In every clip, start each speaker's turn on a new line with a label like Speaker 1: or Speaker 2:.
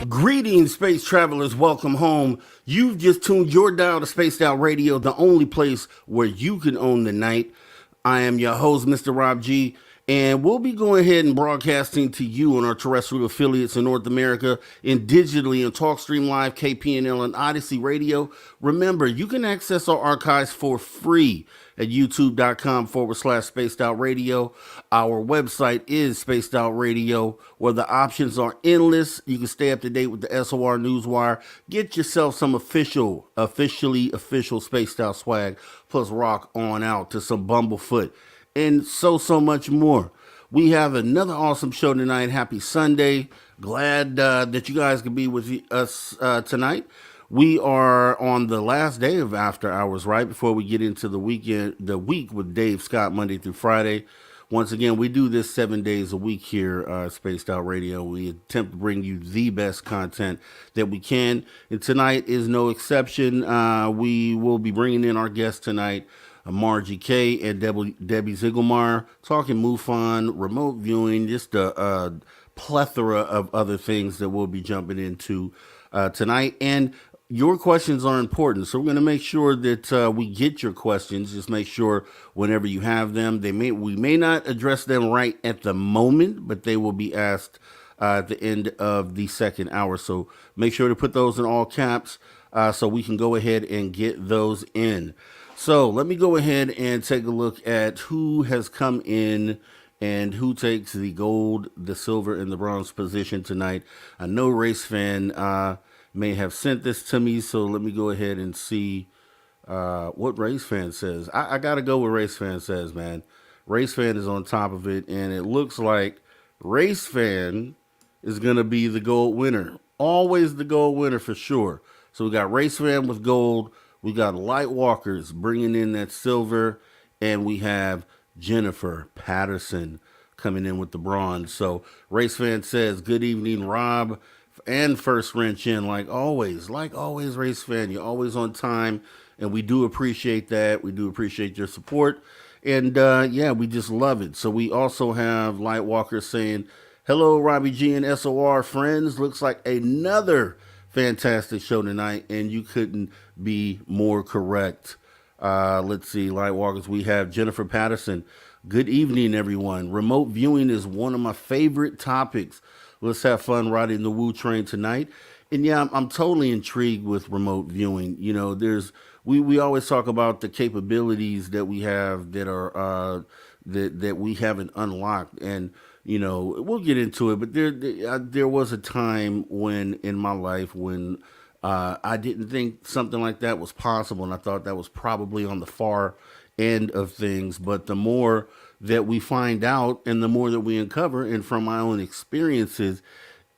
Speaker 1: Greetings, space travelers. Welcome home. You've just tuned your dial to Spaced Out Radio, the only place where you can own the night. I am your host, Mr. Rob G, and we'll be going ahead and broadcasting to you on our terrestrial affiliates in North America and digitally on TalkStream Live, KPNL, and Odyssey Radio. Remember, you can access our archives for free at youtube.com/Spaced Out Radio. Our website is Spaced Out Radio, where the options are endless. You can stay up to date with the SOR Newswire. Get yourself some officially official Spaced Out swag, plus rock on out to some Bumblefoot and so much more. We have another awesome show tonight. Happy Sunday. Glad that you guys can be with us tonight. We are on the last day of After Hours, right before we get into the week with Dave Scott, Monday through Friday. Once again, we do this 7 days a week here, Spaced Out Radio. We attempt to bring you the best content that we can, and tonight is no exception. We will be bringing in our guest tonight, Margie K and Debbie Ziegelmeyer, talking MUFON, remote viewing, just a plethora of other things that we'll be jumping into tonight. And your questions are important, so we're going to make sure that we get your questions. Just make sure whenever you have them, we may not address them right at the moment, but they will be asked at the end of the second hour. So make sure to put those in all caps so we can go ahead and get those in. So let me go ahead and take a look at who has come in and who takes the gold, the silver, and the bronze position tonight. I know Race Fan may have sent this to me, so let me go ahead and see what Race Fan says. I got to go with Race Fan says, man. Race Fan is on top of it, and it looks like Race Fan is going to be the gold winner. Always the gold winner for sure. So we got Race Fan with gold. We got Light Walkers bringing in that silver, and we have Jennifer Patterson coming in with the bronze. So Race Fan says, good evening, Rob, and First Wrench in, like always, Race Fan. You're always on time, and we do appreciate that. We do appreciate your support, and yeah, we just love it. So we also have Light Walker saying, hello, Robbie G and SOR friends. Looks like another fantastic show tonight, and you couldn't be more correct. Let's see, Light Walkers, we have Jennifer Patterson. Good evening, everyone. Remote viewing is one of my favorite topics. Let's have fun riding the Woo train tonight. And yeah, I'm totally intrigued with remote viewing. You know, we always talk about the capabilities that we have that are that we haven't unlocked, and you know, we'll get into it. But there was a time when in my life when I didn't think something like that was possible, and I thought that was probably on the far end of things. But the more that we find out and the more that we uncover, and from my own experiences,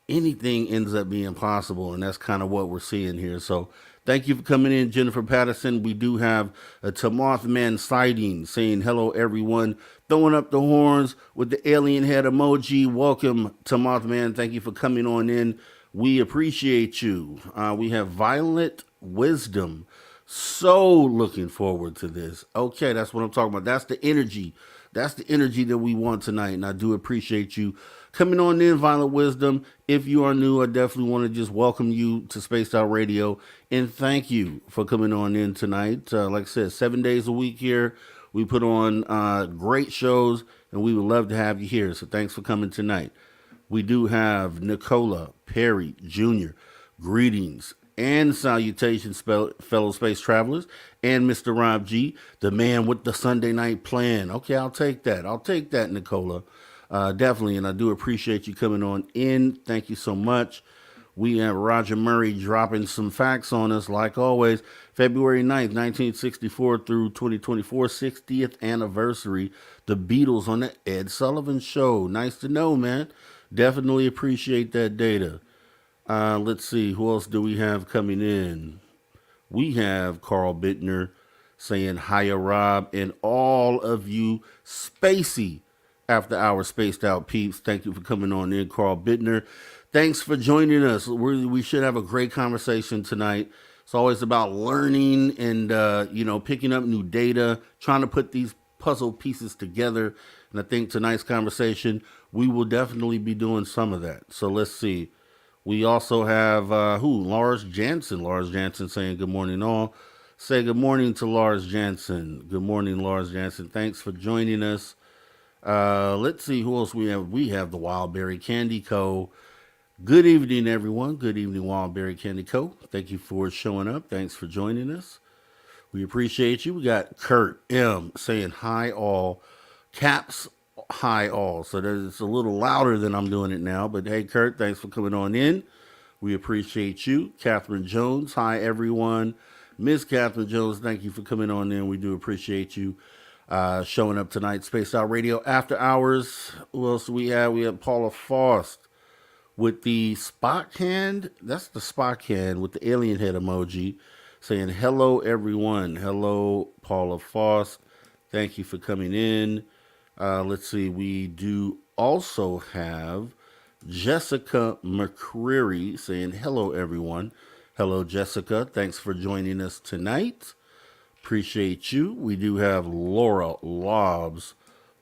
Speaker 1: anything ends up being possible, and that's kind of what we're seeing here. So thank you for coming in, Jennifer Patterson. We do have a Mothman sighting saying hello, everyone, throwing up the horns with the alien head emoji. Welcome, Mothman. Thank you for coming on in. We appreciate you. We have Violent Wisdom. So looking forward to this. Okay, that's what I'm talking about. That's the energy. That's the energy that we want tonight, and I do appreciate you coming on in, Violent Wisdom. If you are new, I definitely want to just welcome you to Spaced Out Radio, and thank you for coming on in tonight. Like I said, 7 days a week here. We put on great shows, and we would love to have you here, so thanks for coming tonight. We do have Nicola Perry Jr. Greetings and salutations, fellow space travelers, and Mr. Rob G, the man with the Sunday night plan. Okay, I'll take that. I'll take that, Nicola. Definitely, and I do appreciate you coming on in. Thank you so much. We have Roger Murray dropping some facts on us, like always. February 9th, 1964 through 2024, 60th anniversary. The Beatles on the Ed Sullivan Show. Nice to know, man. Definitely appreciate that data. Let's see, who else do we have coming in? We have Carl Bittner saying, hiya, Rob, and all of you spacey after hour spaced out peeps. Thank you for coming on in, Carl Bittner. Thanks for joining us. We should have a great conversation tonight. It's always about learning and, picking up new data, trying to put these puzzle pieces together. And I think tonight's conversation, we will definitely be doing some of that. So let's see. We also have, Lars Jansen. Lars Jansen saying good morning all. Say good morning to Lars Jansen. Good morning, Lars Jansen. Thanks for joining us. Let's see who else we have. We have the Wildberry Candy Co. Good evening, everyone. Good evening, Wildberry Candy Co. Thank you for showing up. Thanks for joining us. We appreciate you. We got Kurt M saying hi all. Caps hi all. So it's a little louder than I'm doing it now. But hey, Kurt, thanks for coming on in. We appreciate you. Catherine Jones, hi everyone. Miss Catherine Jones, thank you for coming on in. We do appreciate you showing up tonight. Spaced Out Radio After Hours. Who else do we have? We have Paula Faust with the Spock hand. That's the Spock hand with the alien head emoji saying hello everyone. Hello, Paula Faust. Thank you for coming in. Let's see. We do also have Jessica McCreary saying hello everyone. Hello, Jessica. Thanks for joining us tonight. Appreciate you. We do have Laura Lobbs.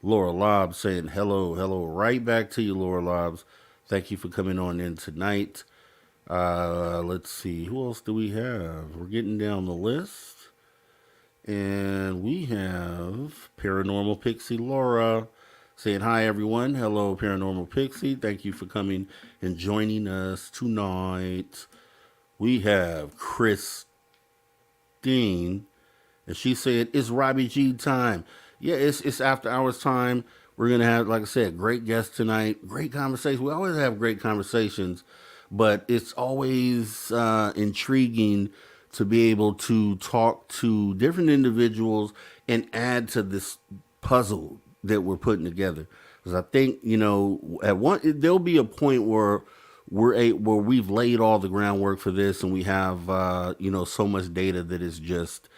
Speaker 1: Laura Lobbs saying hello, hello. Right back to you, Laura Lobbs. Thank you for coming on in tonight. Let's see. Who else do we have? We're getting down the list. And we have Paranormal Pixie Laura saying hi, everyone. Hello, Paranormal Pixie. Thank you for coming and joining us tonight. We have Christine, and she's saying, it's Robbie G time. Yeah, it's after hours time. We're going to have, like I said, great guests tonight. Great conversation. We always have great conversations, but it's always intriguing to be able to talk to different individuals and add to this puzzle that we're putting together. Because I think, there'll be a point where where we've laid all the groundwork for this, and we have so much data that is just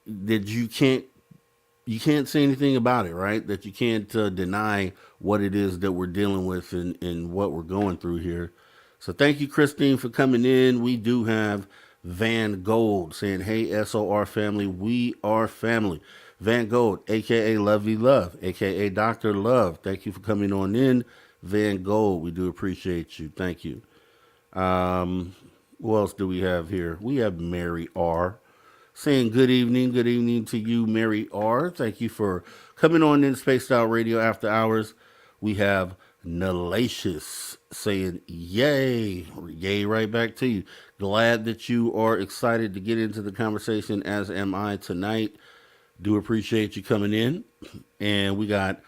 Speaker 1: that you can't say anything about it, right? That you can't deny what it is that we're dealing with and what we're going through here. So thank you, Christine, for coming in. We do have Van Gold saying, hey, SOR family, we are family. Van Gold, a.k.a. Lovey Love, a.k.a. Dr. Love. Thank you for coming on in, Van Gold. We do appreciate you. Thank you. Who else do we have here? We have Mary R. saying good evening. Good evening to you, Mary R. Thank you for coming on in Spaced Out Radio After Hours. We have Nalacious saying yay. Yay right back to you. Glad that you are excited to get into the conversation, as am I tonight. Do appreciate you coming in. And we got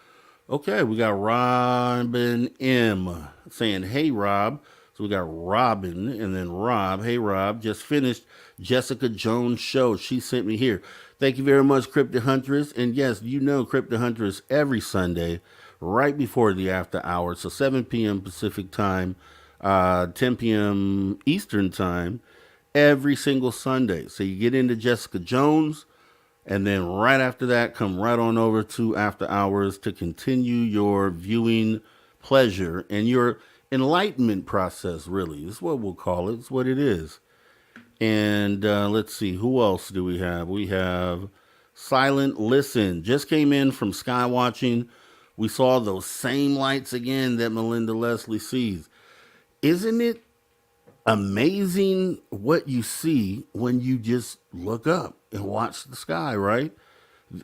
Speaker 1: Robin M saying, hey, Rob. So we got Robin and then Rob. Hey, Rob, just finished Jessica Jones' show. She sent me here. Thank you very much, Cryptid Huntress. And yes, you know Cryptid Huntress every Sunday, right before the after hours, so 7 p.m. Pacific time, 10 p.m. Eastern time, every single Sunday. So you get into Jessica Jones, and then right after that, come right on over to After Hours to continue your viewing pleasure and your enlightenment process, really. Is what we'll call it. It's what it is. And let's see, who else do we have? We have Silent Listen. Just came in from sky watching. We saw those same lights again that Melinda Leslie sees. Isn't it amazing what you see when you just look up and watch the sky, right?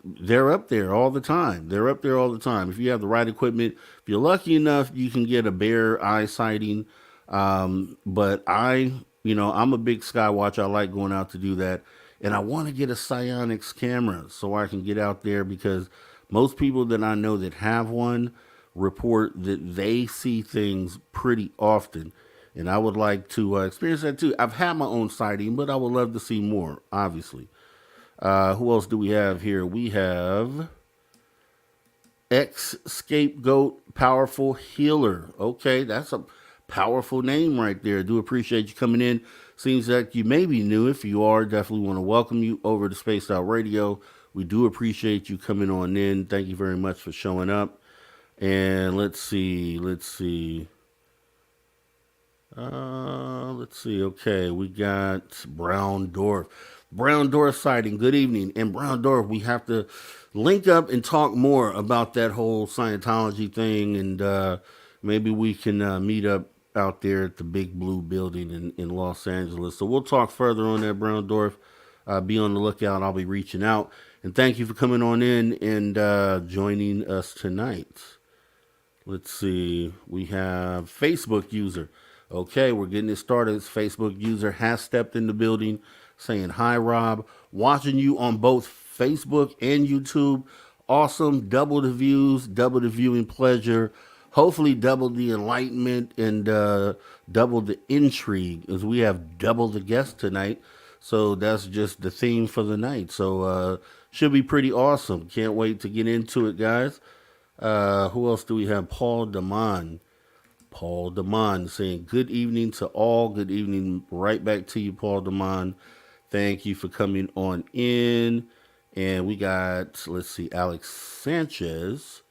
Speaker 1: They're up there all the time. They're up there all the time. If you have the right equipment, if you're lucky enough, you can get a bare eye sighting. But I'm a big sky watcher. I like going out to do that. And I want to get a psionics camera so I can get out there because most people that I know that have one report that they see things pretty often. And I would like to experience that too. I've had my own sighting, but I would love to see more, obviously. Who else do we have here? We have X Scapegoat Powerful Healer. Okay, that's a powerful name right there. Do appreciate you coming in. Seems like you may be new. If you are, definitely want to welcome you over to Spaced Out Radio. We do appreciate you coming on in. Thank you very much for showing up. And let's see. Okay, we got Brown Dwarf. Brown Dwarf sighting. Good evening. And Brown Dwarf, we have to link up and talk more about that whole Scientology thing. And maybe we can meet up out there at the Big Blue Building in Los Angeles. So we'll talk further on that, Brown Dwarf. Be on the lookout. I'll be reaching out. And thank you for coming on in and joining us tonight. Let's see. We have Facebook user. Okay, we're getting it started. This Facebook user has stepped in the building saying, hi, Rob. Watching you on both Facebook and YouTube. Awesome. Double the views, double the viewing pleasure. Hopefully double the enlightenment and double the intrigue as we have double the guests tonight. So that's just the theme for the night. So should be pretty awesome. Can't wait to get into it, guys. Who else do we have? Paul Damon. Paul Damon saying, good evening to all. Good evening right back to you, Paul Damon. Thank you for coming on in. And we got, let's see, Alex Sanchez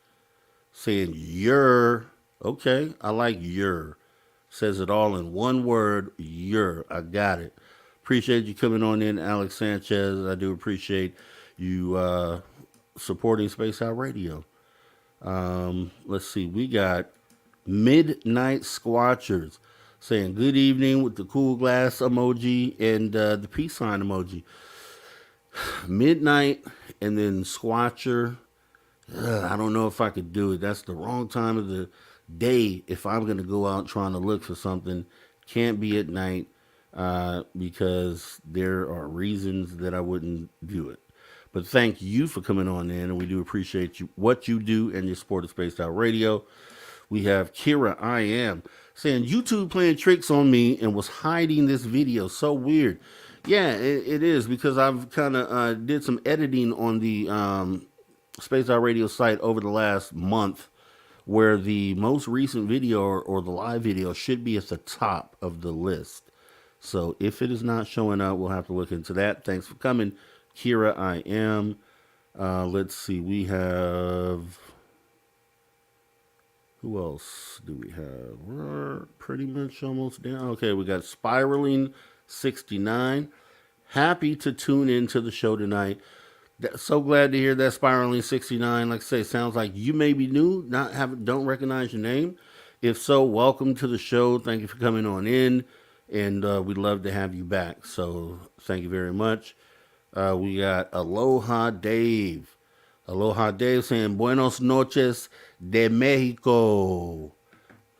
Speaker 1: saying, you're. Okay, I like your. Says it all in one word, your. I got it. Appreciate you coming on in, Alex Sanchez. I do appreciate you supporting Space Out Radio. Let's see, we got Midnight Squatchers saying good evening with the cool glass emoji and the peace sign emoji. Midnight and then Squatcher. I don't know if I could do it. That's the wrong time of the day if I'm going to go out trying to look for something. Can't be at night because there are reasons that I wouldn't do it. But thank you for coming on in, and we do appreciate you what you do and your support of Spaced Out Radio. We have Kira I Am saying YouTube playing tricks on me and was hiding this video. So weird. Yeah, it is because I've kind of did some editing on the Spaced Out Radio site over the last month where the most recent video or the live video should be at the top of the list. So if it is not showing up, we'll have to look into that. Thanks for coming, Kira I Am. Let's see, we have... Who else do we have? We're pretty much almost down. Okay, we got Spiraling 69. Happy to tune into the show tonight. So glad to hear that, Spiraling 69. Like I say, sounds like you may be new, don't recognize your name. If so, welcome to the show. Thank you for coming on in, and we'd love to have you back. So thank you very much. We got Aloha Dave. Aloha Dave saying, Buenos noches de Mexico.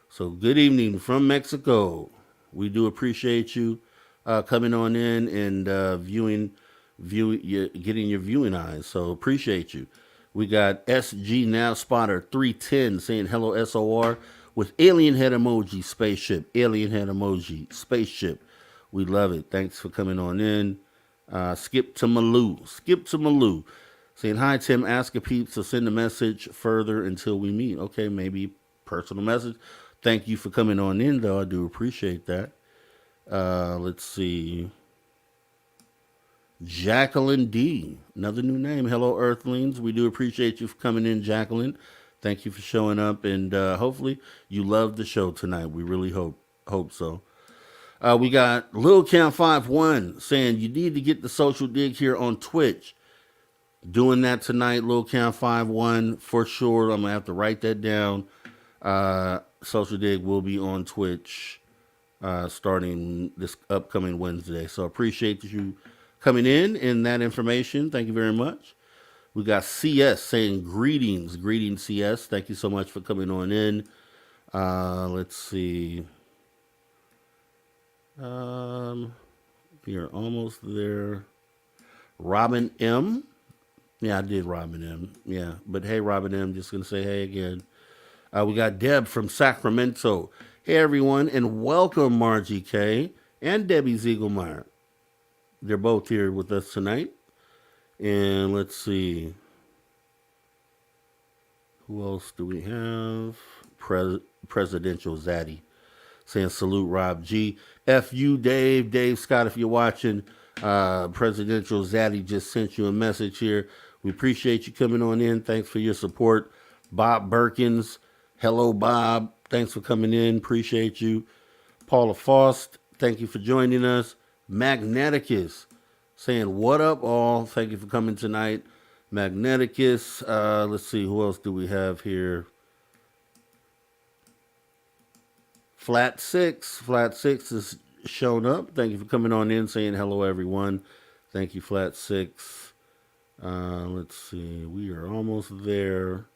Speaker 1: So good evening from Mexico. We do appreciate you coming on in and getting your viewing eyes. So appreciate you. We got SG Now Spotter 310 saying hello SOR with alien head emoji spaceship. Alien head emoji spaceship. We love it. Thanks for coming on in. Skip to Malou. Skip to Malou. Saying, hi, Tim. Ask a peeps to send a message further until we meet. Okay, maybe personal message. Thank you for coming on in, though. I do appreciate that. Let's see. Jacqueline D. Another new name. Hello, Earthlings. We do appreciate you for coming in, Jacqueline. Thank you for showing up, and hopefully you love the show tonight. We really hope so. We got Lil Cam 51 saying you need to get the social dig here on Twitch. Doing that tonight, Lil Cam 51 for sure. I'm gonna have to write that down. Social dig will be on Twitch starting this upcoming Wednesday. So appreciate you coming in and that information. Thank you very much. We got CS saying greetings. Greetings, CS. Thank you so much for coming on in. Let's see. We are almost there. Robin M. Yeah, I did Robin M. Yeah, but hey, Robin M. Just going to say hey again. We got Deb from Sacramento. Hey, everyone, and welcome Margie K. and Debbie Ziegelmeyer. They're both here with us tonight. And let's see. Who else do we have? Presidential Zaddy saying salute Rob G. F you, Dave. Dave Scott, if you're watching, Presidential Zaddy just sent you a message here. We appreciate you coming on in. Thanks for your support. Bob Berkins. Hello, Bob. Thanks for coming in. Appreciate you. Paula Faust, thank you for joining us. Magneticus saying, what up, all? Thank you for coming tonight. Magneticus. Let's see, who else do we have here? Flat Six. Flat Six has shown up. Thank you for coming on in, saying hello, everyone. Thank you, Flat Six. Let's see, we are almost there.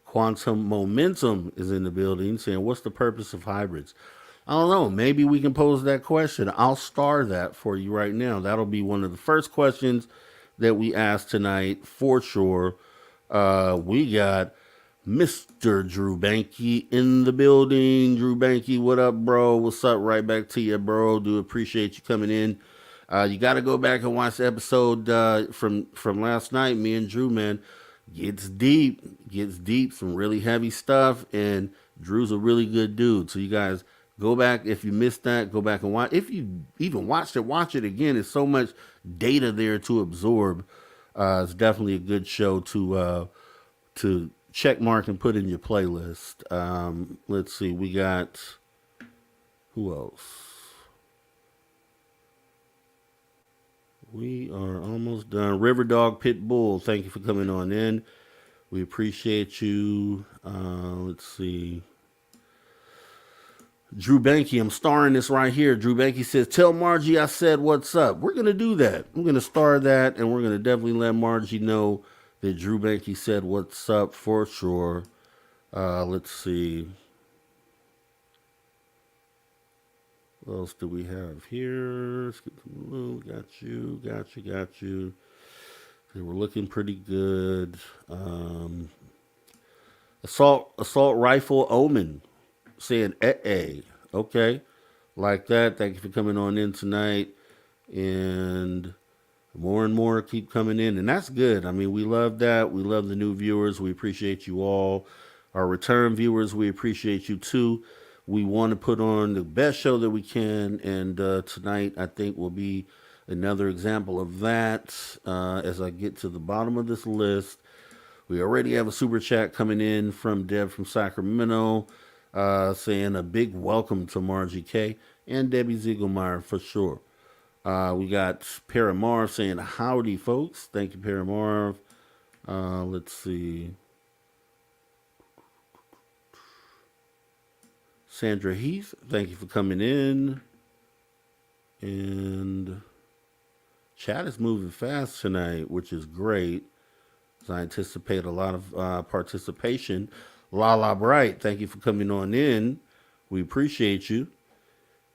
Speaker 1: Quantum Momentum is in the building saying, what's the purpose of hybrids? I don't know. Maybe we can pose that question. I'll star that for you right now. That'll be one of the first questions that we ask tonight for sure. We got Mr. Drew Banky in the building. Drew Banky, what up, bro? What's up? Right back to you, bro. Do appreciate you coming in. You got to go back and watch the episode from last night. Me and Drew, man, gets deep, some really heavy stuff, and Drew's a really good dude. So you guys go back if you missed that. Go back and watch. If you even watched it, watch it again. There's so much data there to absorb. It's definitely a good show to check mark and put in your playlist. Let's see, we got who else? We are almost done. River Dog Pitbull, thank you for coming on in. We appreciate you. Let's see. Drew Banky, I'm starring this right here. Drew Banky says, tell Margie I said what's up. We're going to do that. I'm going to star that, and we're going to definitely let Margie know that Drew Banky said what's up for sure. Let's see. What else do we have here? Got you. They were looking pretty good. Assault Rifle Omen saying, okay, like that. Thank you for coming on in tonight. And more keep coming in, and that's good. I mean, we love that. We love the new viewers. We appreciate you all. Our return viewers, we appreciate you too. We want to put on the best show that we can, and tonight I think will be another example of that. As I get to the bottom of this list, we already have a super chat coming in from Deb from Sacramento, saying a big welcome to Margie K and Debbie Ziegelmeyer for sure. We got Paramarv saying howdy, folks. Thank you, Paramarv. Let's see. Sandra Heath, thank you for coming in. And chat is moving fast tonight, which is great. So I anticipate a lot of participation. Lala Bright, thank you for coming on in. We appreciate you.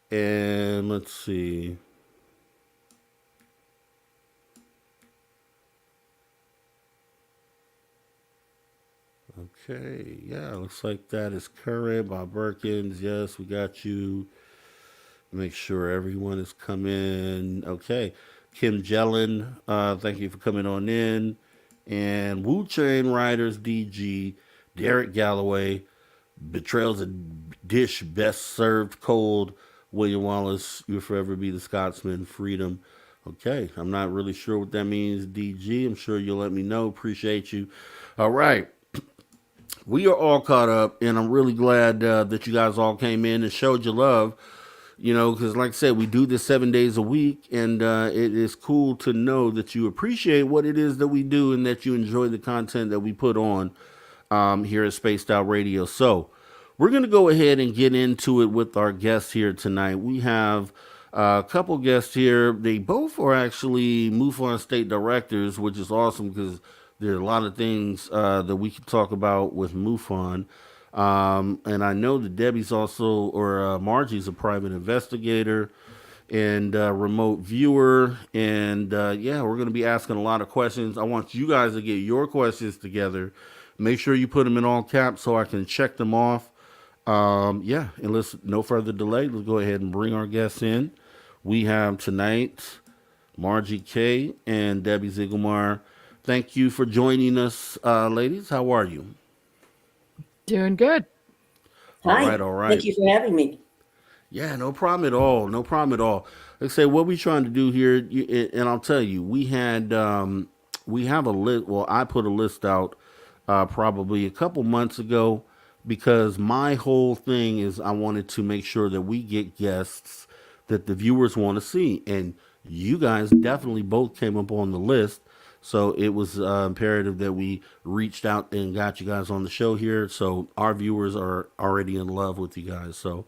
Speaker 1: And let's see. Okay, yeah, looks like that is current. Bob Berkins, yes, we got you. Make sure everyone is coming. Okay. Kim Jellin, thank you for coming on in. And Wu Chain Riders DG, Derek Galloway, Betrayal's a dish best served cold. William Wallace, you'll forever be the Scotsman. Freedom. Okay, I'm not really sure what that means, DG. I'm sure you'll let me know. Appreciate you. All right, we are all caught up, and I'm really glad that you guys all came in and showed your love. Because like I said, we do this 7 days a week, and it is cool to know that you appreciate what it is that we do and that you enjoy the content that we put on here at Spaced Out Radio. So, we're going to go ahead and get into it with our guests here tonight. We have a couple guests here. They both are actually MUFON state directors, which is awesome because there are a lot of things that we can talk about with MUFON. And I know that Debbie's also, or Margie's a private investigator and remote viewer. And yeah, we're going to be asking a lot of questions. I want you guys to get your questions together. Make sure you put them in all caps so I can check them off. Yeah, and let's no further delay. Let's go ahead and bring our guests in. We have tonight Margie K and Debbie Ziegelmeyer. Thank you for joining us, ladies. How are you?
Speaker 2: Doing good.
Speaker 1: All
Speaker 3: Hi,
Speaker 1: right, all right.
Speaker 3: thank you for having me.
Speaker 1: Yeah, no problem at all. No problem at all. Like I say, what we trying to do here, and I'll tell you, we have a list. Well, I put a list out probably a couple months ago because my whole thing is I wanted to make sure that we get guests that the viewers want to see, and you guys definitely both came up on the list. So it was imperative that we reached out and got you guys on the show here. So our viewers are already in love with you guys. So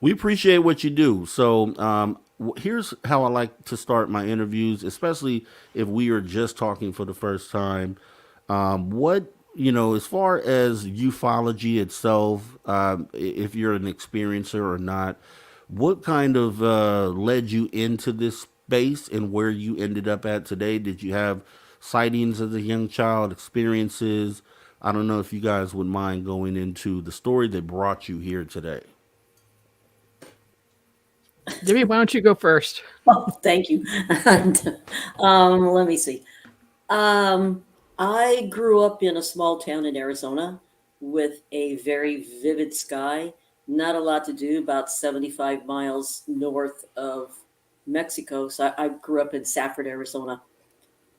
Speaker 1: we appreciate what you do. So here's how I like to start my interviews, especially if we are just talking for the first time. What as far as ufology itself, if you're an experiencer or not, what kind of led you into this space and where you ended up at today? Did you have sightings as a young child, experiences? I don't know if you guys would mind going into the story that brought you here today.
Speaker 2: Debbie, why don't you go first?
Speaker 3: Oh, thank you. And, let me see. I grew up in a small town in Arizona with a very vivid sky. Not a lot to do, about 75 miles north of Mexico. So I grew up in Safford, Arizona.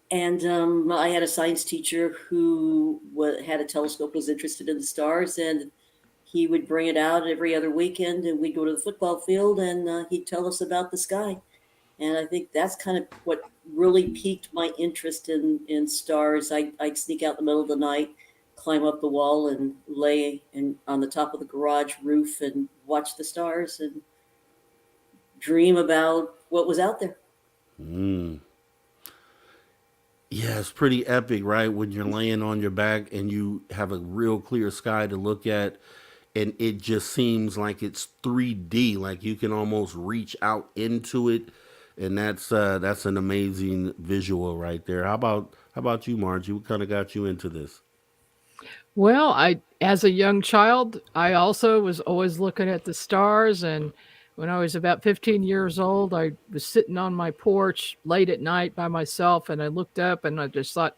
Speaker 3: And I had a science teacher who had a telescope, was interested in the stars, and he would bring it out every other weekend, and we'd go to the football field, and he'd tell us about the sky. And I think that's kind of what really piqued my interest in stars. I'd sneak out in the middle of the night, climb up the wall, and lay on the top of the garage roof and watch the stars and dream about what was out there.
Speaker 1: Mm. Yeah, it's pretty epic, right? When you're laying on your back and you have a real clear sky to look at, and it just seems like it's 3D, like you can almost reach out into it, and that's an amazing visual right there. How about you, Margie? What kind of got you into this?
Speaker 2: Well, as a young child, I also was always looking at the stars. And when I was about 15 years old, I was sitting on my porch late at night by myself, and I looked up and I just thought,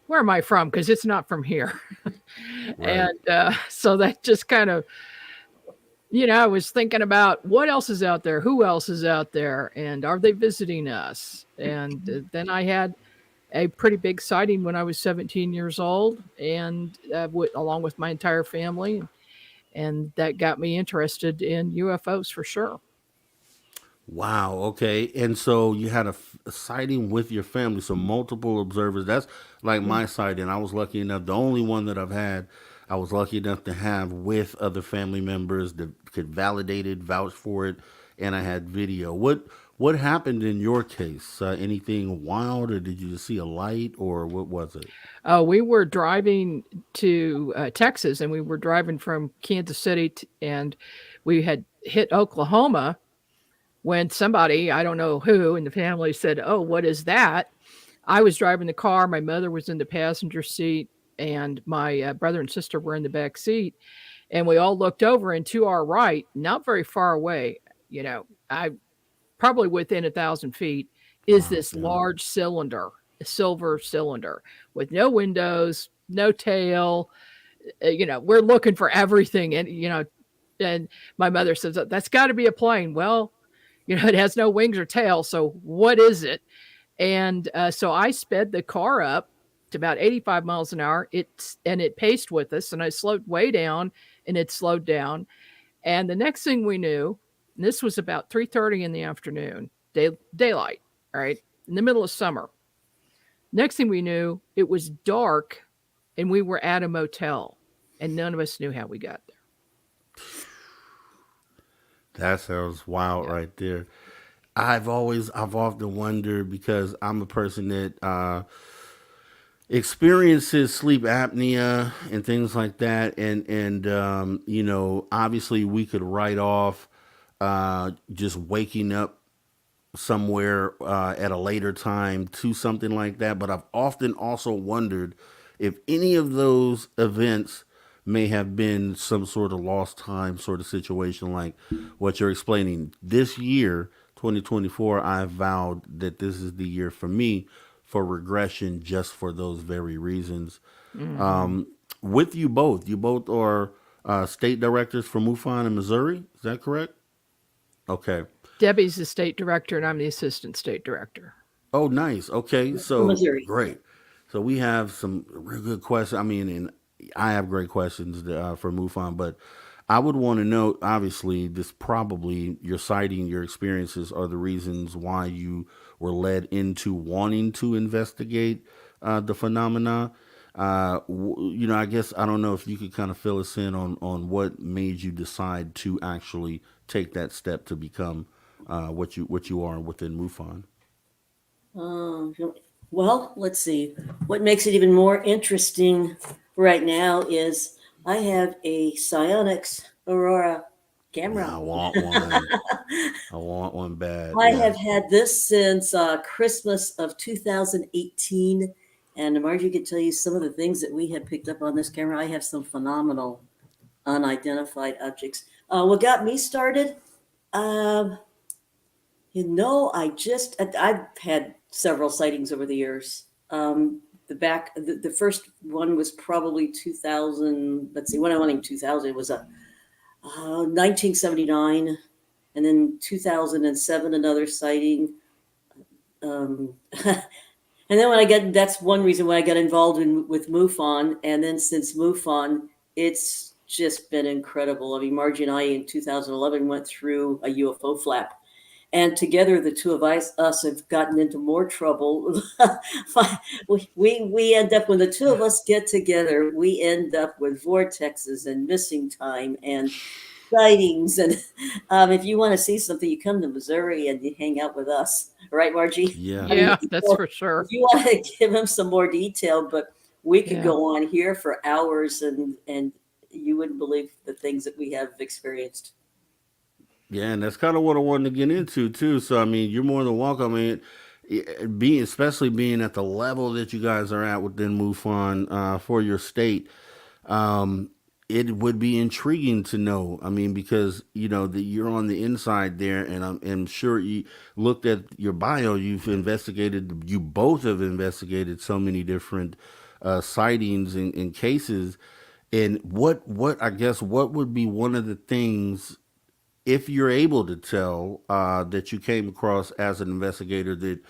Speaker 2: where am I from? Because it's not from here.
Speaker 1: Right.
Speaker 2: And so that just kind of, I was thinking about what else is out there, who else is out there, and are they visiting us? And then I had a pretty big sighting when I was 17 years old, and along with my entire family, and that got me interested in UFOs for sure.
Speaker 1: Wow. Okay. And so you had a sighting with your family, so multiple observers. That's like
Speaker 2: Mm.
Speaker 1: my sighting. I was lucky enough. The only one that I've had, I was lucky enough to have with other family members that could validate it, vouch for it, and I had video. What happened in your case? Anything wild, or did you just see a light, or what was it?
Speaker 2: We were driving to Texas, and we were driving from Kansas City, and we had hit Oklahoma when somebody, I don't know who, in the family said, "Oh, what is that?" I was driving the car. My mother was in the passenger seat, and my brother and sister were in the back seat. And we all looked over, and to our right, not very far away, you know, I probably within 1,000 feet, is
Speaker 1: Wow.
Speaker 2: this
Speaker 1: Yeah.
Speaker 2: large cylinder, a silver cylinder with no windows, no tail. We're looking for everything. And my mother says, that's got to be a plane. Well, it has no wings or tail. So what is it? And so I sped the car up to about 85 miles an hour. It paced with us, and I slowed way down, and it slowed down. And the next thing we knew, and this was about 3:30 in the afternoon, daylight, right, in the middle of summer. Next thing we knew, it was dark, and we were at a motel, and none of us knew how we got there.
Speaker 1: That sounds wild
Speaker 2: Yeah.
Speaker 1: right there. I've often wondered because I'm a person that experiences sleep apnea and things like that, and obviously we could write off just waking up somewhere at a later time to something like that. But I've often also wondered if any of those events may have been some sort of lost time sort of situation like what you're explaining. This year, 2024, I vowed that this is the year for me for regression just for those very reasons.
Speaker 2: Hmm.
Speaker 1: With you both are state directors for MUFON in Missouri. Is that correct? Okay.
Speaker 2: Debbie's the state director, and I'm the assistant state director.
Speaker 1: Oh, nice. Okay,
Speaker 3: From
Speaker 1: so
Speaker 3: Missouri.
Speaker 1: great. So we have some real good questions. I mean, and I have great questions for MUFON, but I would want to know. Obviously, this probably your citing, your experiences are the reasons why you were led into wanting to investigate the phenomena. I guess I don't know if you could kind of fill us in on what made you decide to actually take that step to become what you are within MUFON.
Speaker 3: Um, well, let's see. What makes it even more interesting right now is I have a Psionics Aurora
Speaker 1: Yeah,
Speaker 3: camera.
Speaker 1: I want one. I want one bad.
Speaker 3: I have
Speaker 1: Yes.
Speaker 3: had this since Christmas of 2018. And Margie could tell you some of the things that we have picked up on this camera. I have some phenomenal unidentified objects. What got me started? Um, I've had several sightings over the years. The first one was probably 2000. Let's see, when I went in 2000, it was a 1979, and then 2007 another sighting. Um, and then that's one reason why I got involved with MUFON. And then since MUFON, it's just been incredible. I mean, Margie and I in 2011 went through a UFO flap, and together the two of us have gotten into more trouble. we end up, when the two of us get together, we end up with vortexes and missing time and sightings. And if you want to see something, you come to Missouri and you hang out with us, right, Margie?
Speaker 1: Yeah.
Speaker 3: I mean,
Speaker 2: Yeah, that's for sure.
Speaker 3: if you want to give him some more detail, but we could
Speaker 2: Yeah.
Speaker 3: go on here for hours, and you wouldn't believe the things that we have experienced.
Speaker 1: Yeah, and that's kind of what I wanted to get into too. So I mean, you're more than welcome. I mean, being especially being at the level that you guys are at within MUFON for your state, um, it would be intriguing to know. I mean, because you're on the inside there, and I'm sure you looked at your bio. You've investigated. You both have investigated so many different sightings and cases. And what I guess what would be one of the things, if you're able to tell, that you came across as an investigator that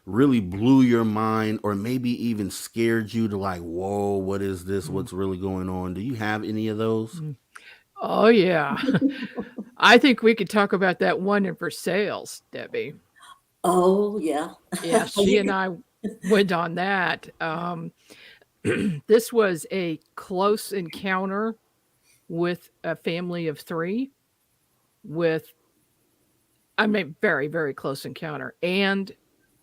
Speaker 1: really blew your mind or maybe even scared you to like, whoa, what is this?
Speaker 2: Mm.
Speaker 1: What's really going on? Do you have any of those?
Speaker 2: Mm. Oh, yeah. I think we could talk about that one in Versailles, Debbie.
Speaker 3: Oh yeah.
Speaker 2: Yeah, she and
Speaker 3: You-
Speaker 2: I went on that. This was a close encounter with a family of three, with, I mean, very, very close encounter, and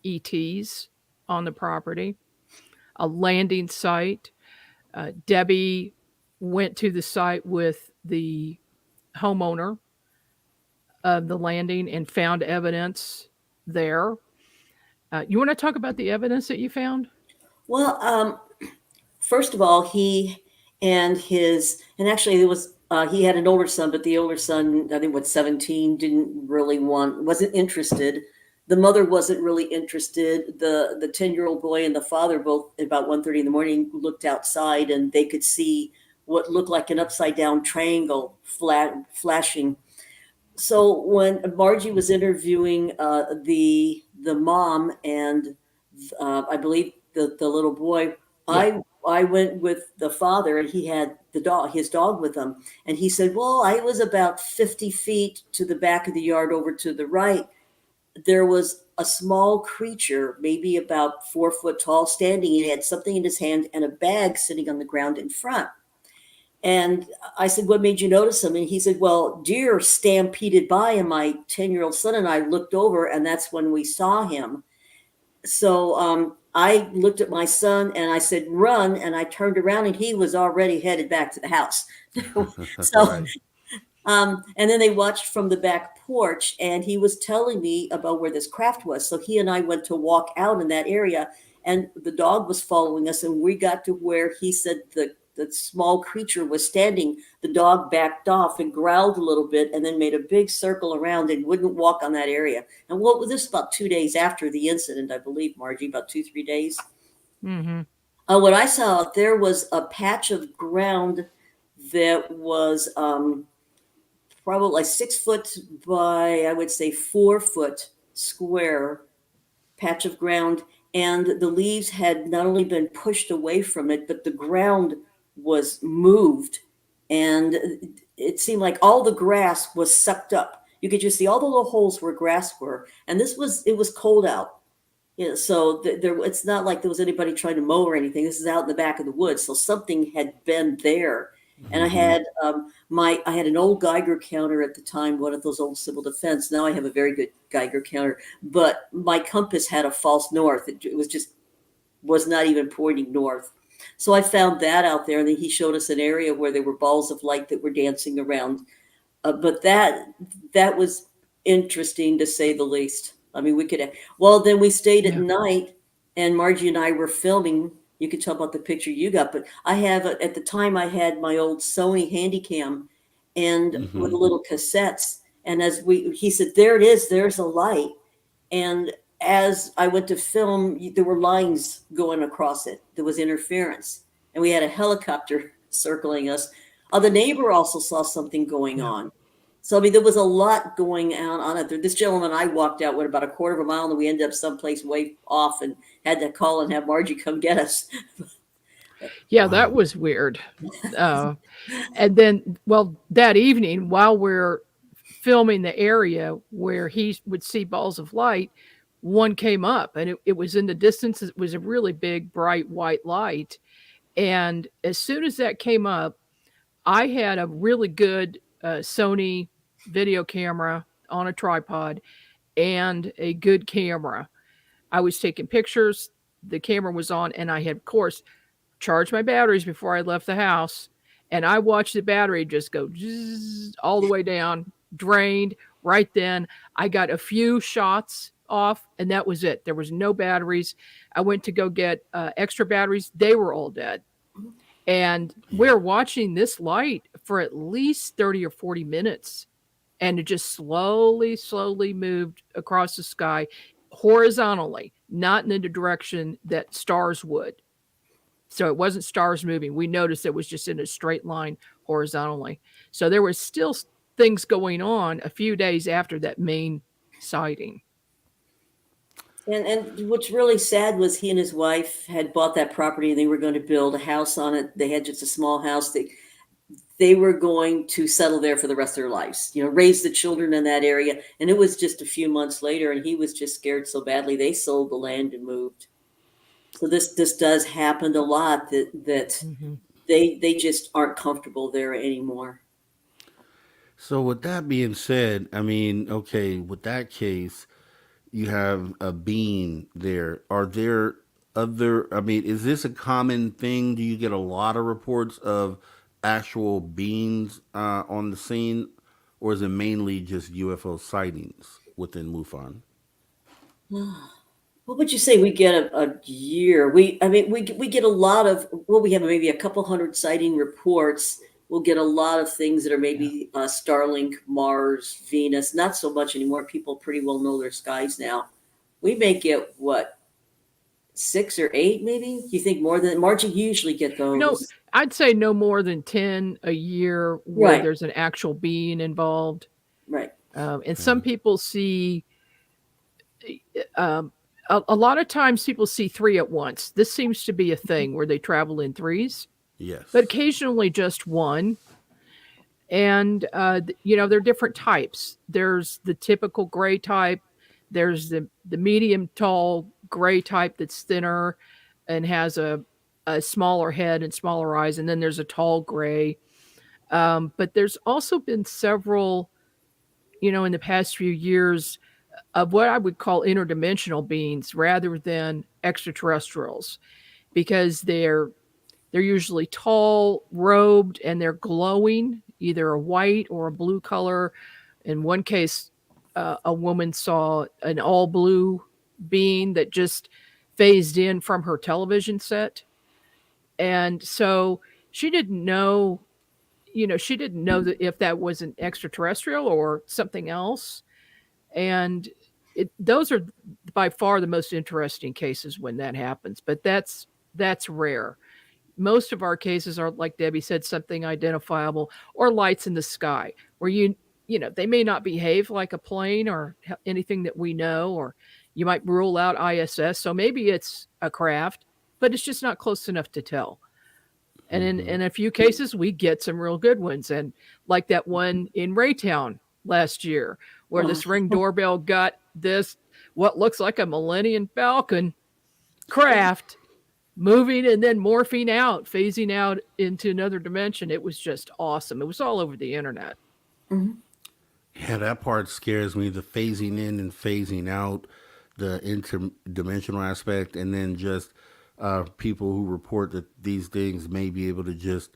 Speaker 2: ETs on the property, a landing site. Debbie went to the site with the homeowner of the landing and found evidence there. You want to talk about the evidence that you found?
Speaker 3: well, first of all, he and actually there was He had an older son, but the older son, I think, 17, wasn't interested. The mother wasn't really interested. The 10-year-old boy and the father, both about 1:30 in the morning, looked outside and they could see what looked like an upside down triangle flashing. So when Margie was interviewing the mom and I believe the little boy,
Speaker 2: Yeah.
Speaker 3: I went with the father and he had his dog with him, and he said, "Well, I was about 50 feet to the back of the yard over to the right. There was a small creature, maybe about 4 foot tall, standing. He had something in his hand and a bag sitting on the ground in front." And I said, "What made you notice him?" And he said, "Well, deer stampeded by, and my 10-year-old son and I looked over, and that's when we saw him." So I looked at my son and I said, "Run." And I turned around and he was already headed back to the house. So
Speaker 1: Right.
Speaker 3: and then they watched from the back porch, and he was telling me about where this craft was. So he and I went to walk out in that area, and the dog was following us. And we got to where he said the small creature was standing. The dog backed off and growled a little bit, and then made a big circle around and wouldn't walk on that area. And what was this, about 2 days after the incident, I believe, Margie, about 2, 3 days.
Speaker 2: Mm-hmm.
Speaker 3: What I saw out there was a patch of ground that was probably like 6 foot by, I would say, 4 foot square patch of ground. And the leaves had not only been pushed away from it, but the ground was moved. And it seemed like all the grass was sucked up. You could just see all the little holes where grass were. And it was cold out. Yeah, so it's not like there was anybody trying to mow or anything. This is out in the back of the woods, so something had been there. And
Speaker 1: Hmm.
Speaker 3: I had an old Geiger counter at the time, one of those old civil defense. Now I have a very good Geiger counter, but my compass had a false north. It was not even pointing north. So I found that out there, and then he showed us an area where there were balls of light that were dancing around. But that was interesting, to say the least. I mean, well, then we stayed at
Speaker 2: Yeah.
Speaker 3: night, and Margie and I were filming. You could tell about the picture you got, but at the time I had my old Sony Handycam, and with
Speaker 1: Hmm.
Speaker 3: the little cassettes. And he said, "There it is. There's a light." And as I went to film, there were lines going across it. There was interference, and we had a helicopter circling us. The neighbor also saw something going
Speaker 2: Yeah.
Speaker 3: on. So I mean, there was a lot going on it. This gentleman, I walked out with about a quarter of a mile, and we ended up someplace way off, and had to call and have Margie come get us.
Speaker 2: Yeah, that
Speaker 1: Wow.
Speaker 2: was weird. Uh, and then, well, that evening, while we're filming the area where he would see balls of light, one came up and it was in the distance. It was a really big, bright white light. And as soon as that came up, I had a really good Sony video camera on a tripod and a good camera. I was taking pictures, the camera was on, and I had, of course, charged my batteries before I left the house. And I watched the battery just go zzz, all the way down, drained. Right then, I got a few shots off, and that was it. There was no batteries. I went to go get extra batteries. They were all dead. And
Speaker 1: Yeah.
Speaker 2: we're watching this light for at least 30 or 40 minutes. And it just slowly, slowly moved across the sky horizontally, not in the direction that stars would. So it wasn't stars moving. We noticed it was just in a straight line horizontally. So there was still things going on a few days after that main sighting.
Speaker 3: And what's really sad was he and his wife had bought that property, and they were going to build a house on it. They had just a small house. They were going to settle there for the rest of their lives, raise the children in that area. And it was just a few months later, and he was just scared so badly, they sold the land and moved. So this does happen a lot, that
Speaker 2: Mm-hmm.
Speaker 3: they just aren't comfortable there anymore.
Speaker 1: So with that being said, I mean, okay, with that case, you have a being there. Are there other? I mean, is this a common thing? Do you get a lot of reports of actual beings on the scene, or is it mainly just UFO sightings within MUFON?
Speaker 3: What would you say we get a year? We get a lot of, well, we have maybe a couple hundred sighting reports. we'll get a lot of things that are maybe Starlink, Mars, Venus. Not so much anymore. People pretty well know their skies now. We may get what, 6 or 8, maybe? You think more than Margie? You usually get those.
Speaker 2: No, I'd say no more than 10 a year where
Speaker 3: Right.
Speaker 2: there's an actual being involved.
Speaker 3: Right.
Speaker 2: And some people see, a lot of times people see 3 at once. This seems to be a thing where they travel in 3s,
Speaker 1: Yes.
Speaker 2: but occasionally just 1. And, there are different types. There's the typical gray type. There's the medium tall gray type that's thinner and has a smaller head and smaller eyes. And then there's a tall gray. But there's also been several, in the past few years of what I would call interdimensional beings rather than extraterrestrials, because they're usually tall, robed, and they're glowing, either a white or a blue color. In one case, a woman saw an all blue being that just phased in from her television set. And so she didn't know, that if that was an extraterrestrial or something else. And those are by far the most interesting cases when that happens. But that's rare. Most of our cases are, like Debbie said, something identifiable or lights in the sky where they may not behave like a plane or anything that we know, or you might rule out ISS. So maybe it's a craft, but it's just not close enough to tell. And in a few cases, we get some real good ones. And like that one in Raytown last year, where this Ring doorbell got this, what looks like a Millennium Falcon craft moving and then morphing out, phasing out into another dimension. It was just awesome. It was all over the internet.
Speaker 3: Mm-hmm.
Speaker 1: Yeah, that part scares me, the phasing in and phasing out, the interdimensional aspect, and then just people who report that these things may be able to just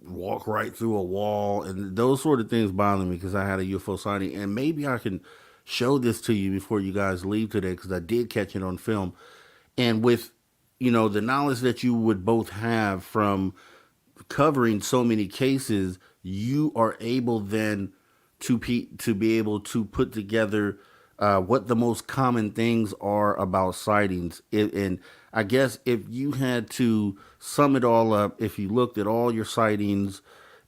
Speaker 1: walk right through a wall, and those sort of things bother me because I had a UFO sighting, and maybe I can show this to you before you guys leave today because I did catch it on film. And with, the knowledge that you would both have from covering so many cases, you are able then to be able to put together what the most common things are about sightings. And I guess if you had to sum it all up, if you looked at all your sightings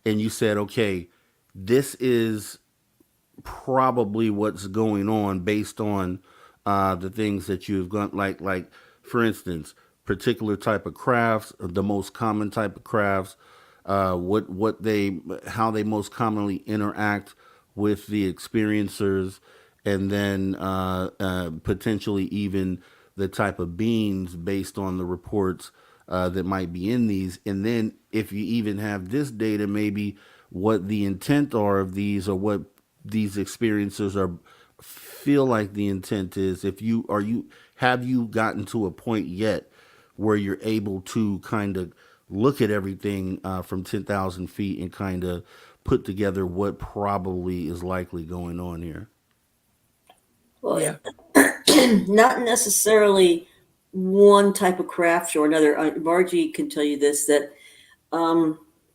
Speaker 1: and you said, okay, this is probably what's going on based on the things that you've gone, like for instance, particular type of crafts, the most common type of crafts, how they most commonly interact with the experiencers, and then potentially even the type of beings based on the reports that might be in these. And then if you even have this data, maybe what the intent are of these, or what these experiencers feel like the intent is. Have you gotten to a point yet where you're able to kind of look at everything from 10,000 feet and kind of put together what probably is likely going on here?
Speaker 3: Well,
Speaker 2: Yeah.
Speaker 3: not necessarily one type of craft or another. Margie can tell you this, that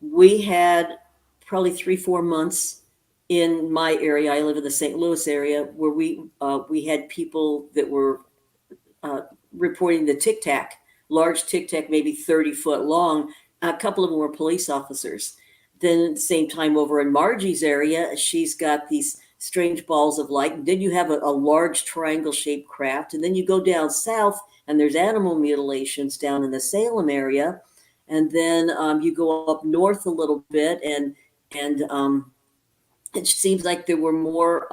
Speaker 3: we had probably 3-4 months in my area. I live in the St. Louis area, where we had people that were reporting the tic tac, large tic tac, maybe 30 foot long. A couple of them were police officers. Then at the same time, over in Margie's area, she's got these strange balls of light. And then you have a large triangle shaped craft. And then you go down south and there's animal mutilations down in the Salem area. And then you go up north a little bit, and it seems like there were more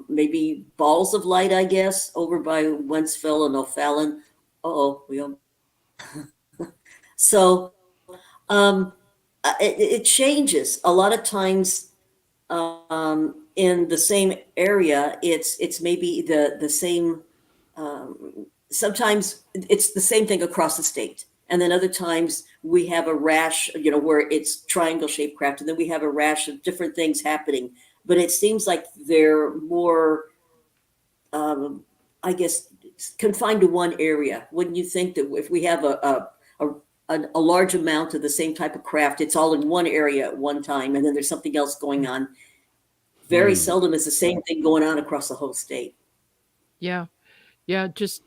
Speaker 3: maybe balls of light, I guess, over by Wentzville and O'Fallon. So it changes a lot of times. In the same area, it's maybe the same. Sometimes it's the same thing across the state, and then other times we have a rash, where it's triangle shaped craft, and then we have a rash of different things happening. But it seems like they're more, I guess, confined to one area. Wouldn't you think that if we have a a large amount of the same type of craft. It's all in one area at one time, and then there's something else going on. Very seldom is the same thing going on across the whole state.
Speaker 2: Yeah. Yeah. Just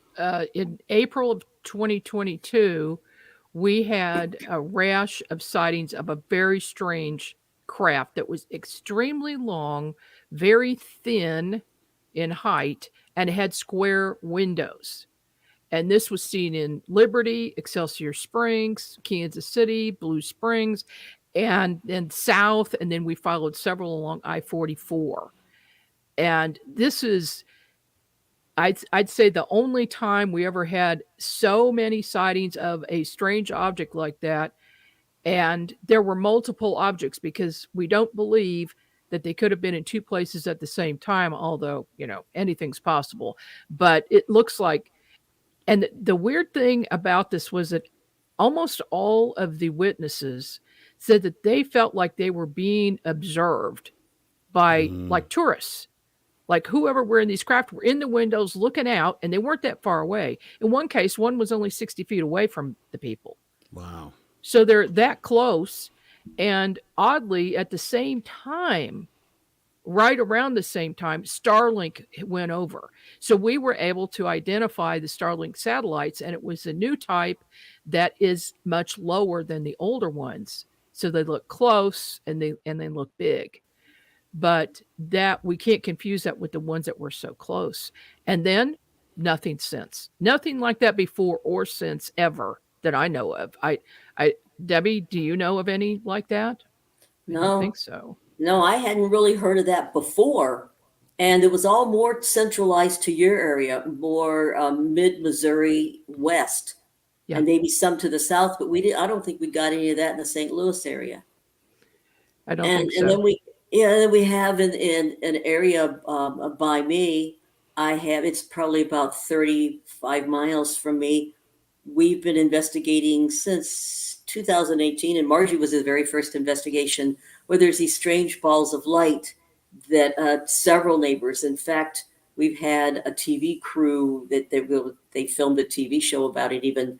Speaker 2: in April of 2022, we had a rash of sightings of a very strange craft that was extremely long, very thin in height, and had square windows. And this was seen in Liberty, Excelsior Springs, Kansas City, Blue Springs, and then south. And then we followed several along I-44. And this is, I'd say, the only time we ever had so many sightings of a strange object like that. And there were multiple objects, because we don't believe that they could have been in two places at the same time, although, anything's possible. But it looks like, and the weird thing about this was that almost all of the witnesses said that they felt like they were being observed by like tourists. Like whoever were in these craft were in the windows looking out, and they weren't that far away. In one case, one was only 60 feet away from the people.
Speaker 1: Wow.
Speaker 2: So they're that close. And oddly, at the same time, right around the same time, Starlink went over. So we were able to identify the Starlink satellites, and it was a new type that is much lower than the older ones. So they look close and they look big. But that we can't confuse that with the ones that were so close. And then nothing since. Nothing like that before or since ever that I know of. Debbie, do you know of any like that?
Speaker 3: No.
Speaker 2: I don't think so.
Speaker 3: No, I hadn't really heard of that before. And it was all more centralized to your area, more mid-Missouri west. Yeah. And maybe some to the south, but I don't think we got any of that in the St. Louis area.
Speaker 2: I don't think so.
Speaker 3: And then we have in an area by me, it's probably about 35 miles from me. We've been investigating since 2018, and Margie was the very first investigation, where there's these strange balls of light that several neighbors, in fact, we've had a TV crew that they filmed a TV show about it even,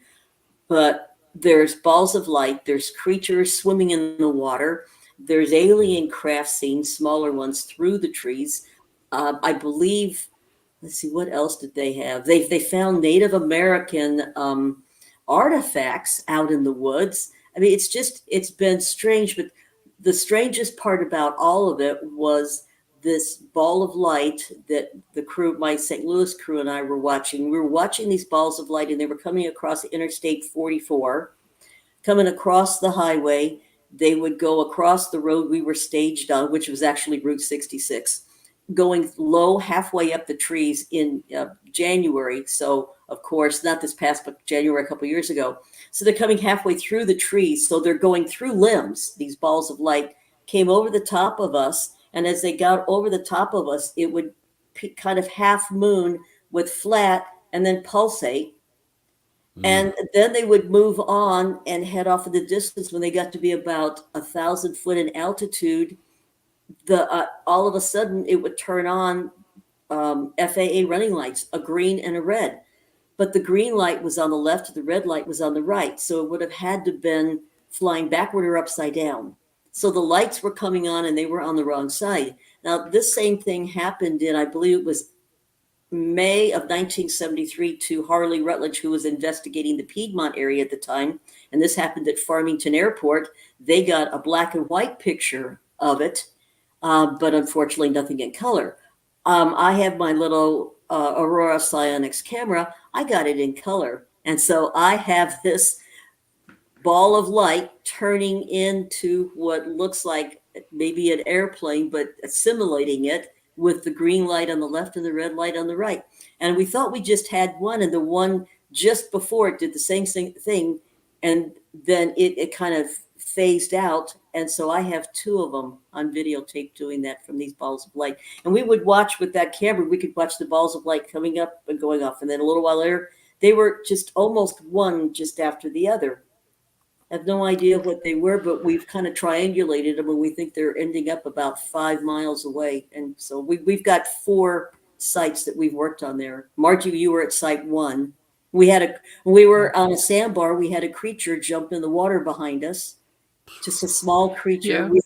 Speaker 3: but there's balls of light, there's creatures swimming in the water, there's alien craft seen, smaller ones through the trees. I believe, let's see, what else did they have? They found Native American artifacts out in the woods. I mean, it's been strange, but the strangest part about all of it was this ball of light that the crew, my St. Louis crew and I were watching. We were watching these balls of light, and they were coming across Interstate 44, coming across the highway. They would go across the road we were staged on, which was actually Route 66, going low halfway up the trees in January. So, of course, not this past, but January a couple of years ago. So they're coming halfway through the trees. So they're going through limbs. These balls of light came over the top of us. And as they got over the top of us, it would kind of half moon with flat and then pulsate. And then they would move on and head off in the distance. When they got to be about 1,000 foot in altitude, all of a sudden it would turn on FAA running lights, a green and a red. But the green light was on the left, the red light was on the right. So it would have had to been flying backward or upside down. So the lights were coming on and they were on the wrong side. Now, this same thing happened in, I believe it was May of 1973 to Harley Rutledge, who was investigating the Piedmont area at the time. And this happened at Farmington Airport. They got a black and white picture of it, but unfortunately nothing in color. I have my little Aurora Psionics camera. I got it in color. And so I have this ball of light turning into what looks like maybe an airplane, but assimilating it with the green light on the left and the red light on the right. And we thought we just had one, and the one just before it did the same thing. And then it kind of phased out. And so I have two of them on videotape doing that from these balls of light. And we would watch with that camera, we could watch the balls of light coming up and going off. And then a little while later, they were just almost one just after the other. I have no idea what they were, but we've kind of triangulated them, and we think they're ending up about 5 miles away. And so we've got 4 sites that we've worked on there. Margie, you were at site 1. We were on a sandbar. We had a creature jump in the water behind us. Just a small creature.
Speaker 2: Yeah.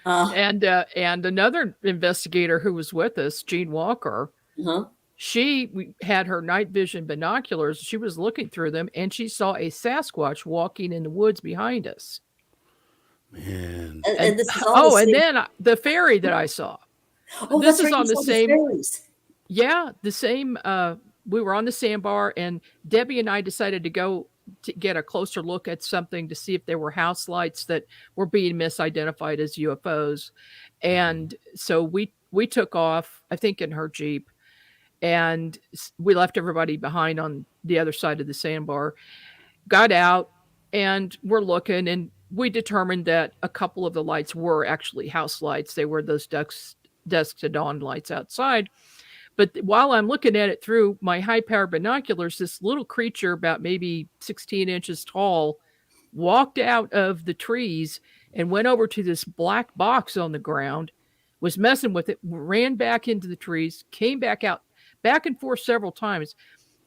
Speaker 3: Uh,
Speaker 2: And another investigator who was with us, Jean Walker,
Speaker 3: huh.
Speaker 2: we had her night vision binoculars. She was looking through them, and she saw a Sasquatch walking in the woods behind us.
Speaker 1: Man.
Speaker 3: And this is all
Speaker 2: Oh,
Speaker 3: the
Speaker 2: and
Speaker 3: same.
Speaker 2: then the fairy that I saw.
Speaker 3: Oh,
Speaker 2: This
Speaker 3: that's
Speaker 2: is
Speaker 3: right. You
Speaker 2: on the
Speaker 3: saw the
Speaker 2: same.
Speaker 3: fairies.
Speaker 2: Yeah, the same. We were on the sandbar, and Debbie and I decided to go to get a closer look at something to see if there were house lights that were being misidentified as UFOs. And so we took off, I think in her Jeep, and we left everybody behind on the other side of the sandbar, got out, and we're looking, and we determined that a couple of the lights were actually house lights. They were those dusk to dawn lights outside. But while I'm looking at it through my high power binoculars, this little creature about maybe 16 inches tall walked out of the trees and went over to this black box on the ground, was messing with it, ran back into the trees, came back out, back and forth several times.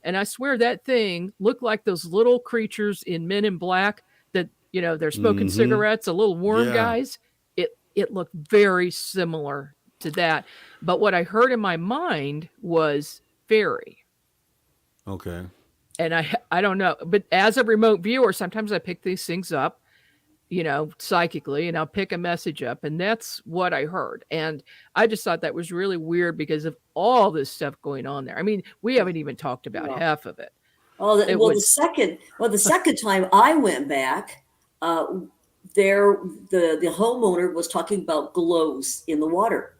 Speaker 2: And I swear that thing looked like those little creatures in Men in Black that, they're smoking cigarettes, the little worm guys. It looked very similar to that. But what I heard in my mind was fairy.
Speaker 1: Okay.
Speaker 2: And I don't know. But as a remote viewer, sometimes I pick these things up, psychically, and I'll pick a message up. And that's what I heard. And I just thought that was really weird because of all this stuff going on there. I mean, we haven't even talked about half of it.
Speaker 3: Oh, the second time I went back, the homeowner was talking about glows in the water.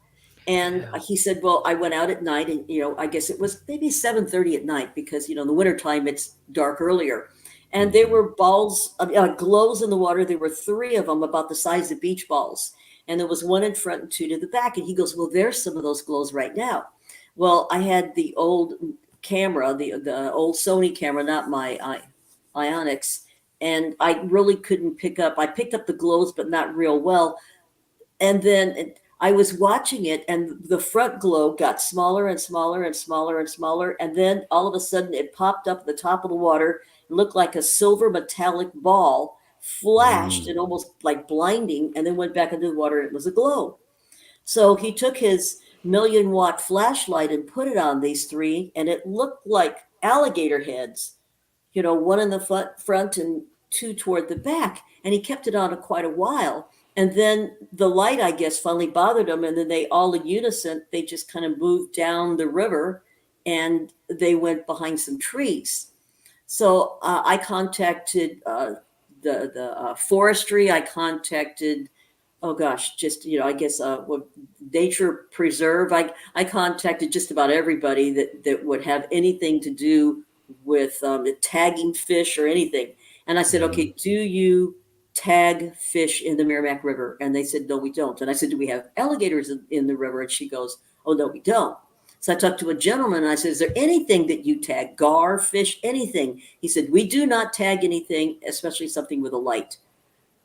Speaker 3: And he said, well, I went out at night and, I guess it was maybe 7:30 at night because, in the wintertime, it's dark earlier. And there were balls, glows in the water. There were 3 of them about the size of beach balls. And there was 1 in front and 2 to the back. And he goes, well, there's some of those glows right now. Well, I had the old camera, the old Sony camera, not my UnX. And I really couldn't I picked up the glows, but not real well. And then I was watching it, and the front glow got smaller and smaller and smaller and smaller. And then all of a sudden it popped up at the top of the water. It looked like a silver metallic ball, flashed and almost like blinding, and then went back into the water. It was a glow. So he took his 1,000,000-watt flashlight and put it on these 3, and it looked like alligator heads, 1 in the front and 2 toward the back. And he kept it on quite a while. And then the light, I guess, finally bothered them. And then they all in unison, they just kind of moved down the river and they went behind some trees. So I contacted the forestry. I contacted, oh gosh, just, I guess nature preserve. I contacted just about everybody that would have anything to do with tagging fish or anything. And I said, okay, do you tag fish in the Merrimack River? And they said, no, we don't. And I said, do we have alligators in the river? And she goes, oh, no, we don't. So I talked to a gentleman and I said, is there anything that you tag? Gar, fish, anything? He said, we do not tag anything, especially something with a light.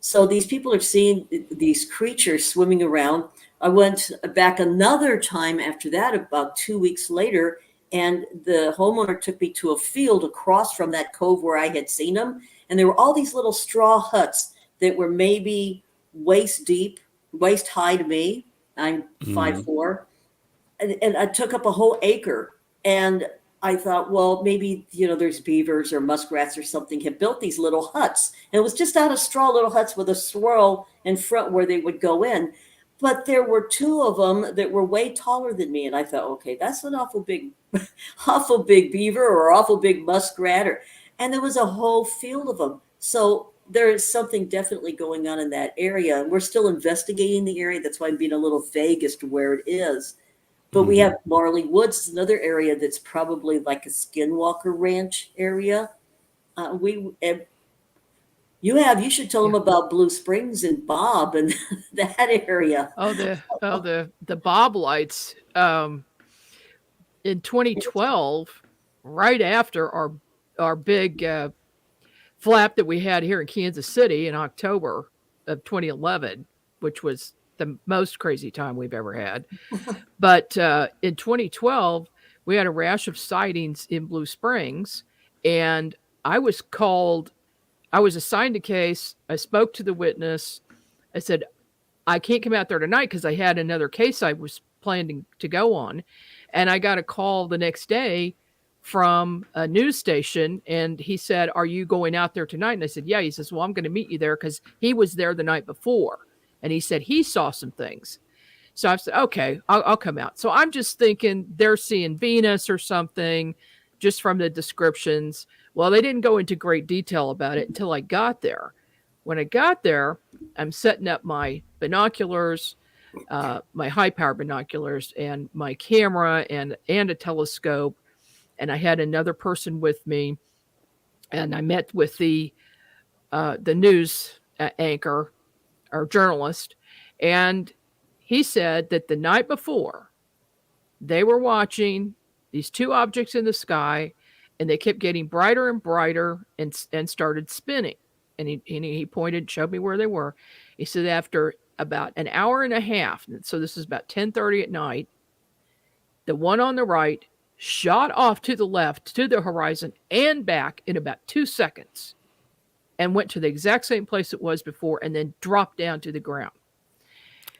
Speaker 3: So these people are seeing these creatures swimming around. I went back another time after that, about 2 weeks later, and the homeowner took me to a field across from that cove where I had seen them. And there were all these little straw huts that were maybe waist deep, waist high to me. I'm 5'4", and I took up a whole acre. And I thought, well, maybe, there's beavers or muskrats or something have built these little huts. And it was just out of straw little huts with a swirl in front where they would go in. But there were 2 of them that were way taller than me. And I thought, okay, that's an awful big beaver or awful big muskrat. And there was a whole field of them. So there is something definitely going on in that area. And we're still investigating the area. That's why I'm being a little vague as to where it is. But we have Marley Woods, another area that's probably like a Skinwalker Ranch area. You should tell them about Blue Springs and Bob and that area.
Speaker 2: The Bob lights. In 2012, right after our big flap that we had here in Kansas City in October of 2011, which was the most crazy time we've ever had. But in 2012, we had a rash of sightings in Blue Springs, And I was called, I was assigned a case. I spoke to the witness. I said, I can't come out there tonight because I had another case I was planning to go on. And I got a call the next day from a news station, and he said, are you going out there tonight? And I said, yeah. He says, well, I'm going to meet you there because he was there the night before. And he said he saw some things. So I said, okay, I'll come out. So I'm just thinking they're seeing Venus or something just from the descriptions. Well, they didn't go into great detail about it until I got there. When I got there, I'm setting up my binoculars, my high-power binoculars, and my camera and a telescope. And I had another person with me. And I met with the news anchor or journalist. And he said that the night before, they were watching these two objects in the sky, and they kept getting brighter and brighter and started spinning. And he pointed, showed me where they were. He said after about an hour and a half, so this is about 10:30 at night, the one on the right shot off to the left to the horizon and back in about 2 seconds and went to the exact same place it was before and then dropped down to the ground.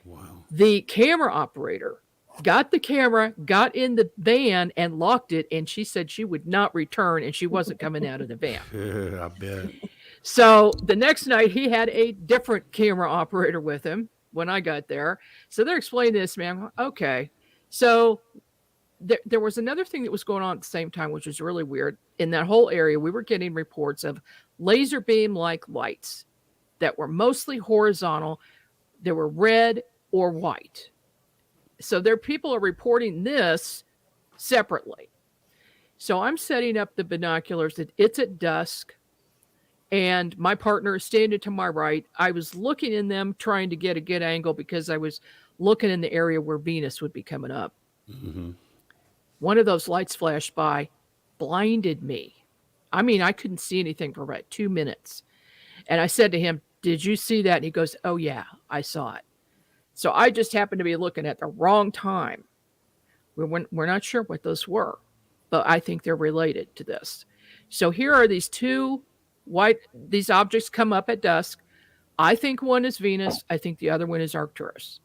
Speaker 1: Wow.
Speaker 2: The camera operator got the camera, got in the van and locked it, and she said she would not return and she wasn't coming out of the van.
Speaker 1: Yeah, I bet.
Speaker 2: So the next night he had a different camera operator with him when I got there. So they're explaining this, man. Okay. So there was another thing that was going on at the same time, which was really weird. In that whole area, we were getting reports of laser beam-like lights that were mostly horizontal. They were red or white. So people are reporting this separately. So I'm setting up the binoculars. It's at dusk, and my partner is standing to my right. I was looking in them, trying to get a good angle because I was looking in the area where Venus would be coming up.
Speaker 1: Mm-hmm.
Speaker 2: One of those lights flashed by, blinded me. I mean, I couldn't see anything for about 2 minutes. And I said to him, did you see that? And he goes, oh, yeah, I saw it. So I just happened to be looking at the wrong time. We're not sure what those were, but I think they're related to this. So here are these these objects come up at dusk. I think one is Venus. I think the other one is Arcturus.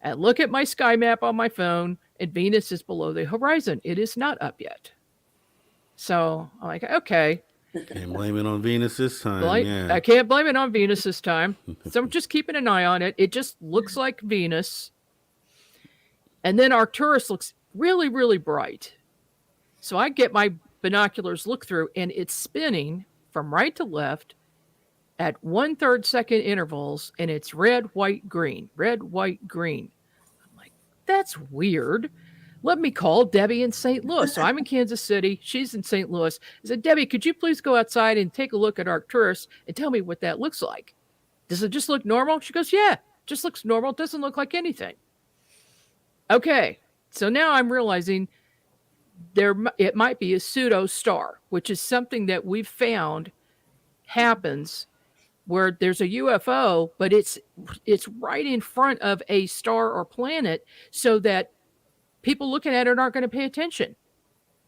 Speaker 2: I look at my sky map on my phone, and Venus is below the horizon. It is not up yet. So I'm like, okay.
Speaker 1: Can't blame it on Venus this time. Yeah.
Speaker 2: I can't blame it on Venus this time. So I'm just keeping an eye on it. It just looks like Venus. And then Arcturus looks really, really bright. So I get my binoculars, look through, and it's spinning from right to left at 1/3 second intervals, and it's red, white, green, red, white, green. I'm like, that's weird. Let me call Debbie in St. Louis. So I'm in Kansas City. She's in St. Louis. I said, Debbie, could you please go outside and take a look at Arcturus and tell me what that looks like? Does it just look normal? She goes, yeah, just looks normal. It doesn't look like anything. Okay. So now I'm realizing it might be a pseudo star, which is something that we've found happens where there's a UFO, but it's right in front of a star or planet so that people looking at it aren't going to pay attention.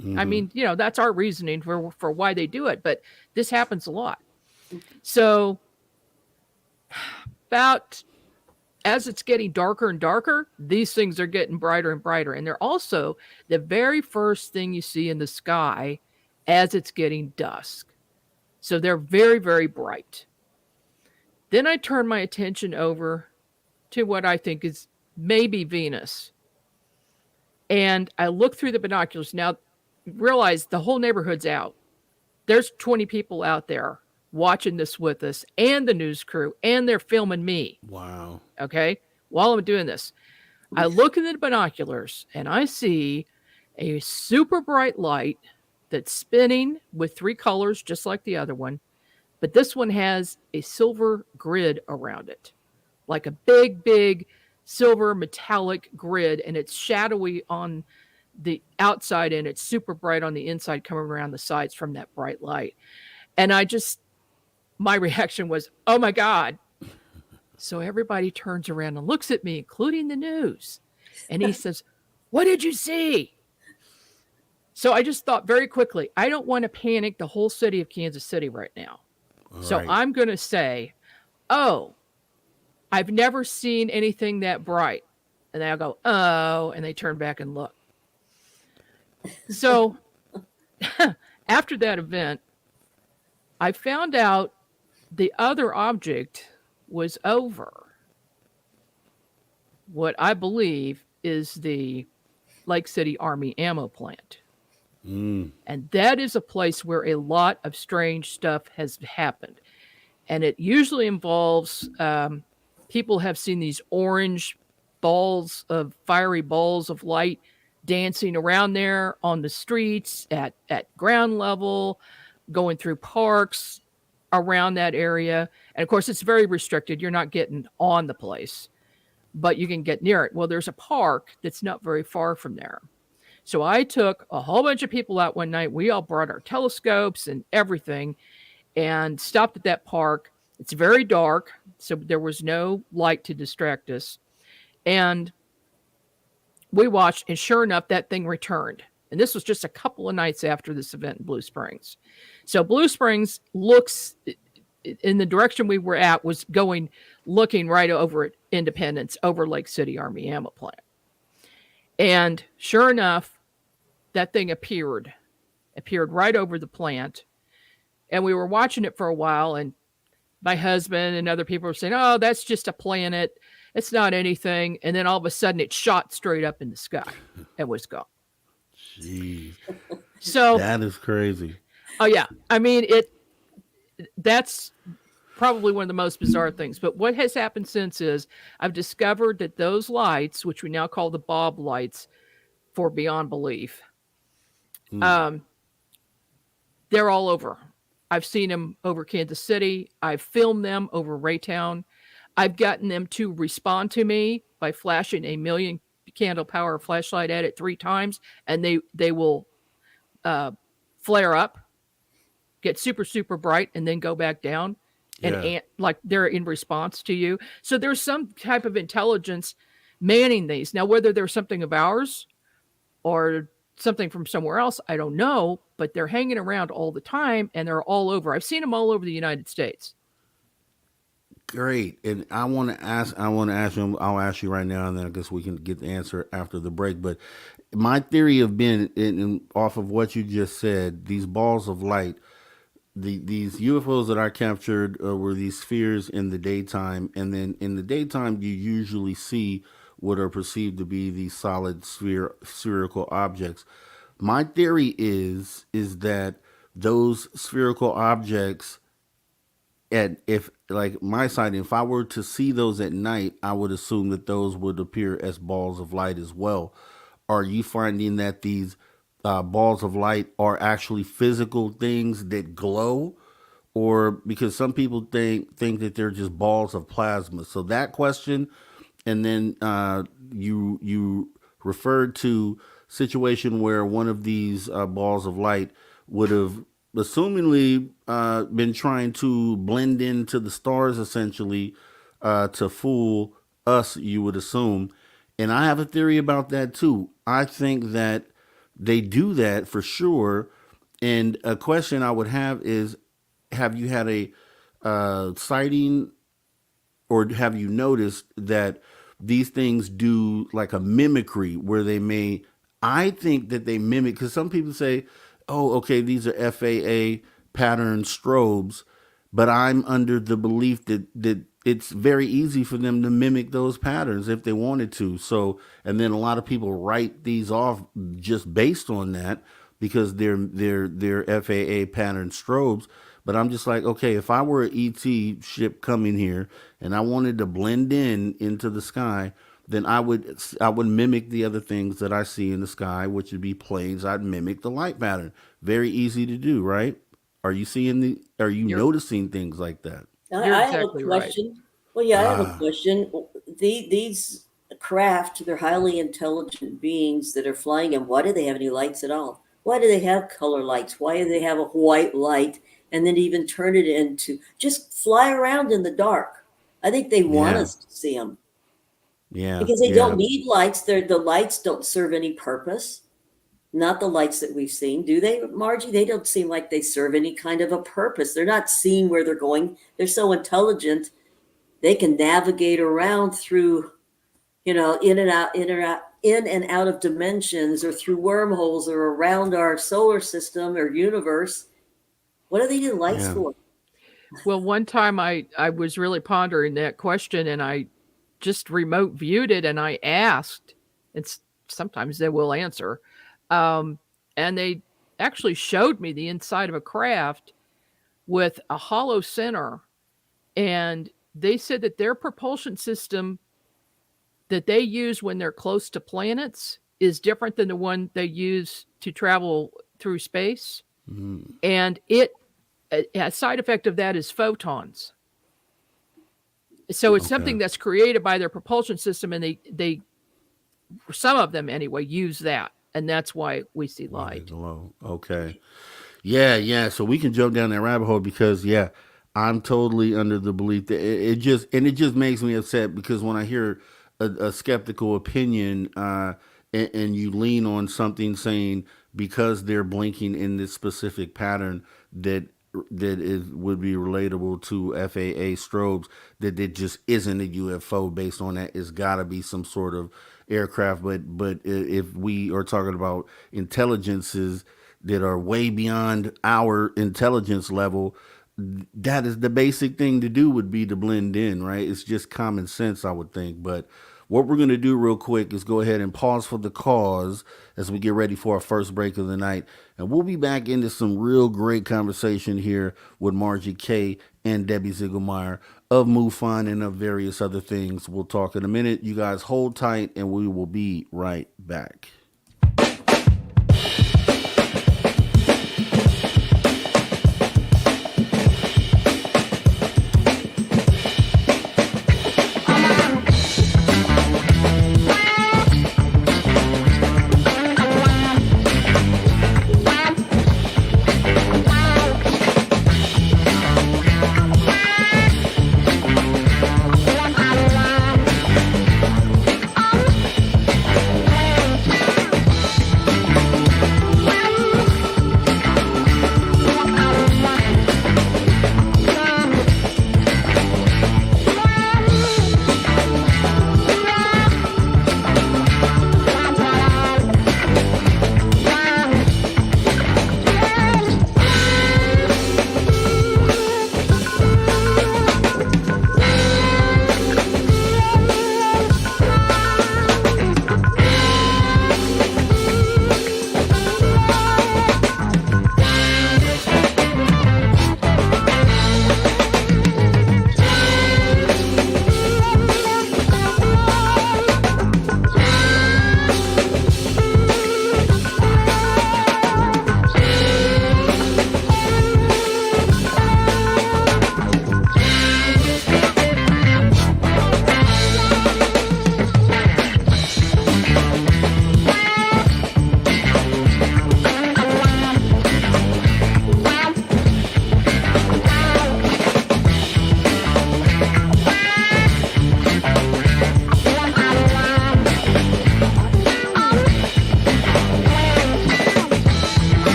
Speaker 2: Mm-hmm. I mean, that's our reasoning for why they do it, but this happens a lot. So about as it's getting darker and darker, these things are getting brighter and brighter. And they're also the very first thing you see in the sky as it's getting dusk. So they're very, very bright. Then I turn my attention over to what I think is maybe Venus. And I look through the binoculars. Now, realize the whole neighborhood's out. There's 20 people out there watching this with us and the news crew, and they're filming me.
Speaker 1: Wow.
Speaker 2: Okay? While I'm doing this, I look in the binoculars and I see a super bright light that's spinning with 3 colors, just like the other one. But this one has a silver grid around it, like a big, big silver metallic grid, and it's shadowy on the outside and it's super bright on the inside coming around the sides from that bright light. And my reaction was, oh my God. So everybody turns around and looks at me, including the news. And he says, what did you see? So I just thought very quickly, I don't want to panic the whole city of Kansas City right now. So
Speaker 1: Right.
Speaker 2: I'm going to say, oh, I've never seen anything that bright. And they'll go, oh, and they turn back and look. So after that event, I found out the other object was over what I believe is the Lake City Army ammo plant. And that is a place where a lot of strange stuff has happened. And it usually involves people have seen these orange fiery balls of light dancing around there on the streets at ground level, going through parks around that area. And of course, it's very restricted. You're not getting on the place, but you can get near it. Well, there's a park that's not very far from there. So I took a whole bunch of people out one night. We all brought our telescopes and everything and stopped at that park. It's very dark, so there was no light to distract us. And we watched, and sure enough, that thing returned. And this was just a couple of nights after this event in Blue Springs. So Blue Springs looks in the direction we were at was looking right over at Independence, over Lake City Army ammo plant. And sure enough, that thing appeared right over the plant. And we were watching it for a while, and my husband and other people were saying, oh, that's just a planet. It's not anything. And then all of a sudden it shot straight up in the sky and was gone.
Speaker 1: Jeez.
Speaker 2: So
Speaker 1: that is crazy.
Speaker 2: Oh yeah. I mean, that's probably one of the most bizarre things. But what has happened since is I've discovered that those lights, which we now call the Bob lights for beyond belief, they're all over. I've seen them over Kansas City. I've filmed them over Raytown. I've gotten them to respond to me by flashing a 1,000,000 candle power flashlight at it 3 times, and they will flare up, get super, super bright, and then go back down. And like they're in response to you. So there's some type of intelligence manning these. Now, whether there's something of ours or something from somewhere else, I don't know, but they're hanging around all the time and they're all over. I've seen them all over the United States.
Speaker 1: Great. And I want to ask you, I'll ask you right now, and then I guess we can get the answer after the break. But my theory of being off of what you just said, these balls of light, these UFOs that I captured were these spheres in the daytime, and then in the daytime you usually see what are perceived to be these solid spherical objects. My theory is that those spherical objects, if like my sighting, if I were to see those at night, I would assume that those would appear as balls of light as well. Are you finding that these balls of light are actually physical things that glow, or because some people think that they're just balls of plasma? So that question, and then you referred to situation where one of these balls of light would have assumingly been trying to blend into the stars, essentially to fool us, you would assume. And I have a theory about that too. I think that they do that for sure. And a question I would have is, have you had a sighting, or have you noticed that these things do like a mimicry where I think that they mimic, because some people say, oh, okay, these are FAA pattern strobes, but I'm under the belief that it's very easy for them to mimic those patterns if they wanted to. So, and then a lot of people write these off just based on that because they're FAA pattern strobes. But I'm just like, okay, if I were an ET ship coming here and I wanted to blend into the sky, then I would mimic the other things that I see in the sky, which would be planes. I'd mimic the light pattern. Very easy to do, right? Are you noticing things like that?
Speaker 2: You're
Speaker 3: I
Speaker 2: exactly
Speaker 3: have a question.
Speaker 2: right.
Speaker 3: Well, yeah, I have a question. These craft, they're highly intelligent beings that are flying, and why do they have any lights at all? Why do they have color lights? Why do they have a white light and then even turn it into just fly around in the dark? I think they want us to see them.
Speaker 1: Yeah.
Speaker 3: Because they don't need lights. The lights don't serve any purpose. not the lights that we've seen, do they, Margie? They don't seem like they serve any kind of a purpose. They're not seeing where they're going. They're so intelligent. They can navigate around through, in and out of dimensions, or through wormholes, or around our solar system or universe. What do they need lights for?
Speaker 2: Well, one time I was really pondering that question, and I just remote viewed it, and I asked, and sometimes they will answer, and they actually showed me the inside of a craft with a hollow center, and they said that their propulsion system that they use when they're close to planets is different than the one they use to travel through space.
Speaker 1: Mm.
Speaker 2: And a side effect of that is photons. So it's something that's created by their propulsion system, and they some of them anyway use that, and that's why we see light.
Speaker 1: Okay. Yeah. So we can jump down that rabbit hole because I'm totally under the belief that it just makes me upset because when I hear a skeptical opinion and you lean on something saying because they're blinking in this specific pattern that would be relatable to FAA strobes, that it just isn't a UFO based on that. It's got to be some sort of aircraft. But if we are talking about intelligences that are way beyond our intelligence level, that is the basic thing to do, would be to blend in, right? It's just common sense, I would think. But what we're going to do real quick is go ahead and pause for the cause as we get ready for our first break of the night. And we'll be back into some real great conversation here with Margie K and Debbie Ziegelmeyer of MUFON and of various other things. We'll talk in a minute. You guys hold tight and we will be right back.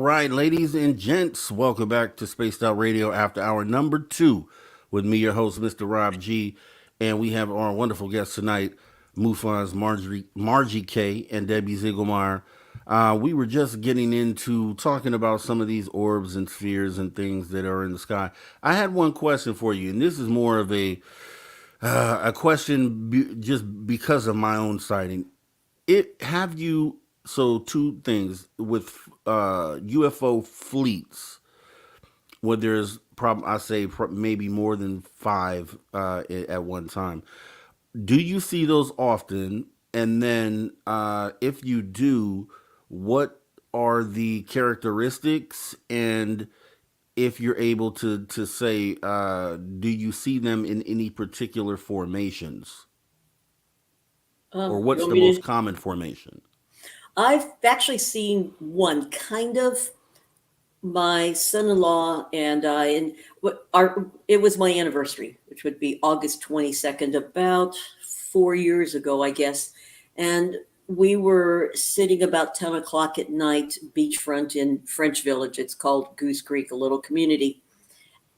Speaker 1: right, ladies and gents, welcome back to Spaced Out Radio after hour number 2 with me, your host, Mr. Rob G. And we have our wonderful guests tonight, MUFON's Margie K. and Debbie Ziegelmeyer. We were just getting into talking about some of these orbs and spheres and things that are in the sky. I had one question for you, and this is more of a question just because of my own sighting. So two things with UFO fleets, where there's maybe more than 5 at one time. Do you see those often? And then if you do, what are the characteristics? And if you're able to say, do you see them in any particular formations? Or
Speaker 3: You
Speaker 1: what's
Speaker 3: want
Speaker 1: the
Speaker 3: me
Speaker 1: most
Speaker 3: to?
Speaker 1: common formation?
Speaker 3: I've actually seen one kind of. My son-in-law and I, and it was my anniversary, which would be August 22nd, about 4 years ago, I guess. And we were sitting about 10 o'clock at night, beachfront in French Village. It's called Goose Creek, a little community.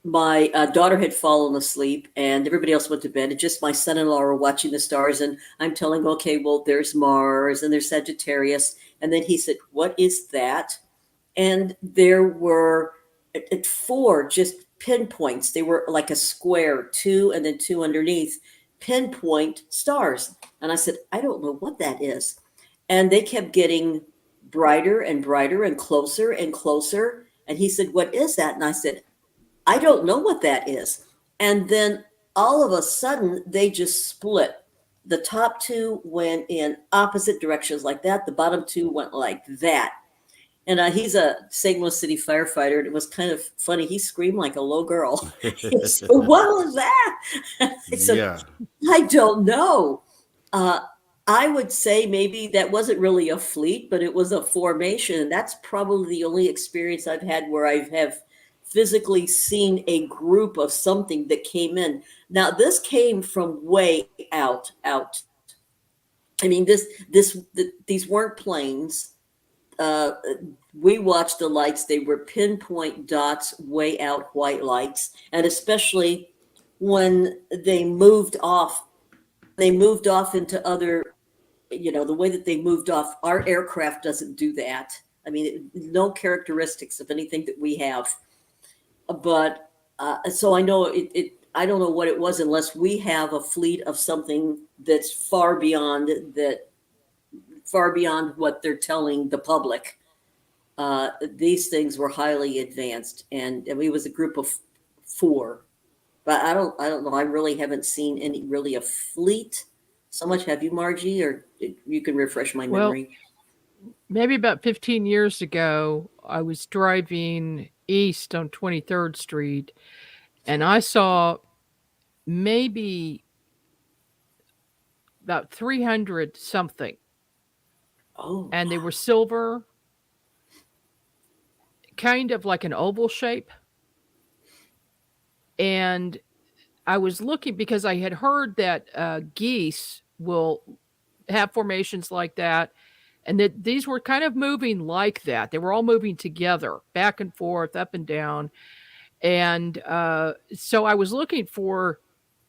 Speaker 3: My daughter had fallen asleep and everybody else went to bed. And just my son-in-law were watching the stars. And I'm telling him, okay, well, there's Mars and there's Sagittarius. And then he said, what is that? And there were 4 just pinpoints. They were like a square, 2 and then 2 underneath, pinpoint stars. And I said, I don't know what that is. And they kept getting brighter and brighter and closer and closer. And he said, what is that? And I said, I don't know what that is. And then all of a sudden, they just split. The top 2 went in opposite directions like that. The bottom 2 went like that. And he's a St. Louis City firefighter. And it was kind of funny. He screamed like a little girl. He said, what was that? I said,
Speaker 1: Yeah.
Speaker 3: I don't know. I would say maybe that wasn't really a fleet, but it was a formation. And that's probably the only experience I've had where I have physically seen a group of something that came in. Now, this came from way out. I mean, these weren't planes. We watched the lights. They were pinpoint dots, way out white lights. And especially when they moved off into other, the way that they moved off, our aircraft doesn't do that. I mean, no characteristics of anything that we have. But so I know I don't know what it was unless we have a fleet of something that's far beyond what they're telling the public. These things were highly advanced, and we was a group of 4. But I don't know. I really haven't seen a fleet so much. Have you, Margie? Or you can refresh my memory.
Speaker 2: Well, maybe about 15 years ago, I was driving east on 23rd Street, and I saw maybe about 300 something.
Speaker 3: Oh,
Speaker 2: And they were silver, kind of like an oval shape. And I was looking because I had heard that geese will have formations like that, and that these were kind of moving like that. They were all moving together, back and forth, up and down. And so I was looking for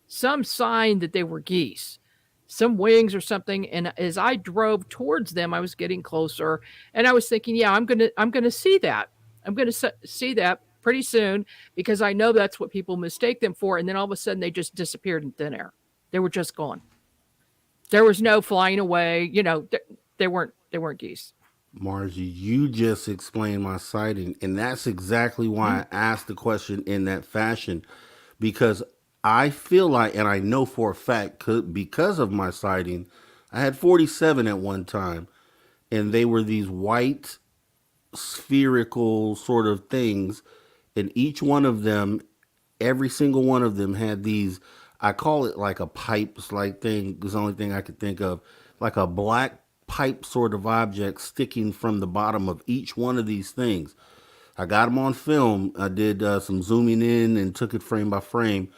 Speaker 2: some sign that they were geese, some wings or something. And as I drove towards them, I was getting closer, and I was thinking, yeah, I'm gonna see that. I'm gonna see that pretty soon, because I know that's what people mistake them for. And then all of a sudden, they just disappeared in thin air. They were just gone. There was no flying away. They weren't geese.
Speaker 1: Margie, you just explained my sighting, and that's exactly why I asked the question in that fashion, because I feel like, and I know for a fact, because of my sighting, I had 47 at one time, and they were these white spherical sort of things, and each one of them, every single one of them had these, I call it like a pipes like thing, is the only thing I could think of, like a black pipe sort of object sticking from the bottom of each one of these things. I got them on film. I did some zooming in and took it frame by frame.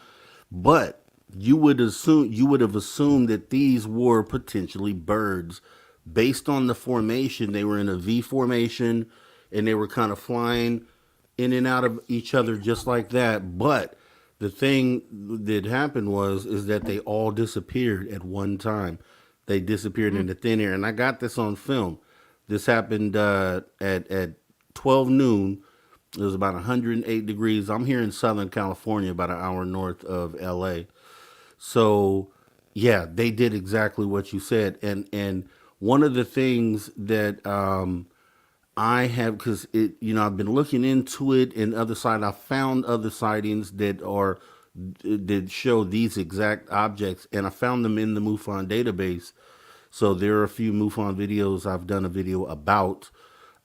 Speaker 1: But you would have assumed that these were potentially birds based on the formation. They were in a V formation, and they were kind of flying in and out of each other just like that. But the thing that happened is that they all disappeared at one time. They disappeared into thin air, and I got this on film. This happened at 12 noon. It was about 108 degrees. I'm here in Southern California, about an hour north of LA. So, yeah, they did exactly what you said. And one of the things that I have, because I've been looking into it, and other side, I found other sightings that show these exact objects, and I found them in the MUFON database. So there are a few MUFON videos I've done a video about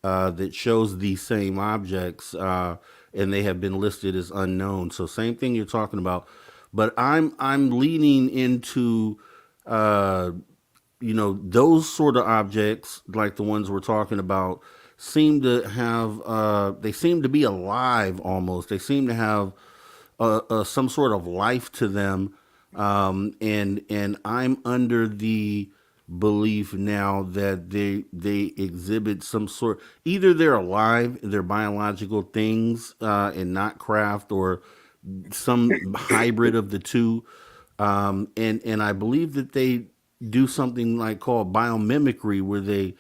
Speaker 1: that shows these same objects, and they have been listed as unknown. So same thing you're talking about, but I'm leaning into those sort of objects like the ones we're talking about seem to have they seem to be alive almost. They seem to have some sort of life to them, and I'm under the belief now that they exhibit some sort, either they're alive, they're biological things, and not craft, or some hybrid of the two. And I believe that they do something like called biomimicry, where they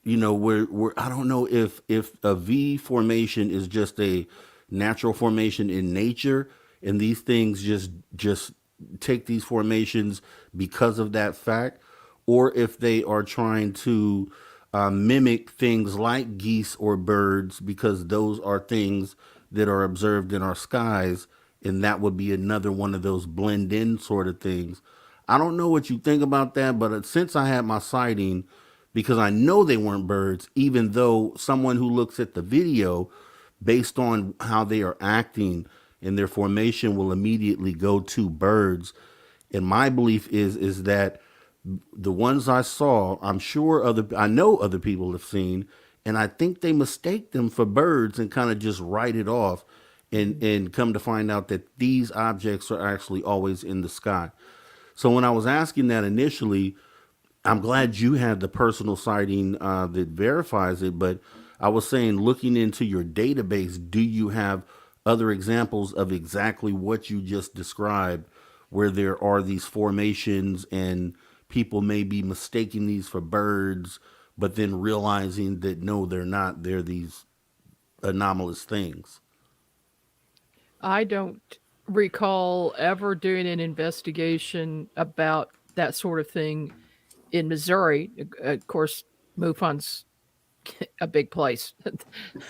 Speaker 1: where I don't know if a V formation is just a natural formation in nature, and these things just take these formations because of that fact, or if they are trying to mimic things like geese or birds, because those are things that are observed in our skies, and that would be another one of those blend in sort of things. I don't know what you think about that, but since I had my sighting, because I know they weren't birds, even though someone who looks at the video based on how they are acting and their formation will immediately go to birds. And my belief is that the ones I saw, I know other people have seen, and I think they mistake them for birds and kind of just write it off, and come to find out that these objects are actually always in the sky. So when I was asking that initially, I'm glad you had the personal sighting that verifies it, but I was saying, looking into your database, do you have other examples of exactly what you just described, where there are these formations and people may be mistaking these for birds, but then realizing that no, they're not, they're these anomalous things?
Speaker 2: I don't recall ever doing an investigation about that sort of thing in Missouri. Of course, MUFON's a big place.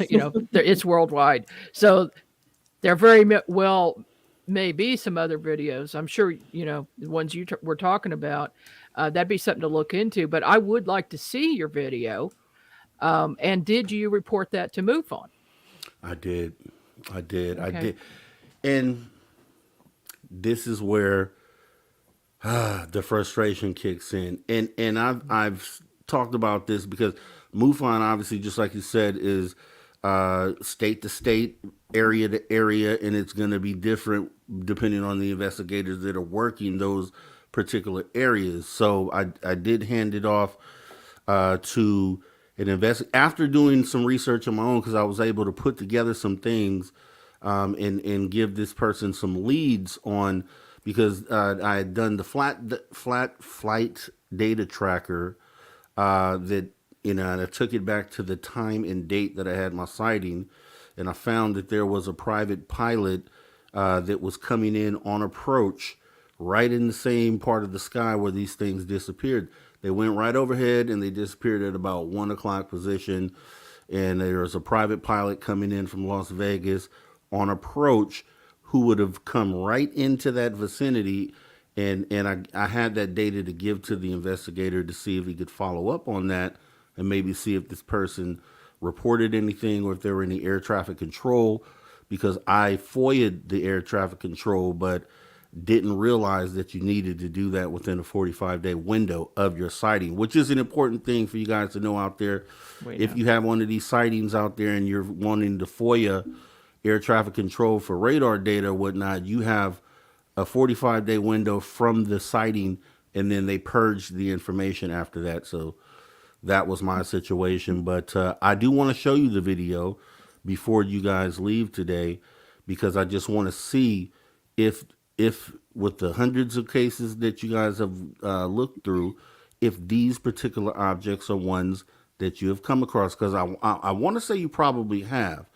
Speaker 2: It's worldwide. So there very well may be some other videos. I'm sure, the ones you were talking about, that'd be something to look into. But I would like to see your video. And did you report that to MUFON?
Speaker 1: I did. Okay. I
Speaker 2: Okay.
Speaker 1: did. And this is where the frustration kicks in. And I've talked about this because MUFON, obviously, just like you said, is state to state, area to area, and it's going to be different depending on the investigators that are working those particular areas. So I did hand it off to an after doing some research on my own, because I was able to put together some things, and give this person some leads on, because I had done the flat flight data tracker, that and I took it back to the time and date that I had my sighting, and I found that there was a private pilot that was coming in on approach right in the same part of the sky where these things disappeared. They went right overhead and they disappeared at about 1 o'clock position. And there was a private pilot coming in from Las Vegas on approach who would have come right into that vicinity. And I had that data to give to the investigator to see if he could follow up on that, and maybe see if this person reported anything, or if there were any air traffic control, because I FOIA'd the air traffic control, but didn't realize that you needed to do that within a 45-day window of your sighting, which is an important thing for you guys to know out there. If you have one of these sightings out there and you're wanting to FOIA air traffic control for radar data or whatnot, you have a 45-day window from the sighting, and then they purge the information after that. So that was my situation. But I do want to show you the video before you guys leave today, because I just want to see if if with the hundreds of cases that you guys have looked through, if these particular objects are ones that you have come across. Because I want to say you probably have,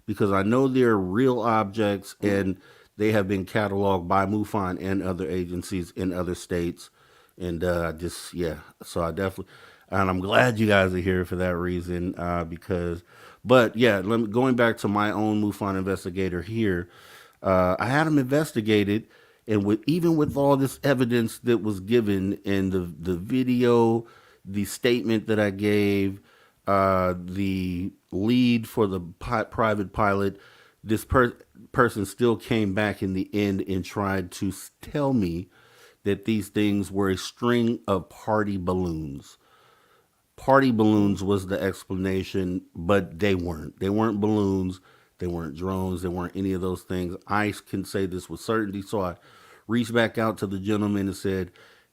Speaker 1: because I know they're real objects and they have been cataloged by MUFON and other agencies in other states. And just, yeah, so I definitely, and I'm glad you guys are here for that reason, because, but yeah, going back to my own MUFON investigator here, I had him investigated, and even with all this evidence that was given in the video, the statement that I gave, the lead for the private pilot, this person still came back in the end and tried to tell me that these things were a string of party balloons. Party balloons was the explanation, but they weren't. They weren't balloons. They weren't drones. They weren't any of those things. I can say this with certainty. So I reached back out to the gentleman and said,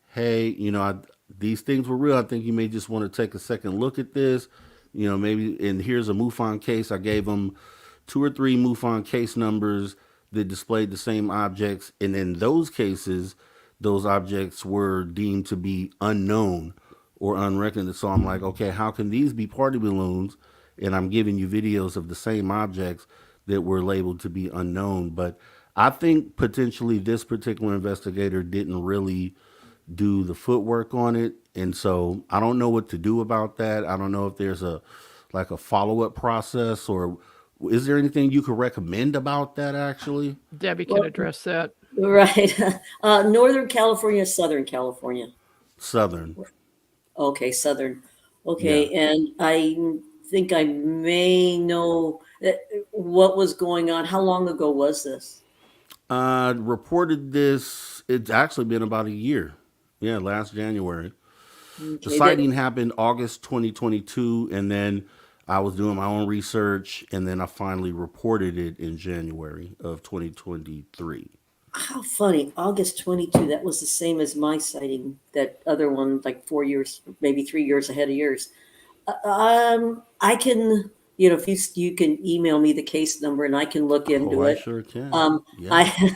Speaker 1: hey, these things were real. I think you may just want to take a second look at this. Maybe, and here's a MUFON case. I gave him 2 or 3 MUFON case numbers that displayed the same objects. And in those cases, those objects were deemed to be unknown or unrecognized. So I'm like, okay, how can these be party balloons? And I'm giving you videos of the same objects that were labeled to be unknown. But I think potentially this particular investigator didn't really do the footwork on it. And so I don't know what to do about that. I don't know if there's a follow-up process, or is there anything you could recommend about that actually?
Speaker 2: Debbie can address that.
Speaker 3: Right. Northern California, Southern California?
Speaker 1: Southern.
Speaker 3: Okay, Southern. Okay,
Speaker 1: Yeah.
Speaker 3: and I think I may know what was going on. How long ago was this?
Speaker 1: Reported this, it's actually been about a year. Yeah, last January. The
Speaker 3: Okay,
Speaker 1: sighting happened August 2022, and then I was doing my own research, and then I finally reported it in January of 2023.
Speaker 3: how funny. August 22, that was the same as my sighting. That other one, like 4 years, maybe 3 years ahead of yours. I can, if you can email me the case number and I can look
Speaker 1: Oh,
Speaker 3: into
Speaker 1: I
Speaker 3: it.
Speaker 1: sure can.
Speaker 3: Um,
Speaker 1: Yeah.
Speaker 3: I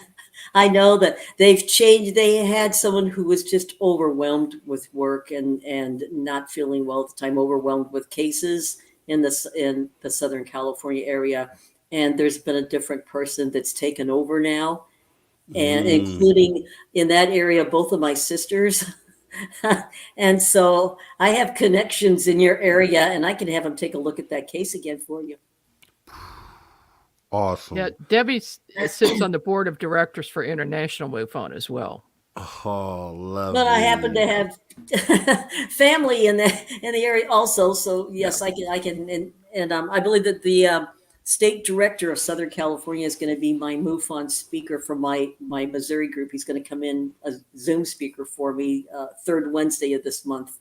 Speaker 3: I know that they've changed. They had someone who was just overwhelmed with work and not feeling well at the time, overwhelmed with cases in the Southern California area. And there's been a different person that's taken over now, and
Speaker 1: Mm.
Speaker 3: including in that area both of my sisters. And so I have connections in your area, and I can have them take a look at that case again for you.
Speaker 2: Yeah,
Speaker 1: Awesome.
Speaker 2: Debbie sits on the board of directors for International MUFON as well.
Speaker 1: Oh,
Speaker 3: But I happen to
Speaker 1: lovely.
Speaker 3: have family in the area also, so
Speaker 1: Yeah.
Speaker 3: yes, I can, and I believe that the state director of Southern California is going to be my MUFON speaker for my Missouri group. He's going to come in a Zoom speaker for me third Wednesday of this month.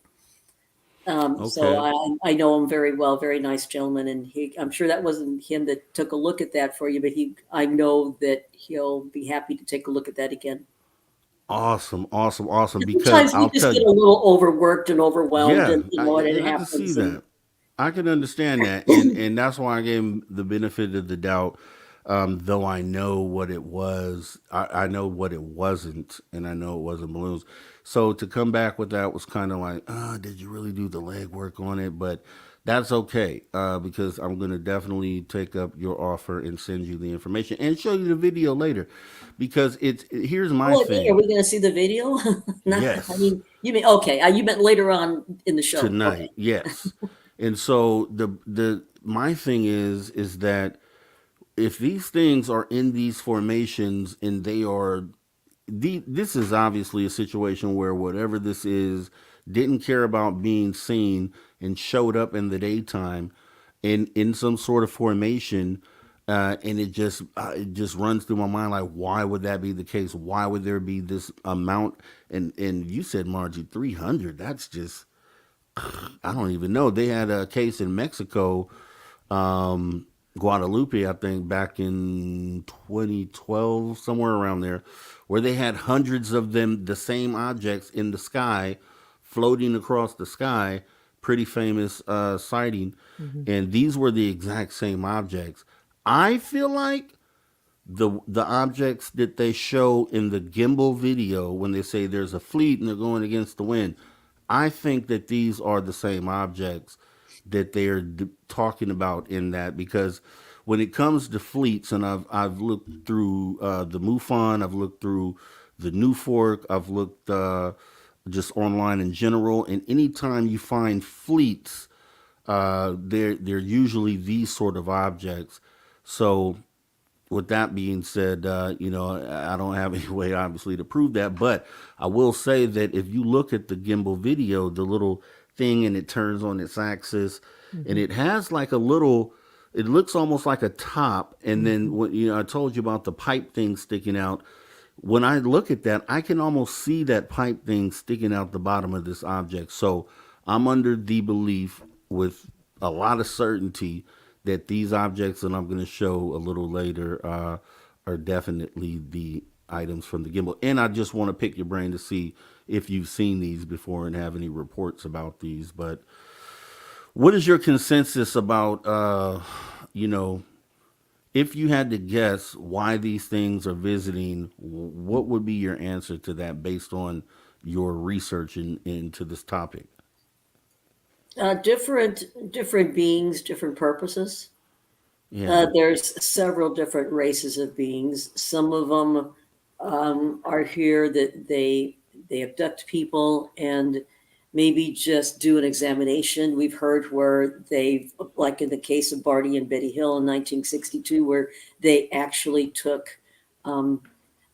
Speaker 3: So
Speaker 1: Okay.
Speaker 3: I know him very well, very nice gentleman, and I'm sure that wasn't him that took a look at that for you, but I know that he'll be happy to take a look at that again.
Speaker 1: Awesome. Awesome. Awesome. Because
Speaker 3: Sometimes we
Speaker 1: I'll
Speaker 3: just
Speaker 1: tell
Speaker 3: get
Speaker 1: you,
Speaker 3: a little overworked and overwhelmed,
Speaker 1: yeah,
Speaker 3: and it
Speaker 1: I can see
Speaker 3: happens. And
Speaker 1: that. I can understand that, and that's why I gave him the benefit of the doubt. Though I know what it was, I know what it wasn't, and I know it wasn't balloons. So to come back with that was kind of like, did you really do the legwork on it? But that's okay, because I'm gonna definitely take up your offer and send you the information and show you the video later, because here's my
Speaker 3: oh, are
Speaker 1: thing.
Speaker 3: we going to see the video? Not, I
Speaker 1: Yes,
Speaker 3: mean, you mean okay? You meant later on in the show? Okay.
Speaker 1: tonight. Yes, and so the my thing is that if these things are in these formations and they are this is obviously a situation where whatever this is didn't care about being seen and showed up in the daytime in some sort of formation, and it just runs through my mind, like, why would that be the case? Why would there be this amount? And you said, Margie, 300. That's just, I don't even know. They had a case in Mexico, Guadalupe, I think, back in 2012, somewhere around there, where they had hundreds of them, the same objects in the sky, floating across the sky, pretty famous sighting,
Speaker 2: Hmm.
Speaker 1: and these were the exact same objects. I feel like the objects that they show in the gimbal video when they say there's a fleet and they're going against the wind, I think that these are the same objects that they're talking about in that, because when it comes to fleets, and I've looked through the MUFON, I've looked through the New Fork, I've looked just online in general, and anytime you find fleets, they're usually these sort of objects. So with that being said, I don't have any way, obviously, to prove that, but I will say that if you look at the gimbal video, the little thing and it turns on its axis, and
Speaker 2: Hmm.
Speaker 1: it has like a little, it looks almost like a top, and then
Speaker 2: Hmm.
Speaker 1: what I told you about the pipe thing sticking out. When I look at that, I can almost see that pipe thing sticking out the bottom of this object. So I'm under the belief with a lot of certainty that these objects that I'm going to show a little later are definitely the items from the gimbal. And I just want to pick your brain to see if you've seen these before and have any reports about these. But what is your consensus about, you know, if you had to guess why these things are visiting, what would be your answer to that based on your research into this topic?
Speaker 3: Different beings, different purposes.
Speaker 1: Yeah.
Speaker 3: There's several different races of beings. Some of them are here that they abduct people and maybe just do an examination. We've heard where they've, like in the case of Barty and Betty Hill in 1962, where they actually took um,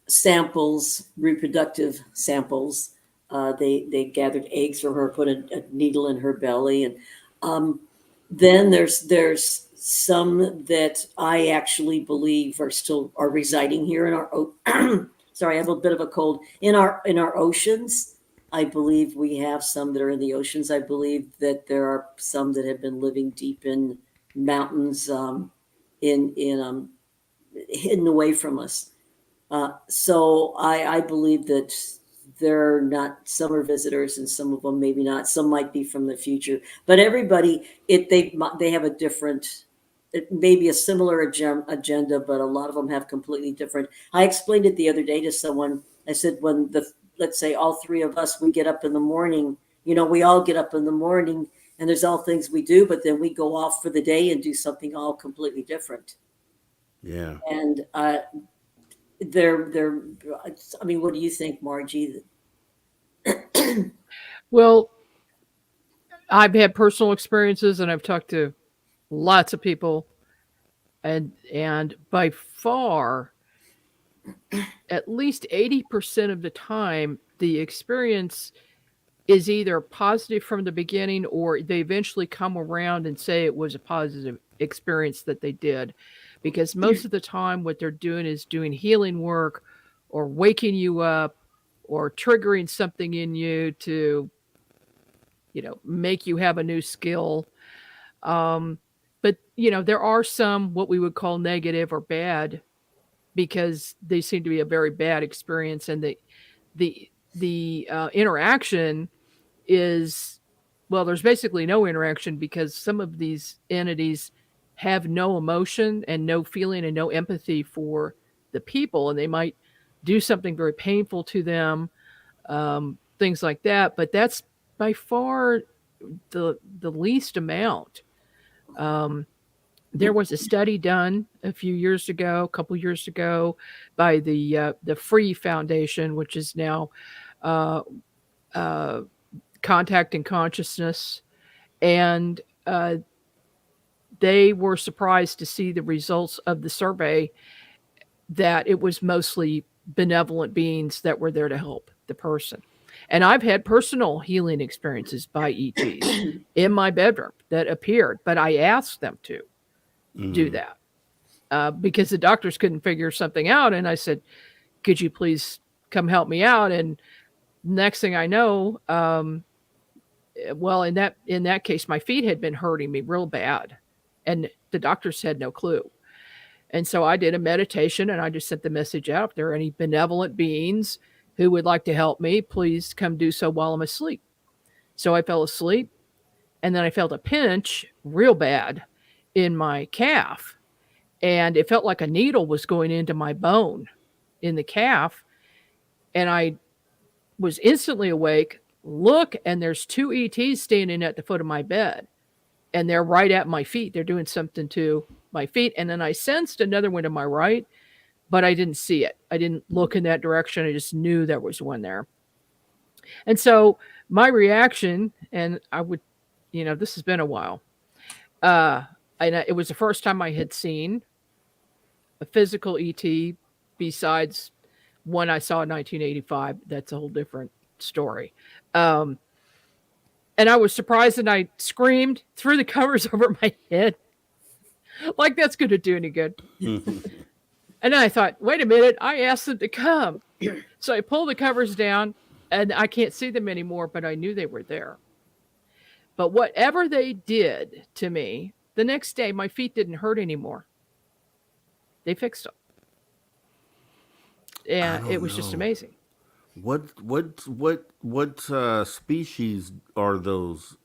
Speaker 3: samples, reproductive samples. They gathered eggs from her, put a needle in her belly, and um, then there's some that I actually believe are residing here in our sorry, I have a bit of a cold, in our oceans. I believe we have some that are in the oceans. I believe that there are some that have been living deep in mountains, in hidden away from us. So I believe that they're not, some are visitors and some of them maybe not. Some might be from the future, but everybody, they have a different, it may be a similar agenda, but a lot of them have completely different. I explained it the other day to someone. I said, when let's say all three of us, we get up in the morning, we all get up in the morning and there's all things we do, but then we go off for the day and do something all completely different.
Speaker 1: Yeah.
Speaker 3: And they're I mean, what do you think, Margie?
Speaker 2: Well, I've had personal experiences and I've talked to lots of people, and by far at least 80% of the time the experience is either positive from the beginning or they eventually come around and say it was a positive experience that they did, because most of the time what they're doing is doing healing work or waking you up or triggering something in you to make you have a new skill. um, but there are some what we would call negative or bad, because they seem to be a very bad experience, and the interaction is, well, there's basically no interaction because some of these entities have no emotion and no feeling and no empathy for the people, and they might do something very painful to them, things like that. But that's by far the least amount. Um, there was a study done a few years ago, a couple years ago, by the Free Foundation, which is now uh, uh, Contact and Consciousness, and they were surprised to see the results of the survey, that it was mostly benevolent beings that were there to help the person. And I've had personal healing experiences by ETs in my bedroom that appeared, but I asked them to do
Speaker 1: Hmm.
Speaker 2: that because the doctors couldn't figure something out. And I said, could you please come help me out? And next thing I know, well, in that case, my feet had been hurting me real bad, and the doctors had no clue. And so I did a meditation, and I just sent the message out: if there are any benevolent beings who would like to help me, please come do so while I'm asleep. So I fell asleep, And then I felt a pinch real bad in my calf. And it felt like a needle was going into my bone in the calf. And I was instantly awake, look, and there's two ETs standing at the foot of my bed. And they're right at my feet. They're doing something to my feet. And then I sensed another one to my right, but I didn't see it. I didn't look in that direction. I just knew there was one there. And so my reaction, and I would, this has been a while. And it was the first time I had seen a physical ET besides one I saw in 1985. That's a whole different story. And I was surprised, and I screamed, threw the covers over my head. Like that's going to do any good. And then I thought, wait a minute, I asked them to come. So I pulled the covers down, and I can't see them anymore, but I knew they were there. But whatever they did to me, the next day my feet didn't hurt anymore. They fixed them. And it was just amazing.
Speaker 1: What species are those,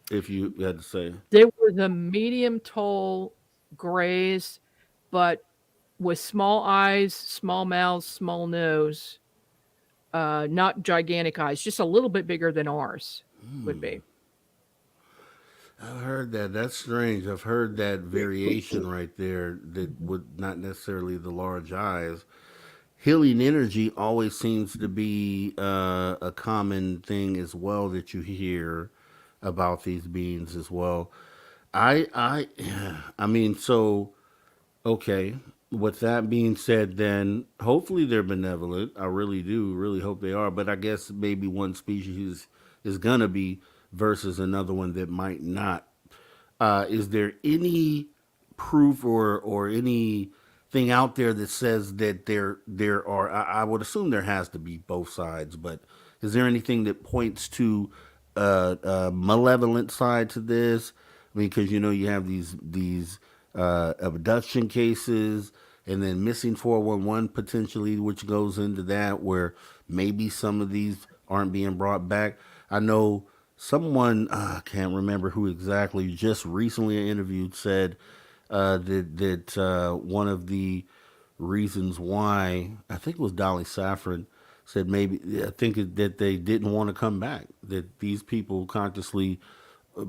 Speaker 1: if you had to say?
Speaker 2: They were the medium tall grays, but with small eyes, small mouths, small nose, not gigantic eyes, just a little bit bigger than ours would be.
Speaker 1: I've heard that. That's strange. I've heard that variation right there, that would not necessarily the large eyes. Healing energy always seems to be a common thing as well that you hear about these beings as well. I mean, so okay. With that being said, then hopefully they're benevolent. I really do, really hope they are. But I guess maybe one species is gonna be versus another one that might not. Is there any proof or anything out there that says that there are? I would assume there has to be both sides, but is there anything that points to a malevolent side to this? I mean, because you have these abduction cases, and then missing 411 potentially, which goes into that, where maybe some of these aren't being brought back. I know someone, I can't remember who exactly, just recently interviewed said that one of the reasons why, I think it was Dolly Saffron, said maybe, I think that they didn't want to come back, that these people consciously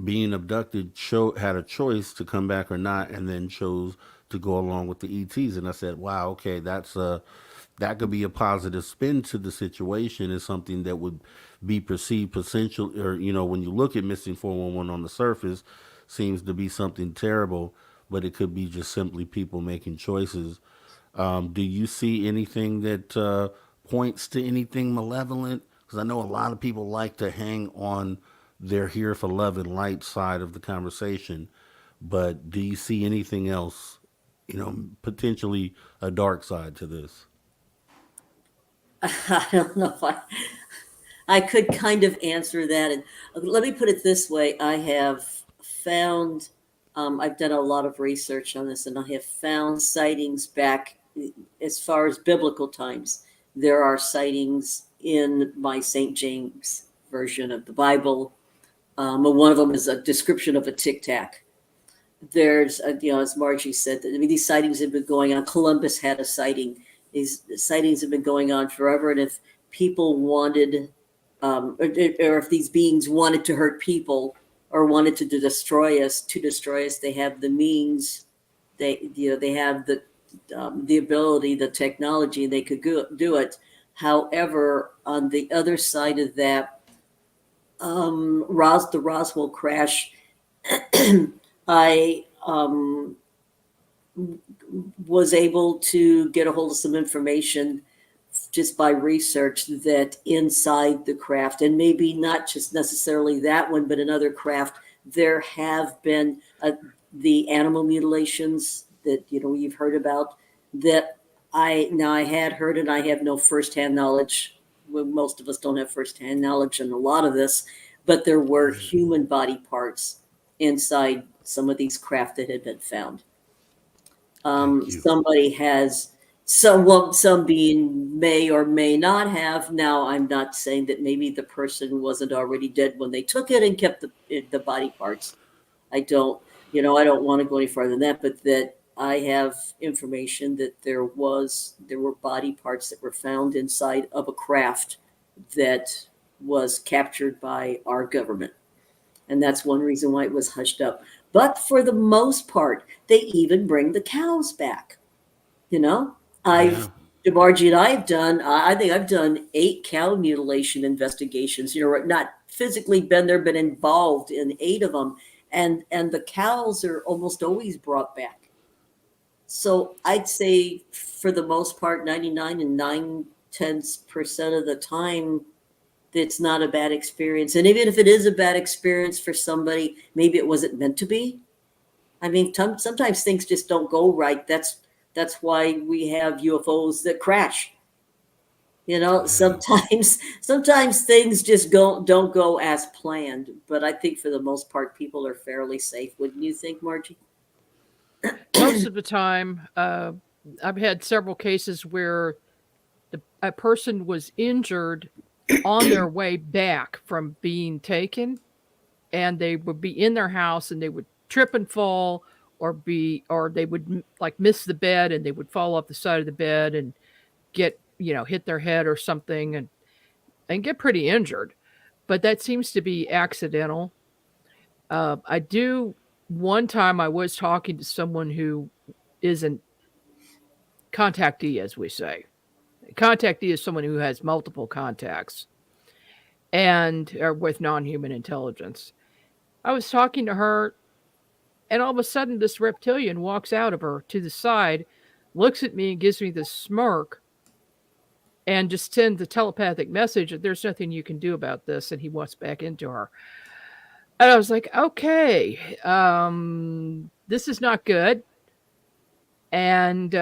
Speaker 1: being abducted had a choice to come back or not, and then chose to go along with the ETs. And I said, wow, okay, that could be a positive spin to the situation. Is something that would be perceived potential, or when you look at missing 411 on the surface, seems to be something terrible, but it could be just simply people making choices. Do you see anything that points to anything malevolent? Because I know a lot of people like to hang on their here for love and light side of the conversation, but do you see anything else, potentially a dark side to this?
Speaker 3: I don't know if I could kind of answer that. And let me put it this way. I have found, I've done a lot of research on this, and I have found sightings back as far as biblical times. There are sightings in my St. James version of the Bible. One of them is a description of a tic tac. There's, as Margie said, these sightings have been going on. Columbus had a sighting. These sightings have been going on forever. And if people wanted, or if these beings wanted to hurt people or wanted to destroy us, they have the means. They have the ability, the technology, and they could do it. However, on the other side of that, the Roswell crash, I was able to get a hold of some information just by research that inside the craft, and maybe not just necessarily that one, but another craft, there have been the animal mutilations that you've heard about, that I had heard, and I have no firsthand knowledge. Well, most of us don't have firsthand knowledge in a lot of this, but there were human body parts inside some of these craft that had been found. Somebody has some being may or may not have. Now, I'm not saying that maybe the person wasn't already dead when they took it and kept the body parts. I don't, I don't want to go any farther than that, but that I have information that there were body parts that were found inside of a craft that was captured by our government. And that's one reason why it was hushed up. But for the most part, they even bring the cows back.
Speaker 1: Yeah.
Speaker 3: Margie and I have done, I think I've done 8 cow mutilation investigations, not physically been there, been involved in 8 of them. And the cows are almost always brought back. So I'd say for the most part, 99 and 9/10% of the time, it's not a bad experience. And even if it is a bad experience for somebody, maybe it wasn't meant to be. I mean, sometimes things just don't go right. That's why we have UFOs that crash.
Speaker 1: Yeah.
Speaker 3: Sometimes things just don't go as planned. But I think for the most part, people are fairly safe. Wouldn't you think, Margie?
Speaker 2: Most of the time, I've had several cases where a person was injured on their way back from being taken, and they would be in their house and they would trip and fall, or they would like miss the bed and they would fall off the side of the bed and get hit their head or something and get pretty injured. But that seems to be accidental. One time I was talking to someone who isn't contactee, as we say. Contactee is someone who has multiple contacts and with non-human intelligence. I was talking to her, and all of a sudden this reptilian walks out of her to the side, looks at me and gives me this smirk, and just sends a telepathic message that there's nothing you can do about this, and he walks back into her. And I was like, okay, this is not good. And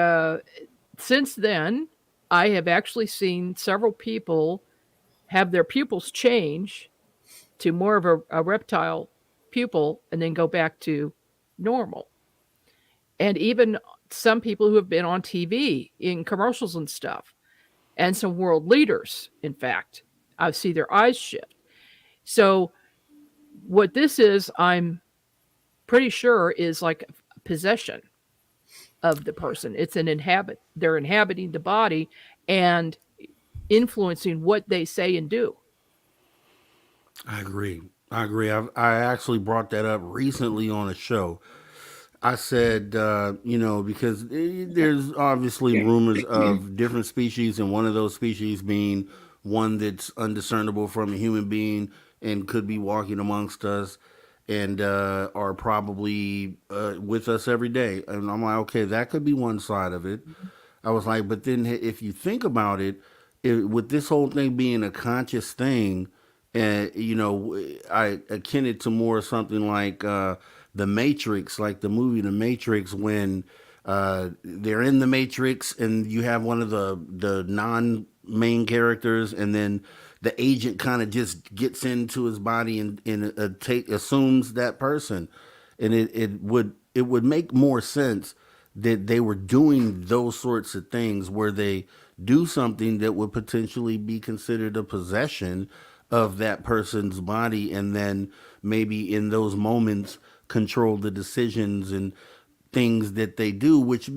Speaker 2: since then, I have actually seen several people have their pupils change to more of a reptile pupil and then go back to normal. And even some people who have been on TV in commercials and stuff, and some world leaders, in fact, I see their eyes shift. So what this is, I'm pretty sure, is like possession of the person. It's they're inhabiting the body and influencing what they say and do.
Speaker 1: I agree. I actually brought that up recently on a show. I said, because there's obviously rumors of different species, and one of those species being one that's undiscernible from a human being and could be walking amongst us and are probably with us every day. And I'm like, okay, that could be one side of it. I was like, but then if you think about it, with this whole thing being a conscious thing, and I akin it to more something like the Matrix, like the movie The Matrix, when they're in the Matrix and you have one of the non main characters, and then the agent kind of just gets into his body and assumes that person, and it would make more sense that they were doing those sorts of things where they do something that would potentially be considered a possession of that person's body, and then maybe in those moments control the decisions and things that they do, which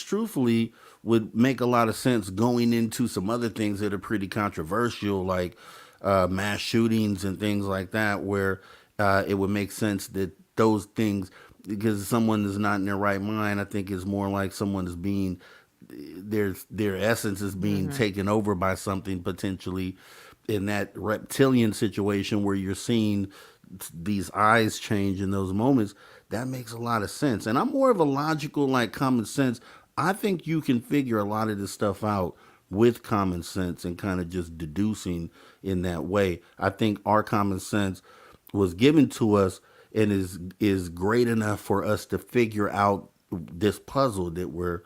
Speaker 1: truthfully would make a lot of sense going into some other things that are pretty controversial, like mass shootings and things like that, where it would make sense that those things, because someone is not in their right mind, I think is more like someone is being, their essence is being taken over by something, potentially in that reptilian situation where you're seeing these eyes change in those moments. That makes a lot of sense. And I'm more of a logical, like common sense. I think you can figure a lot of this stuff out with common sense and kind of just deducing in that way. I think our common sense was given to us and is great enough for us to figure out this puzzle that we're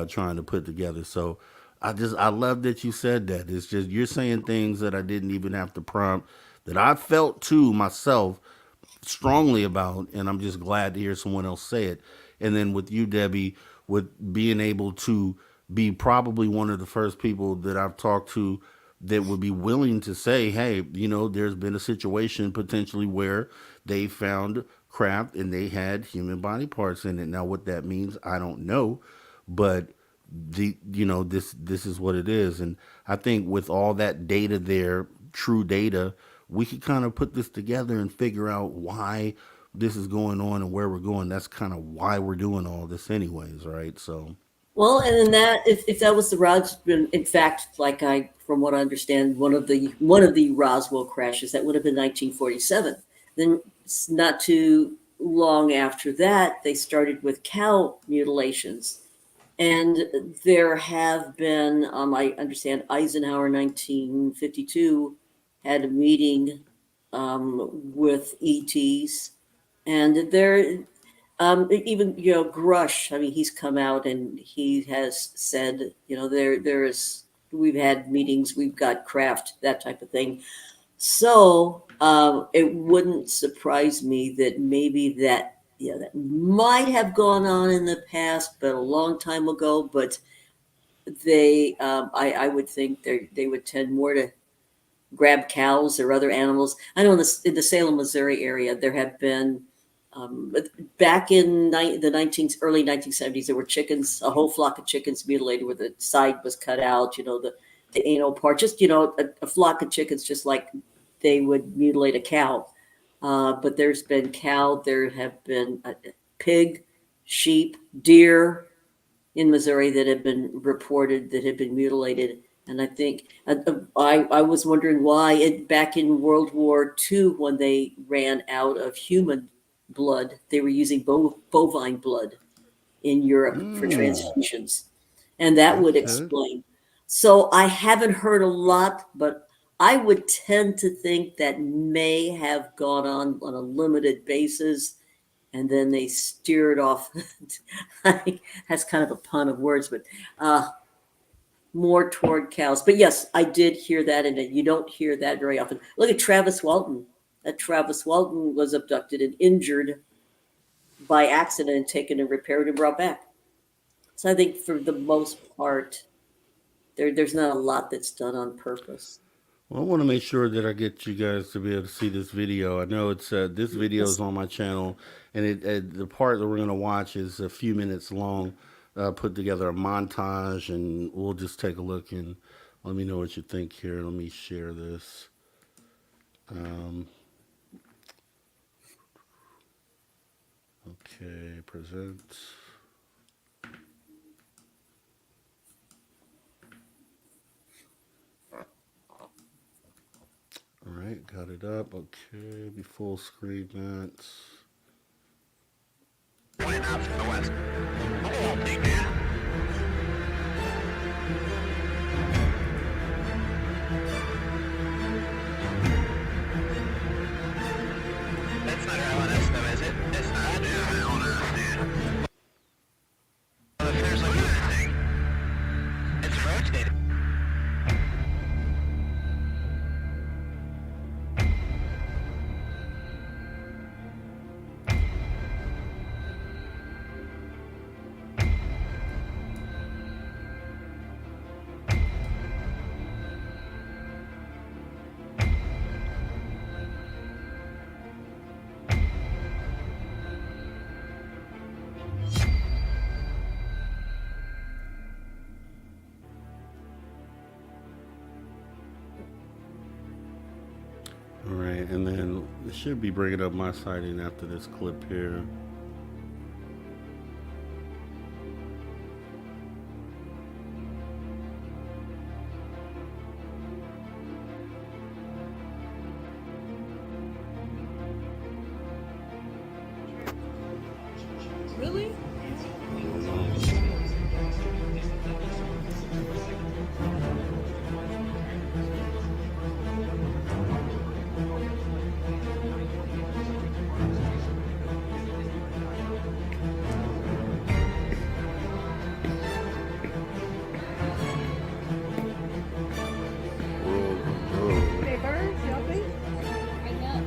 Speaker 1: trying to put together. So I love that you said that. It's just you're saying things that I didn't even have to prompt, that I felt too myself strongly about, and I'm just glad to hear someone else say it. And then with you, Debbie, with being able to be probably one of the first people that I've talked to that would be willing to say, hey, there's been a situation potentially where they found craft and they had human body parts in it. Now, what that means, I don't know, but this is what it is. And I think with all that data there, true data, we could kind of put this together and figure out why this is going on and where we're going. That's kind of why we're doing all this anyways, right? So
Speaker 3: Well, and then that if that was the Roswell, in fact, from what I understand, one of the Roswell crashes, that would have been 1947. Then not too long after that, they started with cow mutilations, and there have been, I understand, Eisenhower 1952 had a meeting with ETs, and there even Grush. I mean, he's come out and he has said, there is, we've had meetings, we've got craft, that type of thing. So it wouldn't surprise me that maybe that might have gone on in the past, but a long time ago. But they, I would think they would tend more to grab cows or other animals. I know in the Salem, Missouri area, there have been back in the early 1970s, there were chickens, a whole flock of chickens mutilated where the side was cut out, the anal part, just, a flock of chickens, just like they would mutilate a cow. But there's been cow, there have been pig, sheep, deer in Missouri that have been reported that have been mutilated. And I think I was wondering why back in World War II, when they ran out of human blood, they were using bovine blood in Europe for transfusions, and that would explain. So I haven't heard a lot, but I would tend to think that may have gone on a limited basis, and then they steered off. I think that's kind of a pun of words, but more toward cows. But yes, I did hear that, and you don't hear that very often. Look at Travis Walton. Travis Walton was abducted and injured by accident and taken and repaired and brought back. So I think for the most part, there's not a lot that's done on purpose.
Speaker 1: Well, I want to make sure that I get you guys to be able to see this video. I know it's this video is on my channel, and the part that we're going to watch is a few minutes long. Put together a montage, and we'll just take a look and let me know what you think here. Let me share this. Okay, present. All right, got it up. Okay, be full screen that.
Speaker 4: One and a half to the west. Oh, big man. That's not our LNS though, is it? It's not. Yeah, LNS. Well, if there's like anything, it's rotated.
Speaker 1: All right, and then it should be bringing up my sighting after this clip here.
Speaker 2: Really?
Speaker 5: Hey, birds, y'all think? I know.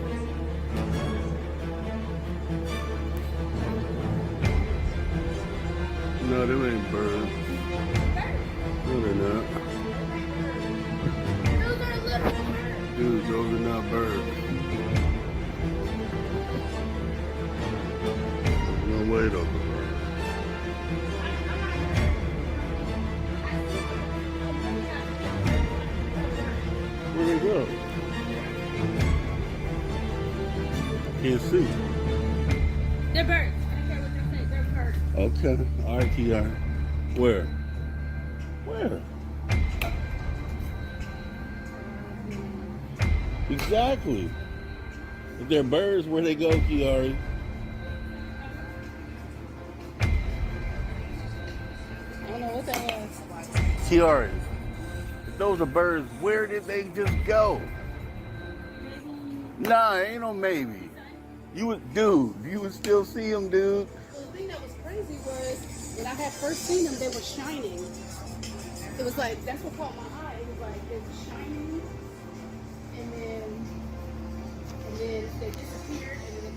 Speaker 1: No, them ain't birds. No, they're not.
Speaker 5: Those are little birds.
Speaker 1: Dude, those are not birds. No way those are birds. Where they go? Can't see.
Speaker 5: They're birds. I don't care what they say. They're birds.
Speaker 1: Okay. All right, Kiara. Where? Where? Exactly. If they're birds, where they go, Kiari?
Speaker 5: I don't know what that was.
Speaker 1: Kiari, if those are birds, where did they just go? Nah, ain't no maybe. You would still see them, dude.
Speaker 5: The thing that was crazy was when I had first seen them, they were shining. It was like, that's what caught my eye. It was like, they were shining, and then they disappeared, and then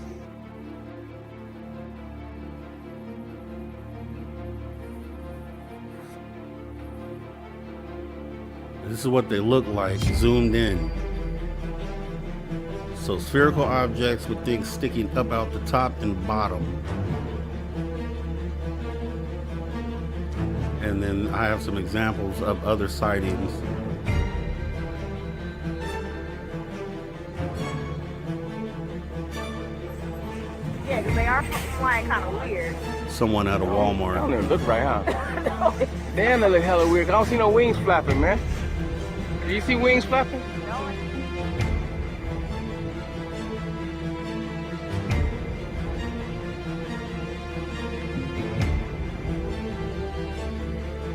Speaker 1: This is what they look like, zoomed in. So spherical objects with things sticking up out the top and bottom. And then I have some examples of other sightings.
Speaker 6: Yeah, because they are flying kind of weird.
Speaker 1: Someone at a
Speaker 7: I don't
Speaker 1: Walmart.
Speaker 7: even look right, huh? Damn, they look hella weird. I don't see no wings flapping, man. Do you see wings flapping?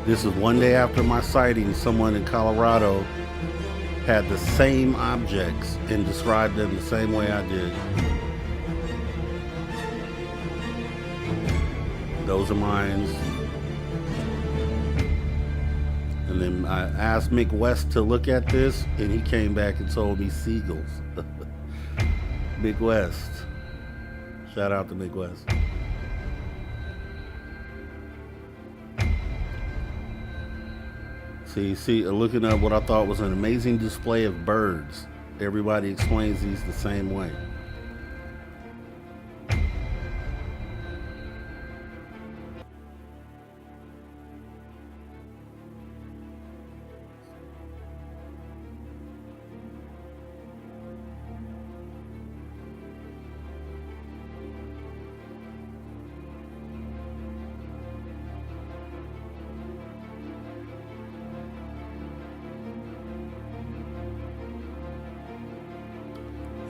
Speaker 1: This is one day after my sighting. Someone in Colorado had the same objects and described them the same way I did. Those are mine. And then I asked Mick West to look at this, and he came back and told me seagulls. Mick West. Shout out to Mick West. See, looking at what I thought was an amazing display of birds. Everybody explains these the same way.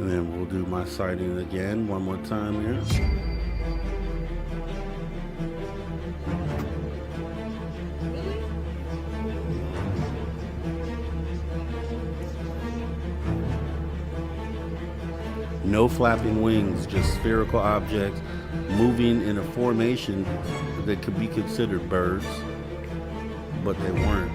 Speaker 1: And then we'll do my sighting again one more time here. No flapping wings, just spherical objects moving in a formation that could be considered birds, but they weren't.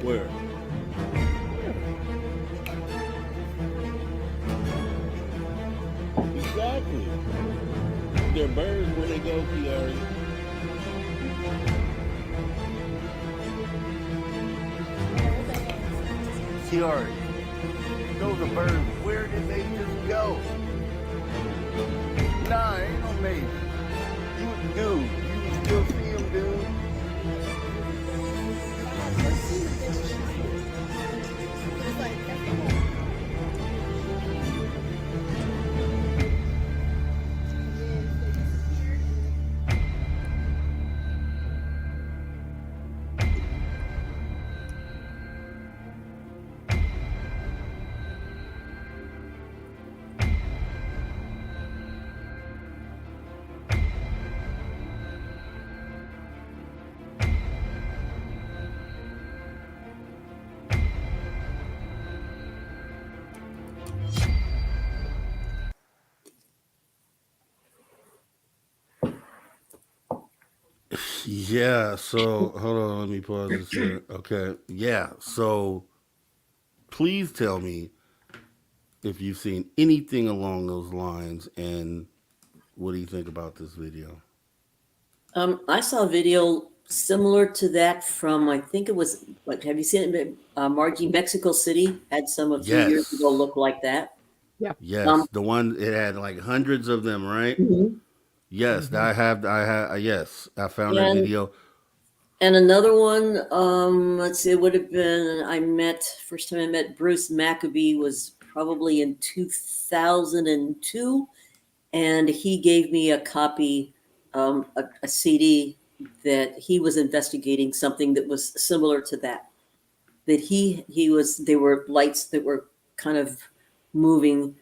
Speaker 1: Where? Exactly. They're birds where they go, Kiari. Kiari, those are birds. Where did they just go? Nah, ain't no maybe. You would still see them, dude. Yeah, so hold on, let me pause this here. Okay. Yeah, so please tell me if you've seen anything along those lines and what do you think about this video?
Speaker 3: I saw a video similar to that from, I think it was, like, have you seen it? Margie, Mexico City had some a few years ago
Speaker 1: Yes.
Speaker 3: look like that.
Speaker 2: Yeah.
Speaker 1: Yes, the one it had like hundreds of them, right?
Speaker 3: Mhm.
Speaker 1: Yes,
Speaker 2: Hmm.
Speaker 1: yes, I found that
Speaker 3: And
Speaker 1: video.
Speaker 3: another one, let's see, it would have been, first time I met Bruce Maccabee was probably in 2002. And he gave me a copy, a CD that he was investigating something that was similar to that. That they were lights that were kind of moving.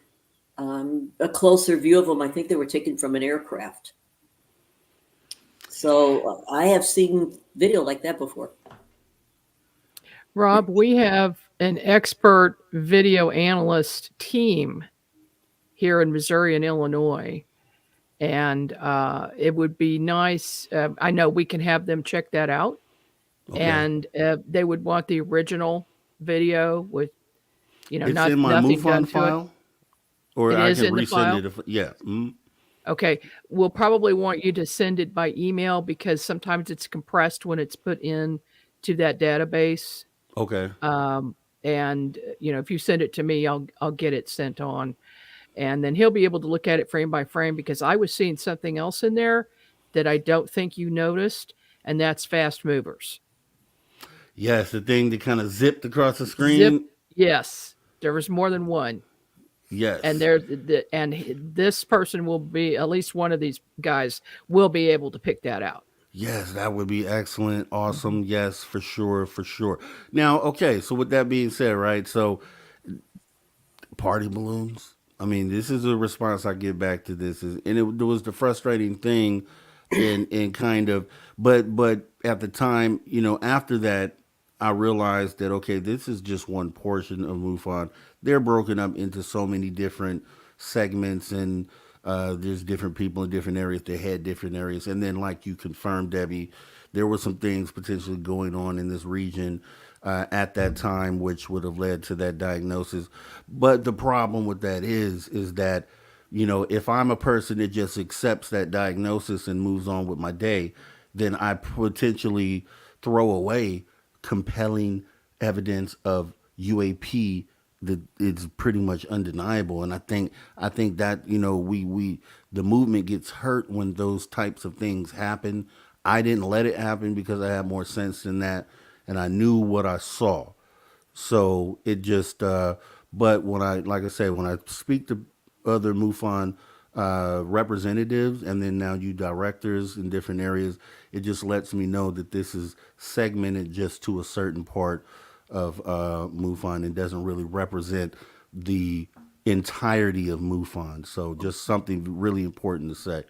Speaker 3: A closer view of them, I think they were taken from an aircraft. So I have seen video like that before.
Speaker 2: Rob, we have an expert video analyst team here in Missouri and Illinois. And it would be nice. I know we can have them check that out.
Speaker 1: Okay.
Speaker 2: And they would want the original video with,
Speaker 1: It's in my
Speaker 2: nothing done
Speaker 1: MUFON
Speaker 2: to it.
Speaker 1: file, or
Speaker 2: It
Speaker 1: I
Speaker 2: is
Speaker 1: can
Speaker 2: in the
Speaker 1: resend
Speaker 2: file.
Speaker 1: it if, yeah.
Speaker 2: Okay. We'll probably want you to send it by email because sometimes it's compressed when it's put in to that database.
Speaker 1: Okay.
Speaker 2: And if you send it to me, I'll get it sent on. And then he'll be able to look at it frame by frame because I was seeing something else in there that I don't think you noticed, and that's fast movers.
Speaker 1: Yes, the thing that kind of zipped across the
Speaker 2: Zip,
Speaker 1: screen.
Speaker 2: yes, there was more than one, and
Speaker 1: Yes.
Speaker 2: this person will be, at least one of these guys will be able to pick that out.
Speaker 1: Yes, that would be excellent.
Speaker 2: Mhm.
Speaker 1: Awesome. Yes, for sure, for sure. Now, okay, so with that being said, right? So party balloons. I mean, this is a response I get back to this is, and it was the frustrating thing, and kind of, but at the time, after that, I realized that okay, this is just one portion of MUFON. They're broken up into so many different segments, and there's different people in different areas. They had different areas, and then like you confirmed, Debbie, there were some things potentially going on in this region at that time, which would have led to that diagnosis. But the problem with that is that, if I'm a person that just accepts that diagnosis and moves on with my day, then I potentially throw away compelling evidence of UAP that it's pretty much undeniable. And I think that we the movement gets hurt when those types of things happen. I didn't let it happen because I had more sense than that, and I knew what I saw. So it just, but when like I say, when I speak to other MUFON representatives and then now you directors in different areas, it just lets me know that this is segmented just to a certain part of MUFON and doesn't really represent the entirety of MUFON. So just something really important to say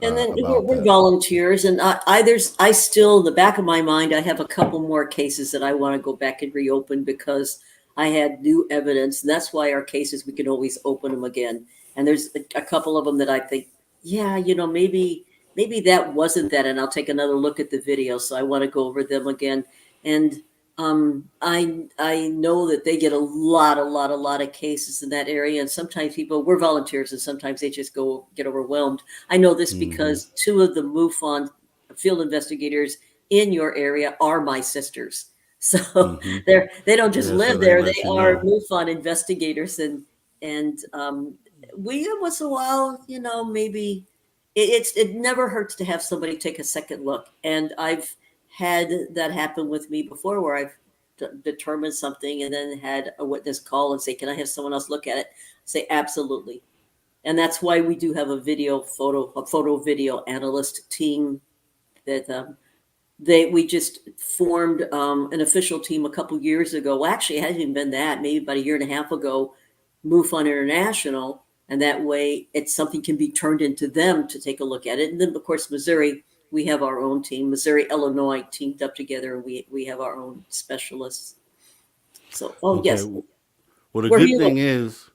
Speaker 3: And then
Speaker 1: about
Speaker 3: we're
Speaker 1: that.
Speaker 3: volunteers, and I still, in the back of my mind, I have a couple more cases that I want to go back and reopen because I had new evidence, and that's why our cases we can always open them again. And there's a couple of them that I think, yeah, maybe that wasn't that, and I'll take another look at the video. So I want to go over them again, and I know that they get a lot of cases in that area, and sometimes we're volunteers, and sometimes they just get overwhelmed. I know this
Speaker 1: Hmm.
Speaker 3: because two of the MUFON field investigators in your area are my sisters. So
Speaker 1: Hmm.
Speaker 3: they don't just
Speaker 1: Yeah, so
Speaker 3: live
Speaker 1: they
Speaker 3: there;
Speaker 1: let
Speaker 3: they
Speaker 1: you
Speaker 3: are
Speaker 1: know.
Speaker 3: MUFON investigators, and we once in a while, maybe it never hurts to have somebody take a second look. And I've had that happen with me before, where I've determined something and then had a witness call and say, "Can I have someone else look at it?" Say, "Absolutely." And that's why we do have a photo video analyst team that we just formed an official team a couple years ago. Well, actually, it hasn't even been that. Maybe about a year and a half ago, MUFON International, and that way it's something can be turned into them to take a look at it. And then, of course, Missouri, we have our own team. Missouri, Illinois teamed up together, and we have our own specialists. So, oh
Speaker 1: Okay.
Speaker 3: yes,
Speaker 1: Well, the
Speaker 3: where do
Speaker 1: good
Speaker 3: you
Speaker 1: thing
Speaker 3: look?
Speaker 1: is,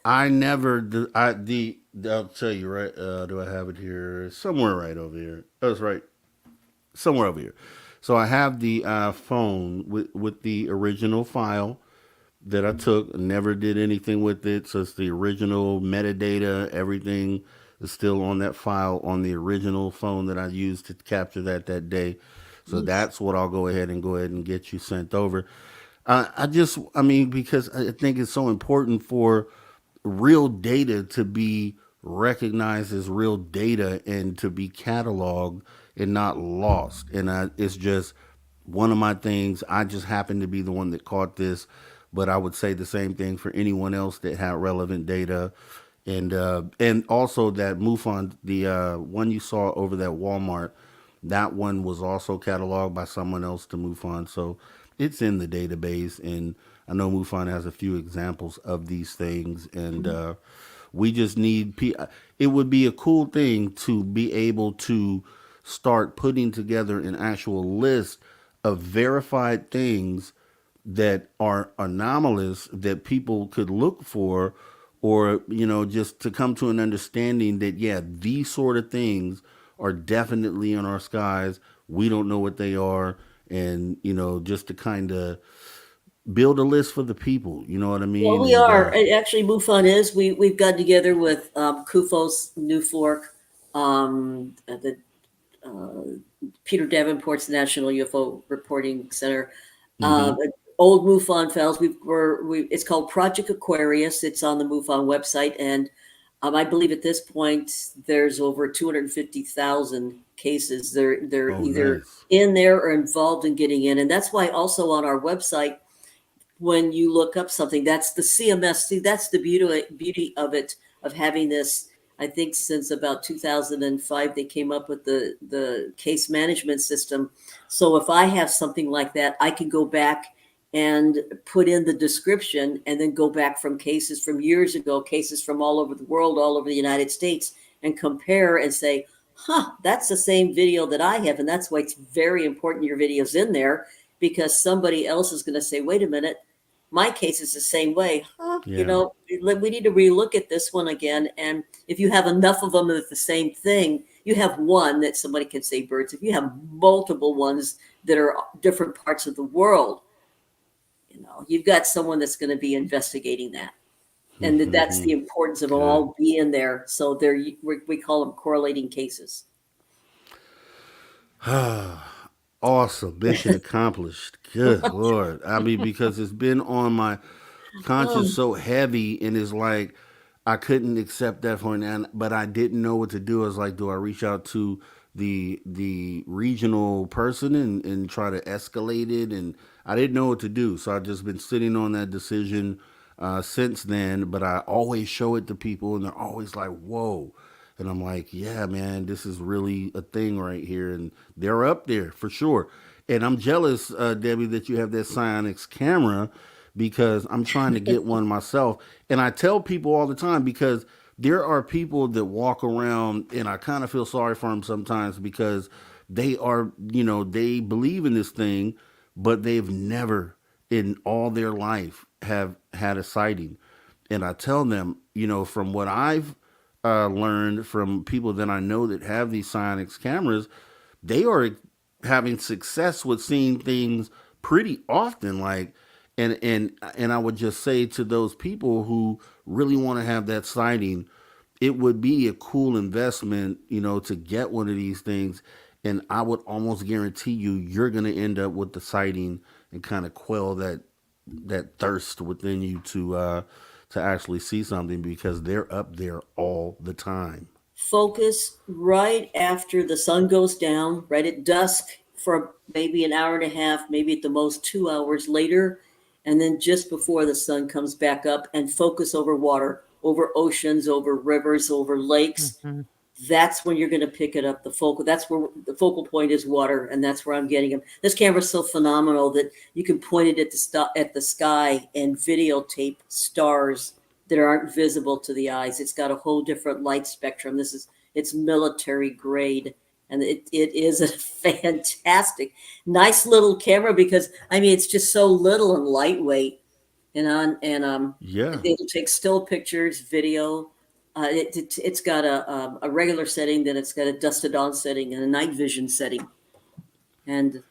Speaker 1: I never, I'll tell you right. Do I have it here? Somewhere right over here. That's right. somewhere over here. So I have the phone with the original file that I took. Never did anything with it. So it's the original metadata. Everything is still on that file on the original phone that I used to capture that day. So that's what I'll go ahead and get you sent over. I mean, because I think it's so important for real data to be recognized as real data and to be cataloged and not lost. And it's just one of my things. I just happen to be the one that caught this, but I would say the same thing for anyone else that had relevant data. And also that MUFON, the one you saw over that Walmart, that one was also cataloged by someone else to MUFON. So it's in the database, and I know MUFON has a few examples of these things, and we just need. It would be a cool thing to be able to start putting together an actual list of verified things that are anomalous that people could look for, or just to come to an understanding that yeah, these sort of things are definitely in our skies. We don't know what they are, and just to kind of build a list for the people. You know what I mean?
Speaker 3: Well, we are. Actually, MUFON is. We've got together with CUFOS, New Fork, the Peter Davenport's National UFO Reporting Center, old MUFON files. It's called Project Aquarius. It's on the MUFON website, and I believe at this point there's over 250,000 cases. They're either in there or involved in getting in, and that's why also on our website, when you look up something, that's the CMS. See, that's the beauty of it, of having this. I think since about 2005, they came up with the case management system. So if I have something like that, I can go back and put in the description and then go back from cases from years ago, cases from all over the world, all over the United States, and compare and say, that's the same video that I have. And that's why it's very important your video's in there, because somebody else is going to say, wait a minute, my case is the same way. We need to relook at this one again. And if you have enough of them with the same thing, you have one that somebody can say birds. If you have multiple ones that are different parts of the world, you've got someone that's going to be investigating that. And that's the importance of all being there. So we call them correlating cases.
Speaker 1: Awesome. Mission accomplished. Good Lord. I mean, because it's been on my conscience so heavy, and it's like I couldn't accept that for now, but I didn't know what to do. I was like, do I reach out to the regional person and try to escalate it? And I didn't know what to do. So I've just been sitting on that decision since then, but I always show it to people, and they're always like, whoa. And I'm like, yeah, man, this is really a thing right here. And they're up there for sure. And I'm jealous, Debbie, that you have that Psyonix camera, because I'm trying to get one myself. And I tell people all the time, because there are people that walk around, and I kind of feel sorry for them sometimes, because they are, they believe in this thing, but they've never in all their life have had a sighting. And I tell them, from what I've learned from people that I know that have these Psyonix cameras, they are having success with seeing things pretty often. Like, and I would just say to those people who really want to have that sighting, it would be a cool investment, to get one of these things. And I would almost guarantee you're going to end up with the sighting and kind of quell that thirst within you to actually see something, because they're up there all the time.
Speaker 3: Focus right after the sun goes down, right at dusk, for maybe an hour and a half, maybe at the most 2 hours later, and then just before the sun comes back up, and focus over water, over oceans, over rivers, over lakes. That's when you're going to pick it up. That's where the focal point is water, and that's where I'm getting them. This camera's so phenomenal that you can point it at the sky and videotape stars that aren't visible to the eyes. It's got a whole different light spectrum. It's military grade, and it is a fantastic, nice little camera, because it's just so little and lightweight, it'll take still pictures, video. It's got a regular setting, then it's got a dusk to dawn setting and a night vision setting. And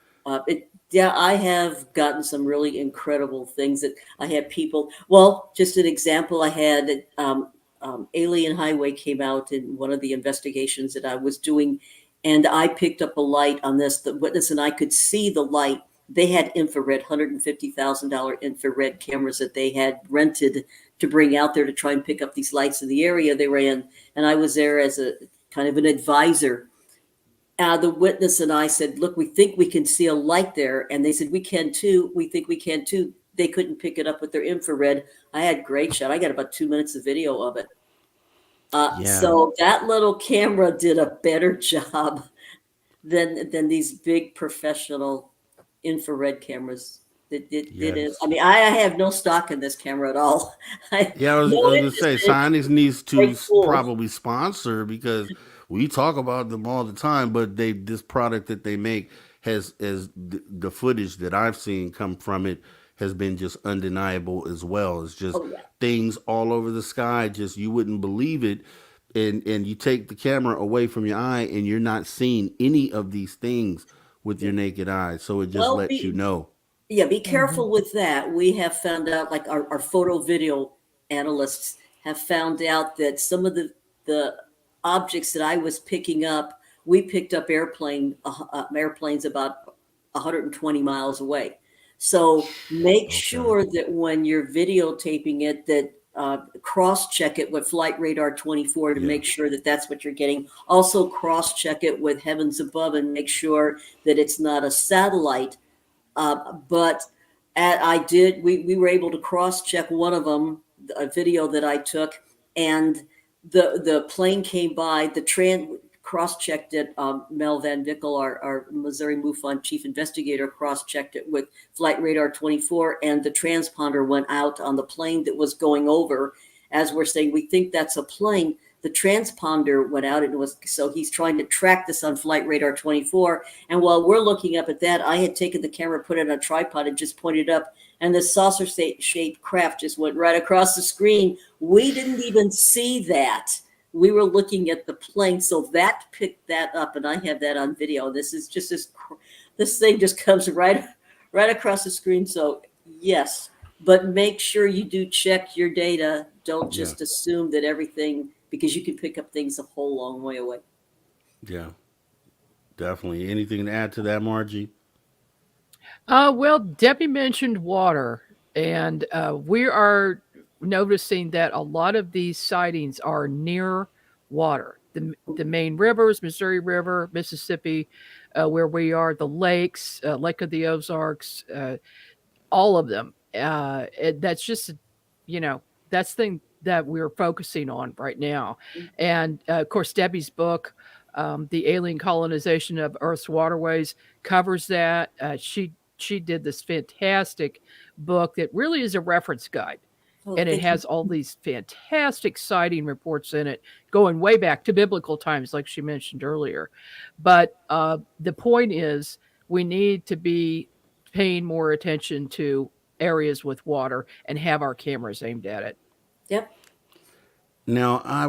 Speaker 3: yeah, I have gotten some really incredible things that I had people. Well, just an example, I had Alien Highway came out in one of the investigations that I was doing, and I picked up a light on this. The witness and I could see the light. They had infrared, $150,000 infrared cameras that they had rented to bring out there to try and pick up these lights in the area they were in. And I was there as a kind of an advisor. The witness and I said, look, we think we can see a light there. And they said, we can too. We think we can too. They couldn't pick it up with their infrared. I had great shot. I got about 2 minutes of video of it. So that little camera did a better job than these big professional infrared cameras. It is. I mean, I have no stock in this camera at all.
Speaker 1: I was going to say, Sightings needs to probably sponsor, because we talk about them all the time, but this product that they make has the footage that I've seen come from it has been just undeniable as well. It's just things all over the sky, just you wouldn't believe it. And you take the camera away from your eye and you're not seeing any of these things with your naked eye. So it just lets you know.
Speaker 3: Yeah, be careful with that. We have found out, like our photo video analysts have found out that some of the objects that I was picking up, we picked up airplanes about 120 miles away. So make sure that when you're videotaping it, that cross-check it with Flight Radar 24 to make sure that that's what you're getting. Also cross-check it with Heavens Above and make sure that it's not a satellite. But we were able to cross-check one of them, a video that I took, and the plane came by, cross-checked it. Mel Van Vickel, our Missouri MUFON chief investigator, cross-checked it with Flight Radar 24, and the transponder went out on the plane that was going over. As we're saying, we think that's a plane. The transponder went out, and so he's trying to track this on Flight Radar 24. And while we're looking up at that, I had taken the camera, put it on a tripod, and just pointed up, and the saucer-shaped craft just went right across the screen. We didn't even see that. We were looking at the plane, so that picked that up, and I have that on video. This is just this thing just comes right across the screen. So yes, but make sure you do check your data. Don't just assume that everything, because you can pick up things a whole long way away.
Speaker 1: Yeah, definitely. Anything to add to that, Margie?
Speaker 2: Well, Debbie mentioned water, and we are noticing that a lot of these sightings are near water. The main rivers, Missouri River, Mississippi, where we are, the lakes, Lake of the Ozarks, all of them. That's just, that's the thing that we're focusing on right now. And of course, Debbie's book, The Alien Colonization of Earth's Waterways, covers that. She did this fantastic book that really is a reference guide. And it has all these fantastic sighting reports in it, going way back to biblical times, like she mentioned earlier. But the point is, we need to be paying more attention to areas with water and have our cameras aimed at it.
Speaker 3: Yep.
Speaker 1: Now, I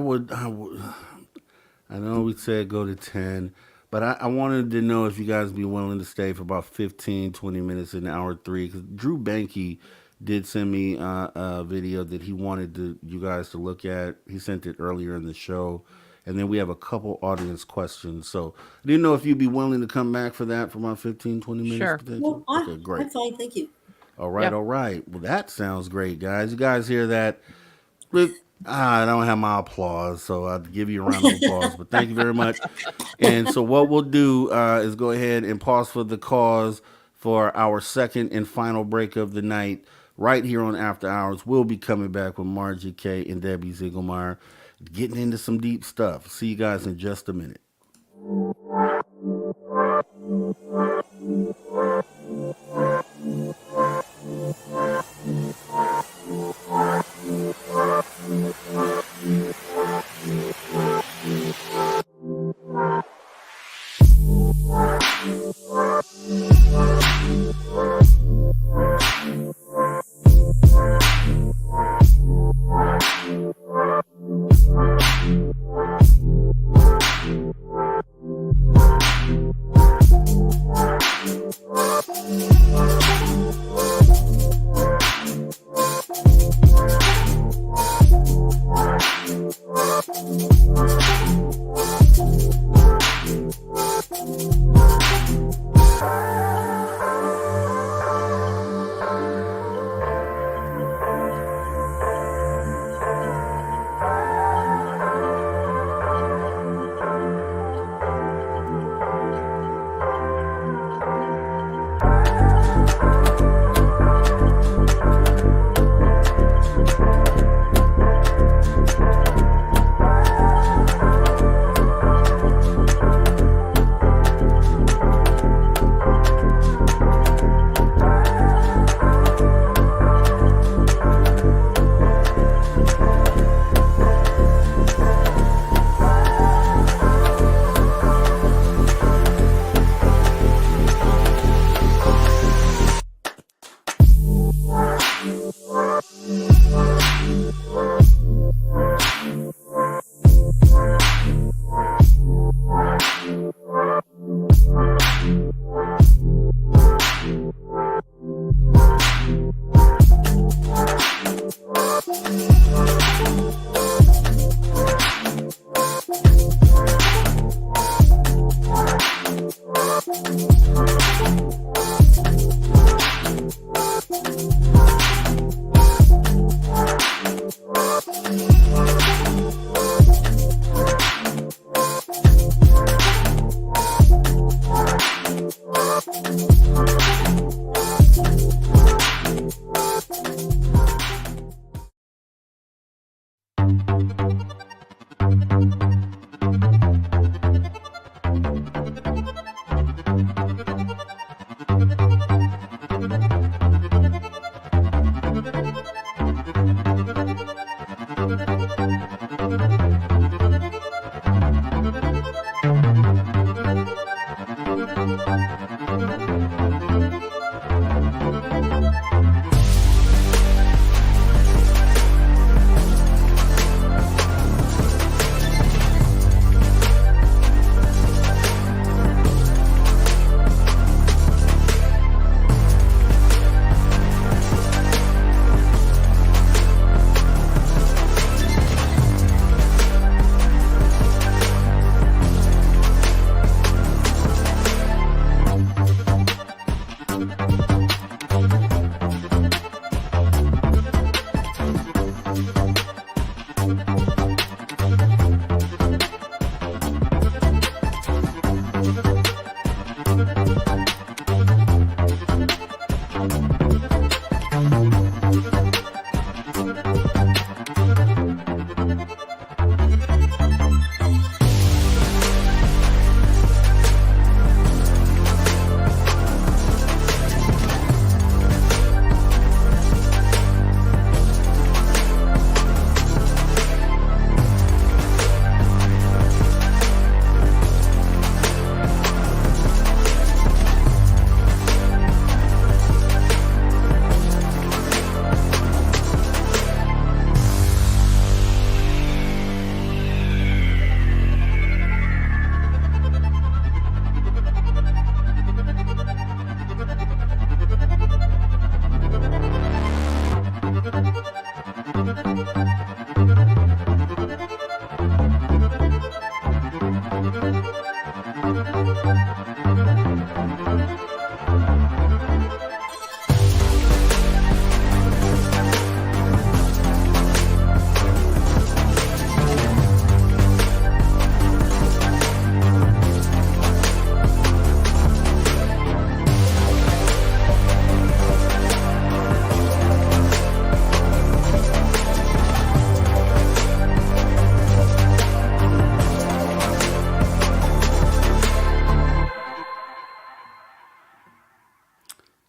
Speaker 1: know we said go to 10, but I wanted to know if you guys would be willing to stay for about 15, 20 minutes in hour 3, because Drew Banky did send me a video that he wanted you guys to look at. He sent it earlier in the show. And then we have a couple audience questions. So I didn't know if you'd be willing to come back for that for about 15, 20 minutes.
Speaker 2: Sure.
Speaker 3: Well,
Speaker 1: okay, great.
Speaker 3: I'm fine. Thank you.
Speaker 1: All right. All right. Well, that sounds great, guys. You guys hear that? I don't have my applause, so I'll give you a round of applause. But thank you very much. And so what we'll do is go ahead and pause for the cause for our second and final break of the night. Right here on After Hours, we'll be coming back with Margie K and Debbie Ziegelmeyer, getting into some deep stuff. See you guys in just a minute.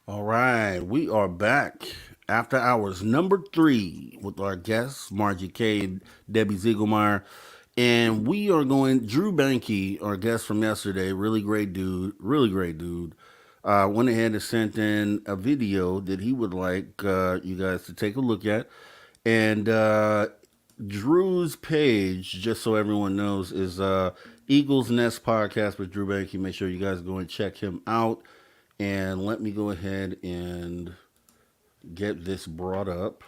Speaker 1: All right, we are back after hours number 3 with our guests, Margie K and Debbie Ziegelmeyer. And we are going, Drew Banky, our guest from yesterday, really great dude, went ahead and sent in a video that he would like you guys to take a look at. And Drew's page, just so everyone knows, is Eagles Nest Podcast with Drew Banky. Make sure you guys go and check him out. And let me go ahead and get this brought up.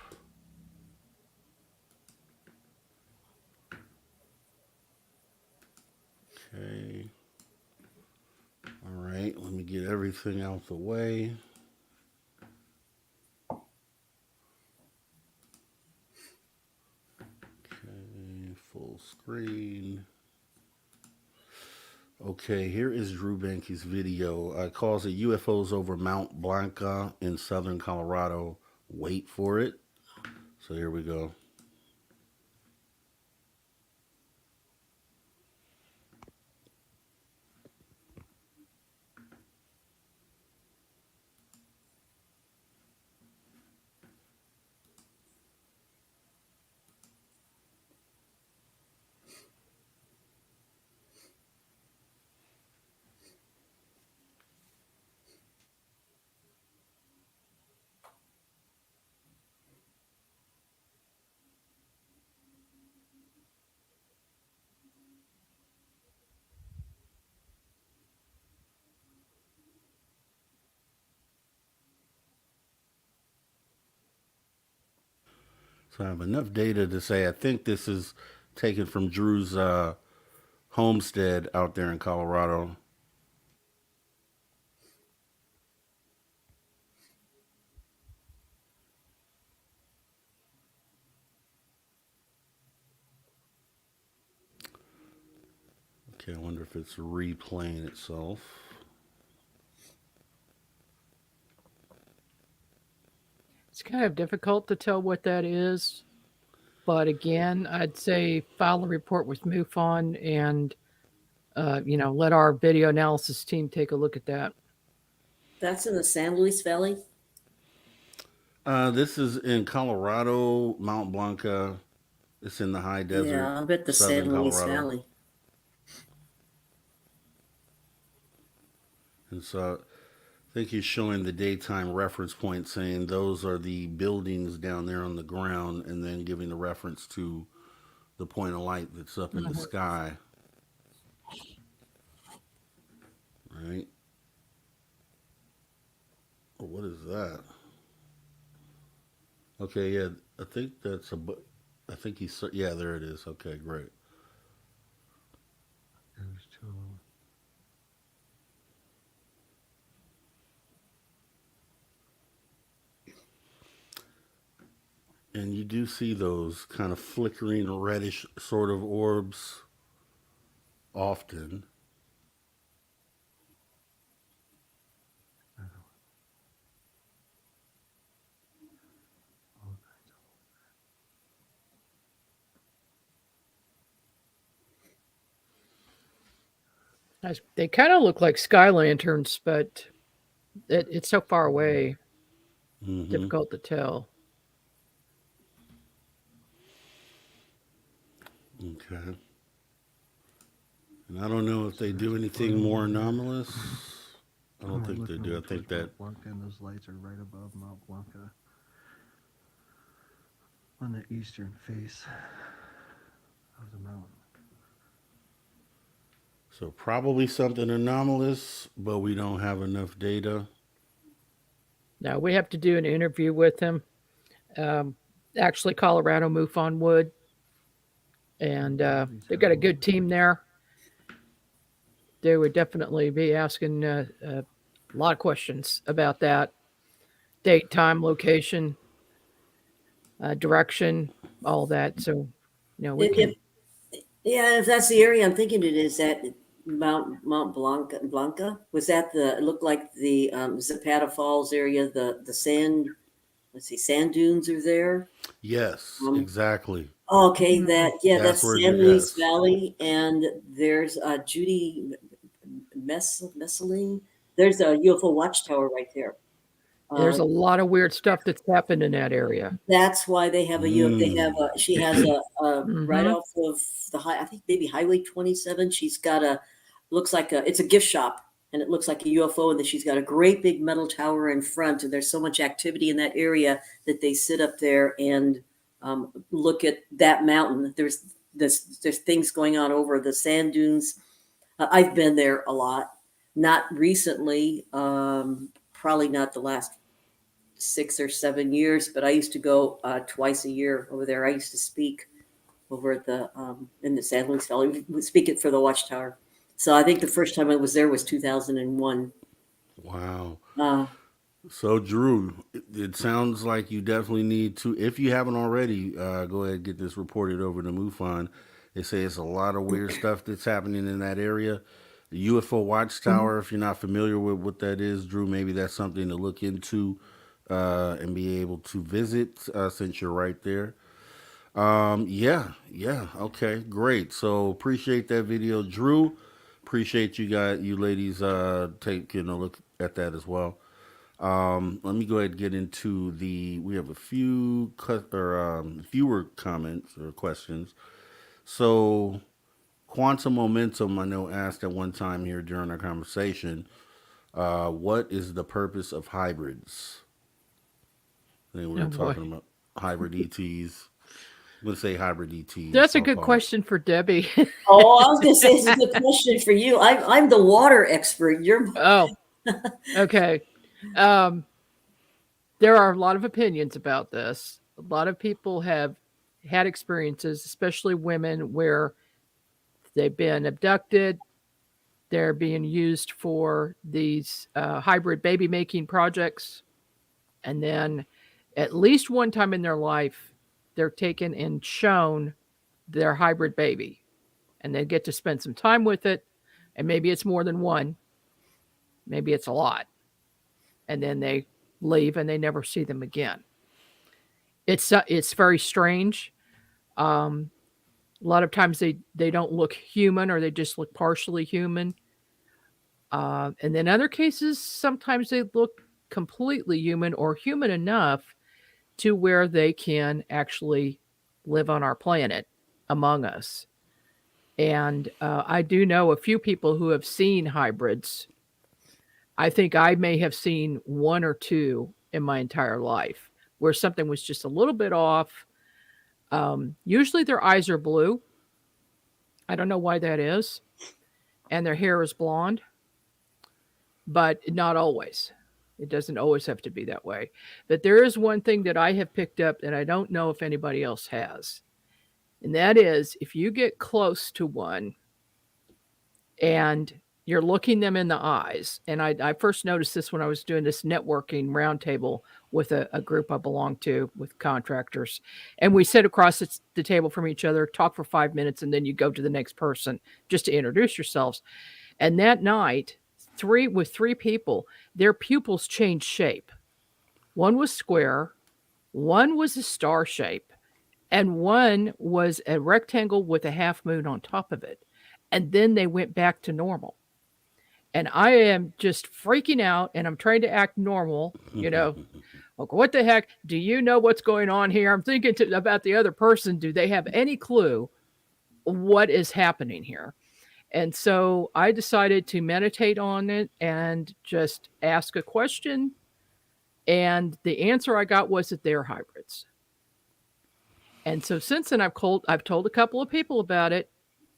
Speaker 1: Okay. All right, let me get everything out the way. Okay, full screen. Okay, here is Drew Banky's video. Calls it UFOs over Mount Blanca in southern Colorado. Wait for it. So here we go. So I have enough data to say I think this is taken from Drew's homestead out there in Colorado. Okay, I wonder if it's replaying itself.
Speaker 2: It's kind of difficult to tell what that is. But again, I'd say file a report with MUFON and, let our video analysis team take a look at that.
Speaker 3: That's in the San Luis Valley?
Speaker 1: This is in Colorado, Mount Blanca. It's in the high desert.
Speaker 3: Yeah, I bet the
Speaker 1: southern
Speaker 3: San Luis
Speaker 1: Colorado.
Speaker 3: Valley.
Speaker 1: And so I think he's showing the daytime reference point saying those are the buildings down there on the ground and then giving the reference to the point of light that's up in the sky. Right? Oh, what is that? Okay, yeah, I think that's I think he's, yeah, there it is. Okay, great. And you do see those kind of flickering reddish sort of orbs often.
Speaker 2: They kind of look like sky lanterns, but it's so far away, difficult to tell.
Speaker 1: Okay. And I don't know if they do anything more anomalous. I don't think they do. I think that
Speaker 8: Blanca, and those lights are right above Mount Blanca on the eastern face of the mountain.
Speaker 1: so probably something anomalous, but we don't have enough data.
Speaker 2: Now we have to do an interview with him. Actually, Colorado MUFON would, and they've got a good team there. They would definitely be asking a lot of questions about that: date, time, location, direction, all that. So, we can.
Speaker 3: If that's the area I'm thinking it is, that Mount Blanca. Was that it looked like the Zapata Falls area, the sand, sand dunes are there?
Speaker 1: Yes, exactly.
Speaker 3: Okay, that's
Speaker 1: where
Speaker 3: San Luis
Speaker 1: yes.
Speaker 3: Valley, and there's Judy Messeling. There's a UFO watchtower right there.
Speaker 2: There's a lot of weird stuff that's happened in that area.
Speaker 3: That's why they have she has a right off of I think maybe Highway 27. She's got looks like it's a gift shop, and it looks like a UFO, and then she's got a great big metal tower in front, and there's so much activity in that area that they sit up there and look at that mountain. There's things going on over the sand dunes. I've been there a lot. Not recently, probably not the last 6 or 7 years, but I used to go twice a year over there. I used to speak over at the in the San Luis Valley, speak it for the Watchtower. So I think the first time I was there was 2001.
Speaker 1: Wow.
Speaker 3: Uh,
Speaker 1: So, Drew, it sounds like you definitely need to, if you haven't already, go ahead and get this reported over to MUFON. They say it's a lot of weird stuff that's happening in that area. The UFO Watchtower, if you're not familiar with what that is, Drew, maybe that's something to look into and be able to visit since you're right there. Yeah, okay, great. So appreciate that video, Drew. Appreciate you ladies taking a look at that as well. Let me go ahead and get into we have a fewer comments or questions. So, quantum momentum, I know, asked at one time here during our conversation, what is the purpose of hybrids? I think we were talking about hybrid ETs. I'm going to say hybrid ETs.
Speaker 2: That's a good question for Debbie.
Speaker 3: oh, I was going to say it's a good question for you. I'm the water expert. You're
Speaker 2: Oh, okay. There are a lot of opinions about this. A lot of people have had experiences, especially women, where they've been abducted. They're being used for these hybrid baby making projects. And then at least one time in their life, they're taken and shown their hybrid baby. And they get to spend some time with it. And maybe it's more than one. Maybe it's a lot. And then they leave and they never see them again. It's very strange. A lot of times they don't look human, or they just look partially human. And then other cases, sometimes they look completely human, or human enough to where they can actually live on our planet among us. And I do know a few people who have seen hybrids. I think I may have seen one or two in my entire life where something was just a little bit off. Usually their eyes are blue. I don't know why that is. And their hair is blonde, but not always. It doesn't always have to be that way. But there is one thing that I have picked up that I don't know if anybody else has. And that is, if you get close to one and you're looking them in the eyes. And I first noticed this when I was doing this networking roundtable with a group I belong to with contractors. And we sit across the table from each other, talk for 5 minutes, and then you go to the next person just to introduce yourselves. And that night, with three people, their pupils changed shape. One was square, one was a star shape, and one was a rectangle with a half moon on top of it. And then they went back to normal. And I am just freaking out, and I'm trying to act normal, like, what the heck? Do you know what's going on here? I'm thinking about the other person. Do they have any clue what is happening here? And so I decided to meditate on it and just ask a question. And the answer I got was that they're hybrids. And so since then, I've told a couple of people about it,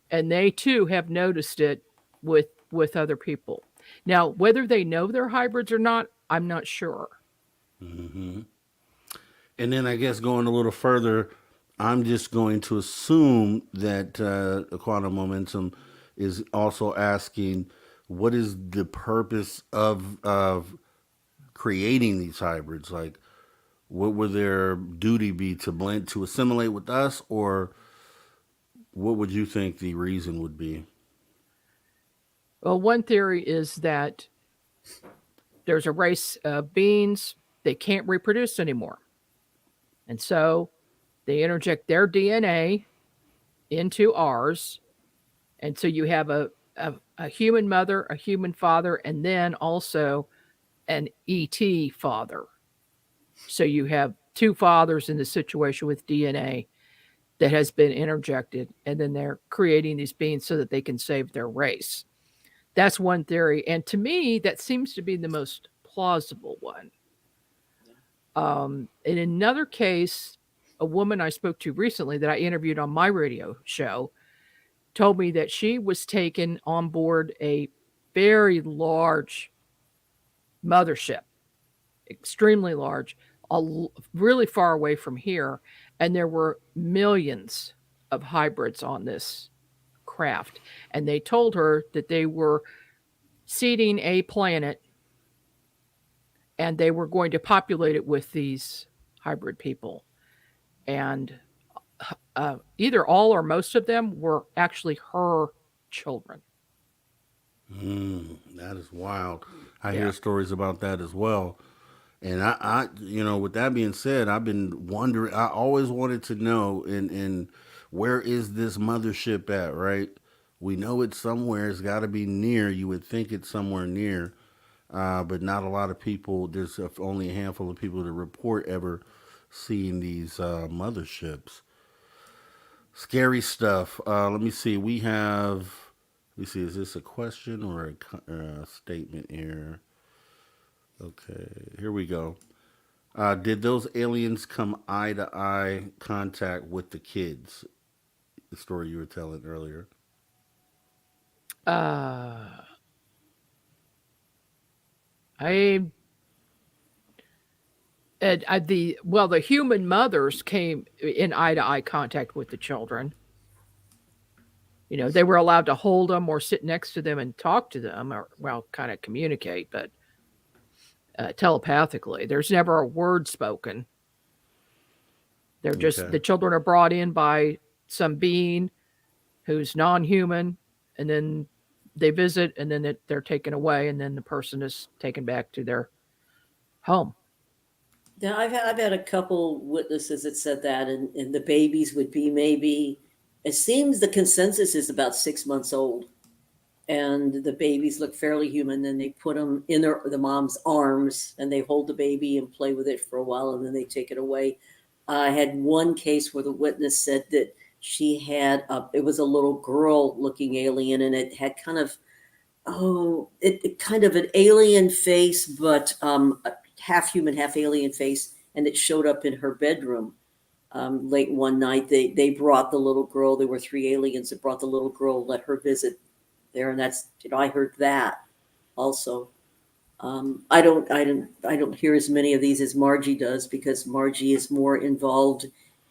Speaker 2: and they too have noticed it with other people. Now, whether they know they're hybrids or not, I'm not sure.
Speaker 1: Mm-hmm. And then I guess going a little further, I'm just going to assume that quantum momentum is also asking, what is the purpose of creating these hybrids? Like, what would their duty be, to blend, to assimilate with us, or what would you think the reason would be?
Speaker 2: Well, one theory is that there's a race of beings, they can't reproduce anymore. And so they interject their DNA into ours. And so you have a human mother, a human father, and then also an ET father. So you have two fathers in the situation with DNA that has been interjected, and then they're creating these beings so that they can save their race. That's one theory. And to me, that seems to be the most plausible one. In another case, a woman I spoke to recently that I interviewed on my radio show told me that she was taken on board a very large mothership, extremely large, really far away from here. And there were millions of hybrids on this craft. And they told her that they were seeding a planet and they were going to populate it with these hybrid people. And either all or most of them were actually her children.
Speaker 1: That is wild. I
Speaker 2: Yeah.
Speaker 1: hear stories about that as well. And I, with that being said, I've been wondering. I always wanted to know, and where is this mothership at? Right? We know it's somewhere. It's got to be near. You would think it's somewhere near, but not a lot of people. There's only a handful of people that report ever seeing these motherships. Scary stuff. Let me see. We have. Let me see. Is this a question or a statement here? Okay, here we go. Did those aliens come eye to eye contact with the kids? The story you were telling earlier.
Speaker 2: Uh, I, the human mothers came in eye to eye contact with the children. They were allowed to hold them or sit next to them and talk to them, or kind of communicate, but telepathically. There's never a word spoken. They're just
Speaker 1: Okay.
Speaker 2: the children are brought in by some being who's non-human, and then they visit, and then they're taken away, and then the person is taken back to their home.
Speaker 3: Now, I've had a couple witnesses that said that, and the babies would be maybe, it seems the consensus is about 6 months old. And the babies look fairly human. Then they put them in the mom's arms and they hold the baby and play with it for a while, and then they take it away. I had one case where the witness said that she had, it was a little girl looking alien, and it had kind of, it kind of an alien face, but half human, half alien face. And it showed up in her bedroom. Late one night, they brought the little girl. There were 3 aliens that brought the little girl, let her visit there, and that's I heard that also. I don't hear as many of these as Margie does, because Margie is more involved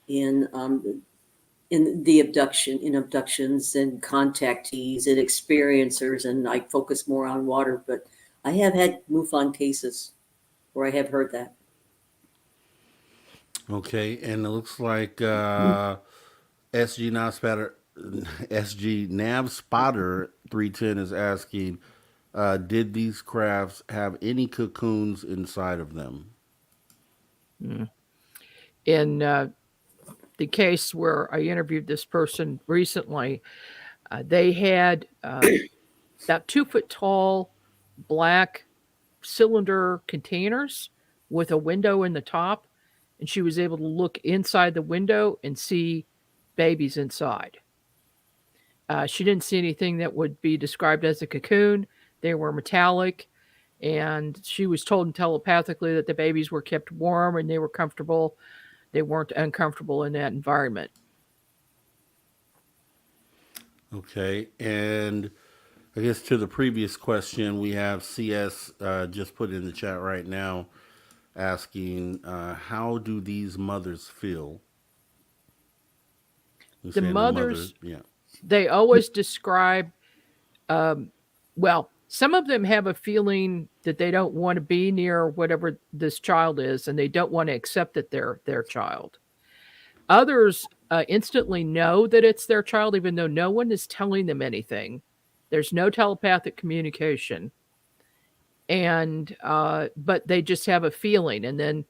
Speaker 3: in the abductions and contactees and experiencers, and I focus more on water. But I have had MUFON cases where I have heard that.
Speaker 1: Okay, and it looks like SG Nav Spotter, SG Nav Spotter 310 is asking, did these crafts have any cocoons inside of them?
Speaker 2: In the case where I interviewed this person recently, they had about 2 foot tall black cylinder containers with a window in the top, and she was able to look inside the window and see babies inside. She didn't see anything that would be described as a cocoon. They were metallic, and she was told telepathically that the babies were kept warm and they were comfortable. They weren't uncomfortable in that environment.
Speaker 1: Okay, and I guess to the previous question, we have CS just put in the chat right now asking, how do these mothers feel? You're
Speaker 2: The
Speaker 1: saying
Speaker 2: mothers,
Speaker 1: yeah.
Speaker 2: they always describe, some of them have a feeling that they don't want to be near whatever this child is, and they don't want to accept that they're their child. Others instantly know that it's their child, even though no one is telling them anything. There's no telepathic communication. And but they just have a feeling, and then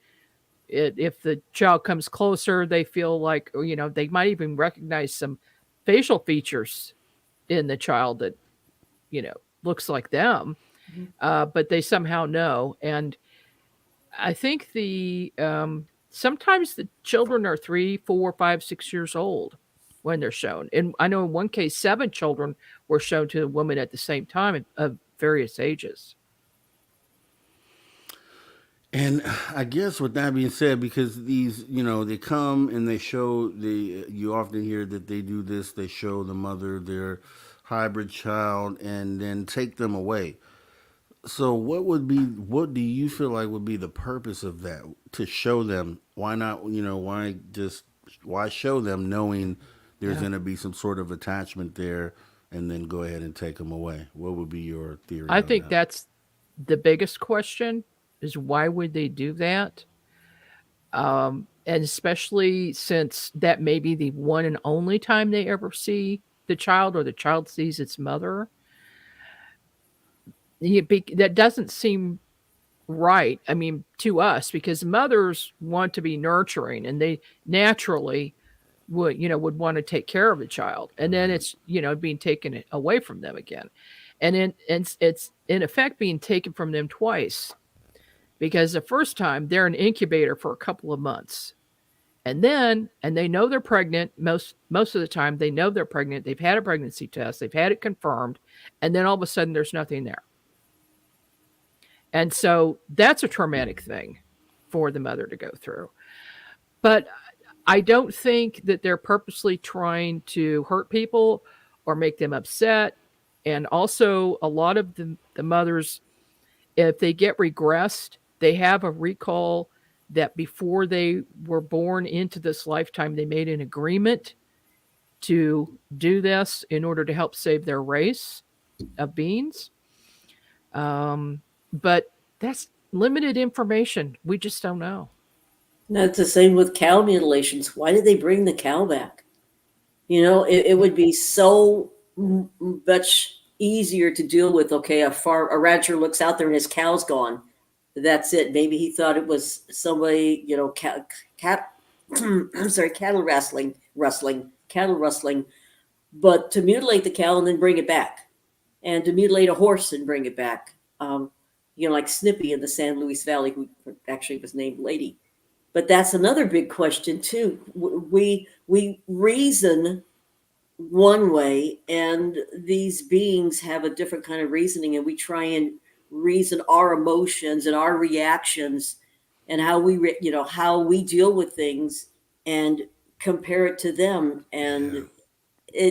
Speaker 2: if the child comes closer, they feel like, they might even recognize some facial features in the child that looks like them, but they somehow know. And I think sometimes the children are 3, 4, 5, 6 years old when they're shown. And I know in one case 7 children were shown to a woman at the same time of various ages.
Speaker 1: And I guess with that being said, because these, they come and they show you often hear that they do this. They show the mother their hybrid child and then take them away. So what do you feel like would be the purpose of that? To show them, why not, why show them knowing there's
Speaker 2: Yeah.
Speaker 1: going to be some sort of attachment there and then go ahead and take them away? What would be your theory
Speaker 2: I
Speaker 1: on
Speaker 2: think
Speaker 1: that?
Speaker 2: that's the biggest question is why would they do that? And especially since that may be the one and only time they ever see the child or the child sees its mother. That doesn't seem right. I mean, to us, because mothers want to be nurturing and they naturally would want to take care of the child. And then it's, being taken away from them again. And then it's in effect being taken from them twice because the first time they're in incubator for a couple of months. And they know they're pregnant. Most of the time they know they're pregnant. They've had a pregnancy test. They've had it confirmed. And then all of a sudden there's nothing there. And so that's a traumatic thing for the mother to go through. But I don't think that they're purposely trying to hurt people or make them upset. And also, a lot of the mothers, if they get regressed, they have a recall that before they were born into this lifetime, they made an agreement to do this in order to help save their race of beings. But that's limited information. We just don't know.
Speaker 3: No, it's the same with cow mutilations. Why did they bring the cow back? It would be so much easier to deal with. Okay, a rancher looks out there and his cow's gone. That's it. Maybe he thought it was somebody, cattle rustling. But to mutilate the cow and then bring it back, and to mutilate a horse and bring it back, like Snippy in the San Luis Valley, who actually was named Lady. But that's another big question too. We reason one way, and these beings have a different kind of reasoning, and we try and reason our emotions and our reactions and how we deal with things and compare it to them, and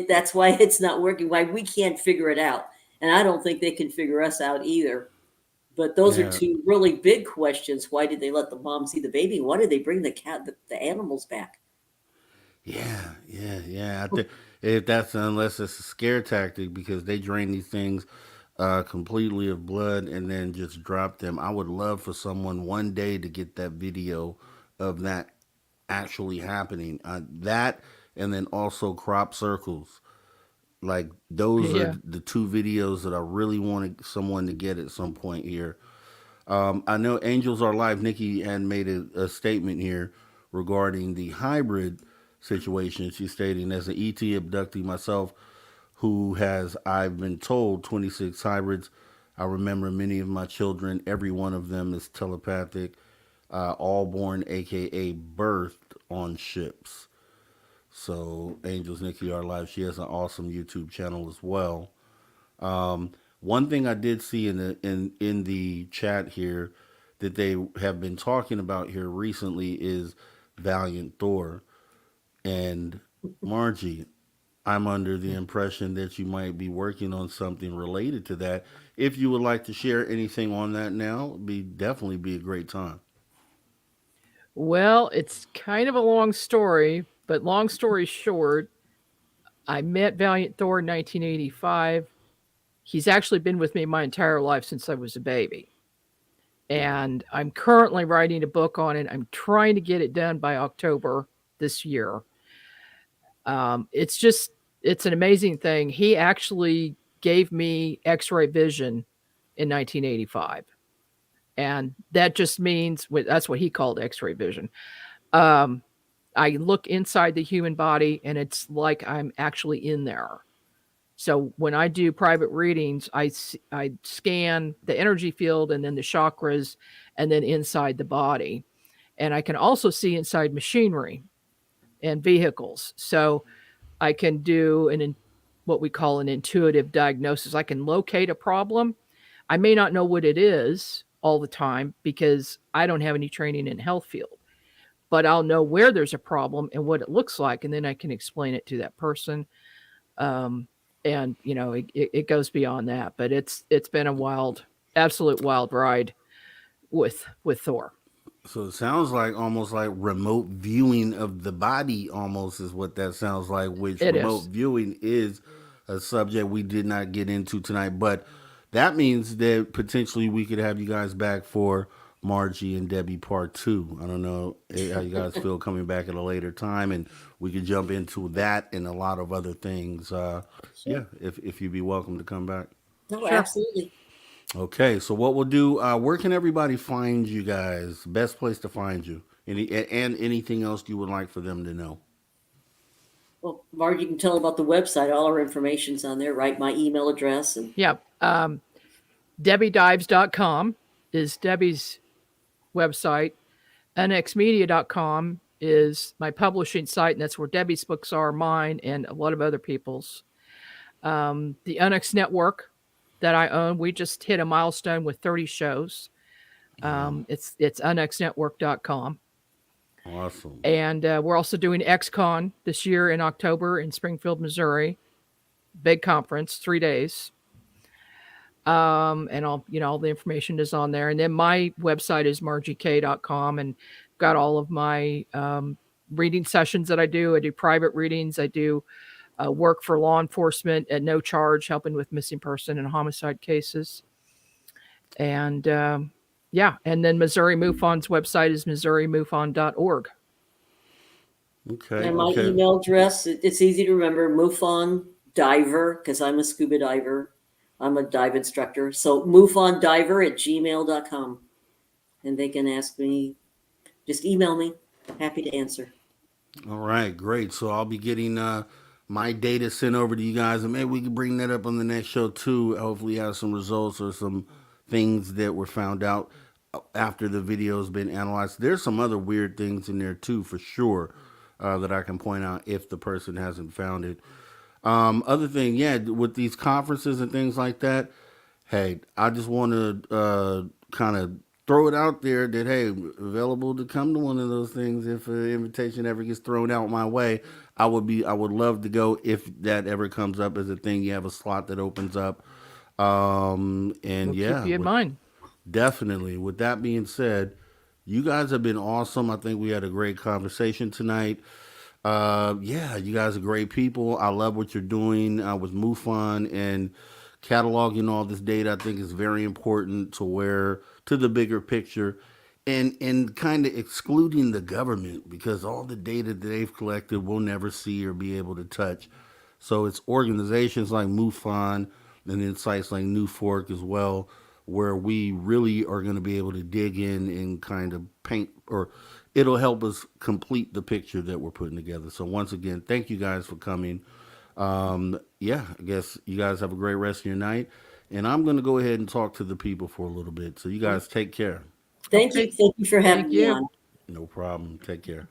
Speaker 3: that's why it's not working. Why we can't figure it out, and I don't think they can figure us out either. But those are two really big questions. Why did they let the mom see the baby? Why did they bring the animals back?
Speaker 1: Yeah. I think unless it's a scare tactic because they drain these things completely of blood and then just drop them. I would love for someone one day to get that video of that actually happening. That and then also crop circles. Like those
Speaker 2: Yeah.
Speaker 1: are the two videos that I really wanted someone to get at some point here. I know Angels Are Live. Nikki had made a statement here regarding the hybrid situation. She's stating, as an ET abductee myself, who has, I've been told, 26 hybrids. I remember many of my children. Every one of them is telepathic, all born, aka birthed on ships. So Angels Nikki Are Live. She has an awesome YouTube channel as well. One thing I did see in the chat here that they have been talking about here recently is Valiant Thor. And Margie, I'm under the impression that you might be working on something related to that. If you would like to share anything on that now, definitely be a great time.
Speaker 2: Well, it's kind of a long story, but long story short, I met Valiant Thor in 1985. He's actually been with me my entire life since I was a baby. And I'm currently writing a book on it. I'm trying to get it done by October this year. It's an amazing thing. He actually gave me X-ray vision in 1985. And that just means, that's what he called X-ray vision. I look inside the human body and it's like I'm actually in there. So when I do private readings, I scan the energy field and then the chakras and then inside the body. And I can also see inside machinery and vehicles. So I can do what we call an intuitive diagnosis. I can locate a problem. I may not know what it is all the time because I don't have any training in health field, but I'll know where there's a problem and what it looks like. And then I can explain it to that person. And and it goes beyond that. But it's been a absolute wild ride with Thor.
Speaker 1: So it sounds like almost like remote viewing of the body, almost is what that sounds like, which
Speaker 2: It
Speaker 1: remote
Speaker 2: is.
Speaker 1: viewing is a subject we did not get into tonight. But that means that potentially we could have you guys back for Margie and Debbie part 2. I don't know how you guys feel coming back at a later time, and we could jump into that and a lot of other things. Yeah, if you'd be welcome to come back.
Speaker 3: No,
Speaker 2: Sure.
Speaker 3: absolutely.
Speaker 1: Okay, so what we'll do, where can everybody find you guys? Best place to find you. And anything else you would like for them to know.
Speaker 3: Well, Margie, you can tell about the website. All our information's on there, right? My email address. And
Speaker 2: Yeah. DebbieDives.com is Debbie's website. unxmedia.com is my publishing site, and that's where Debbie's books are, mine, and a lot of other people's. The UnX network that I own, we just hit a milestone with 30 shows. It's unxnetwork.com.
Speaker 1: Awesome.
Speaker 2: And we're also doing XCon this year in October in Springfield, Missouri. Big conference, 3 days. And all the information is on there. And then my website is margiek.com, and got all of my reading sessions that I do. I do private readings. I do work for law enforcement at no charge, helping with missing person and homicide cases. And and then Missouri MUFON's website is MissouriMUFON.org.
Speaker 1: Okay.
Speaker 3: And my email address, it's easy to remember, MUFON Diver, because I'm a scuba diver. I'm a dive instructor. So MUFONDiver@gmail.com. And they can ask me, just email me. Happy to answer.
Speaker 1: All right, great. So I'll be getting my data sent over to you guys, and maybe we can bring that up on the next show too. Hopefully have some results or some things that were found out after the video's been analyzed. There's some other weird things in there too, for sure, that I can point out if the person hasn't found it. Other thing, with these conferences and things like that, hey, I just want to kind of throw it out there that, hey, available to come to one of those things. If an invitation ever gets thrown out my way, I would love to go if that ever comes up as a thing. You have a slot that opens up. And
Speaker 2: we'll keep you in mind.
Speaker 1: Definitely. With that being said, you guys have been awesome. I think we had a great conversation tonight. You guys are great people. I love what you're doing with MUFON and cataloging all this data. I think is very important to the bigger picture, and kind of excluding the government, because all the data that they've collected we'll never see or be able to touch. So it's organizations like MUFON and then sites like New Fork as well, where we really are going to be able to dig in and kind of paint, or it'll help us complete the picture that we're putting together. So once again, thank you guys for coming. I guess you guys have a great rest of your night. And I'm going to go ahead and talk to the people for a little bit. So you guys take care.
Speaker 3: Thank you. Thank you for having me on.
Speaker 1: No problem. Take care.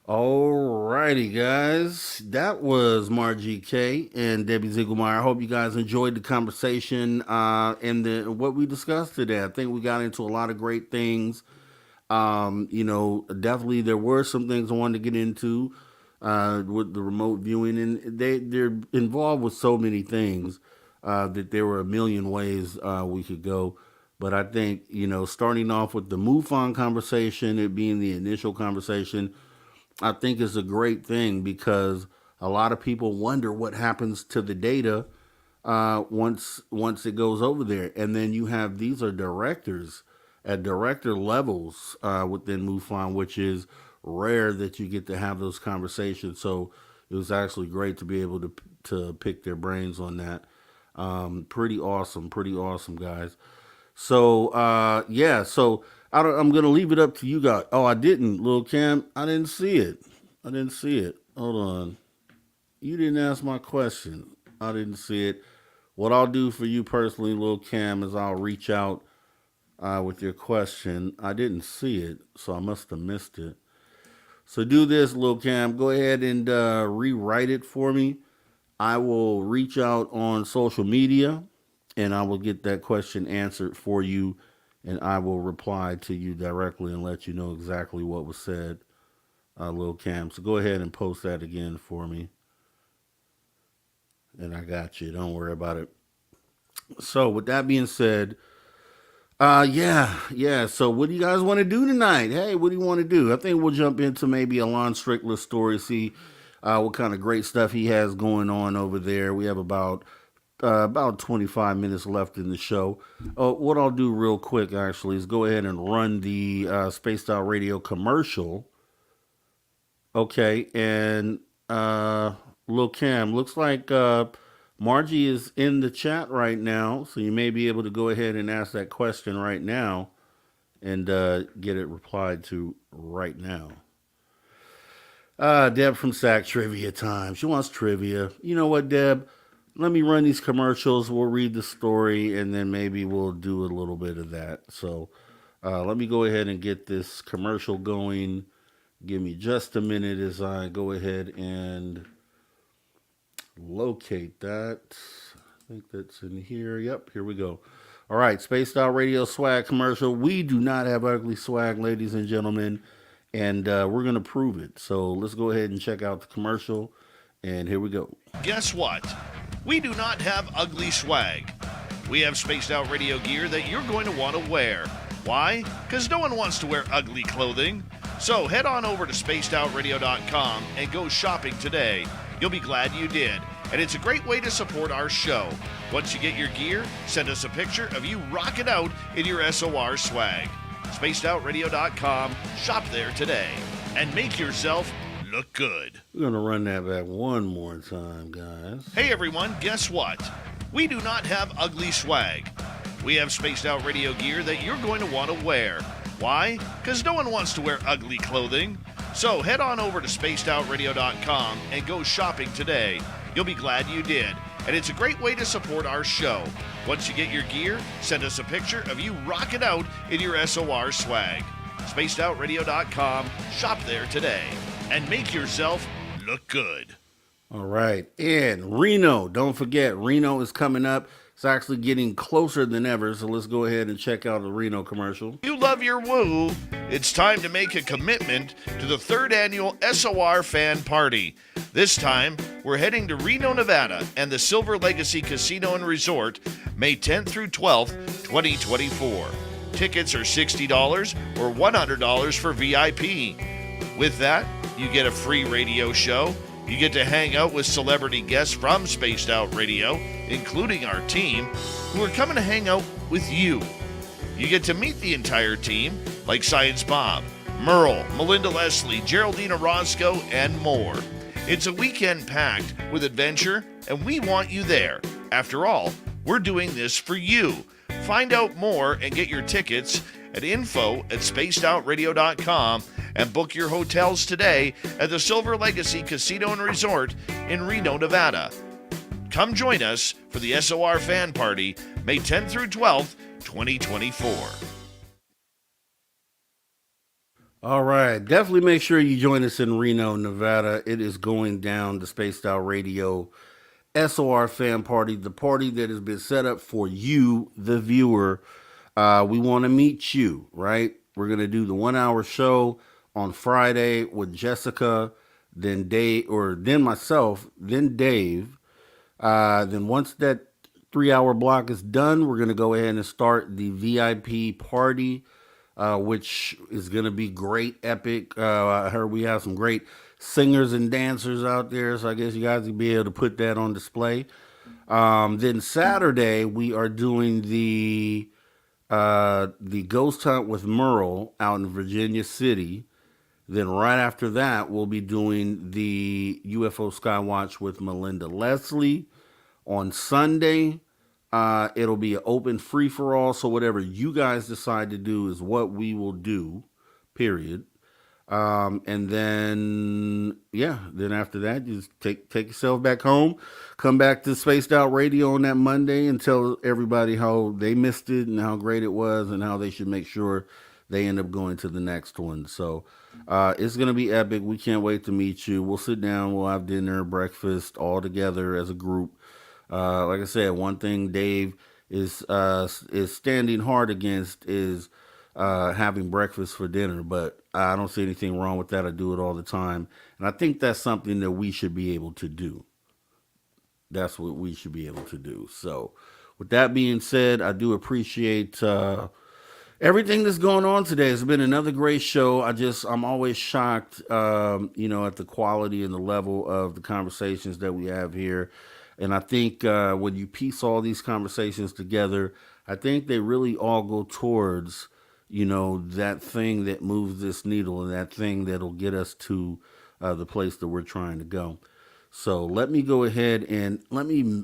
Speaker 1: All righty, guys. That was Margie K and Debbie Ziegelmeyer. I hope you guys enjoyed the conversation and what we discussed today. I think we got into a lot of great things. Definitely there were some things I wanted to get into with the remote viewing, and they're involved with so many things that there were a million ways we could go. But I think, starting off with the MUFON conversation, it being the initial conversation, I think is a great thing, because a lot of people wonder what happens to the data once it goes over there. And then you have, these are directors at director levels within MUFON, which is rare that you get to have those conversations. So it was actually great to be able to pick their brains on that. Pretty awesome, guys. So so I'm gonna leave it up to you guys. Oh, I didn't, Lil Cam. I didn't see it. Hold on. You didn't ask my question. I didn't see it. What I'll do for you personally, Lil Cam, is I'll reach out with your question. I didn't see it, so I must have missed it. So do this, Lil Cam. Go ahead and rewrite it for me. I will reach out on social media, and I will get that question answered for you, and I will reply to you directly and let you know exactly what was said, Lil Cam. So go ahead and post that again for me. And I got you. Don't worry about it. So with that being said, yeah. So what do you guys want to do tonight? Hey, what do you want to do? I think we'll jump into maybe a Lon Strickler story, see what kind of great stuff he has going on over there. We have about 25 minutes left in the show. What I'll do real quick, actually, is go ahead and run the Spaced Out Radio commercial. Okay, and Lil Cam, looks like Margie is in the chat right now, so you may be able to go ahead and ask that question right now and get it replied to right now. Deb from SAC Trivia Time. She wants trivia. You know what, Deb? Let me run these commercials. We'll read the story, and then maybe we'll do a little bit of that. So let me go ahead and get this commercial going. Give me just a minute as I go ahead and locate that. I think that's in here. Yep, here we go. All right, Spaced Out Radio swag commercial. We do not have ugly swag, ladies and gentlemen, and we're going to prove it. So let's go ahead and check out the commercial, and here we go.
Speaker 9: Guess what? We do not have ugly swag. We have Spaced Out Radio gear that you're going to want to wear. Why? Because no one wants to wear ugly clothing. So head on over to spacedoutradio.com and go shopping today. You'll be glad you did. And it's a great way to support our show. Once you get your gear, send us a picture of you rocking out in your SOR swag. Spacedoutradio.com. Shop there today. And make yourself look good.
Speaker 1: We're going to run that back one more time, guys.
Speaker 9: Hey everyone, guess what? We do not have ugly swag. We have Spaced Out Radio gear that you're going to want to wear. Why? Because no one wants to wear ugly clothing. So head on over to spacedoutradio.com and go shopping today. You'll be glad you did. And it's a great way to support our show. Once you get your gear, send us a picture of you rocking out in your SOR swag. Spacedoutradio.com. Shop there today. And make yourself look good.
Speaker 1: All right. And Reno, don't forget, Reno is coming up. It's actually getting closer than ever, so let's go ahead and check out the Reno commercial.
Speaker 9: You love your woo. It's time to make a commitment to the 3rd annual SOR Fan Party. This time, we're heading to Reno, Nevada, and the Silver Legacy Casino and Resort, May 10th through 12th, 2024. Tickets are $60 or $100 for VIP. With that, you get a free radio show. You get to hang out with celebrity guests from Spaced Out Radio, including our team, who are coming to hang out with you. You get to meet the entire team, like Science Bob, Merle, Melinda Leslie, Geraldine Orozco, and more. It's a weekend packed with adventure, and we want you there. After all, we're doing this for you. Find out more and get your tickets at info@spacedoutradio.com and book your hotels today at the Silver Legacy Casino and Resort in Reno, Nevada. Come join us for the SOR Fan Party, May 10th through 12th, 2024.
Speaker 1: All right. Definitely make sure you join us in Reno, Nevada. It is going down, the Spaced Out Radio SOR Fan Party, the party that has been set up for you, the viewer. We want to meet you, right? We're going to do the 1 hour show on Friday with Jessica, then Dave, or then myself, then Dave. Then once that 3 hour block is done, we're going to go ahead and start the VIP party, which is going to be great, epic. I heard we have some great singers and dancers out there, so I guess you guys will be able to put that on display. Then Saturday, we are doing the ghost hunt with Merle out in Virginia City. Then right after that, we'll be doing the UFO Skywatch with Melinda Leslie. On Sunday, it'll be an open free-for-all, so whatever you guys decide to do is what we will do, period. And then, then after that, just take yourself back home, come back to Spaced Out Radio on that Monday and tell everybody how they missed it and how great it was and how they should make sure they end up going to the next one. So it's going to be epic. We can't wait to meet you. We'll sit down. We'll have dinner, breakfast, all together as a group. Like I said, one thing Dave is standing hard against is having breakfast for dinner, but I don't see anything wrong with that. I do it all the time. And I think that's something that we should be able to do. that's what we should be able to do. So with that being said, I do appreciate everything that's going on today. It's been another great show. I'm always shocked, at the quality and the level of the conversations that we have here. And I think when you piece all these conversations together, I think they really all go towards, that thing that moves this needle and that thing that'll get us to the place that we're trying to go. So let me go ahead and let me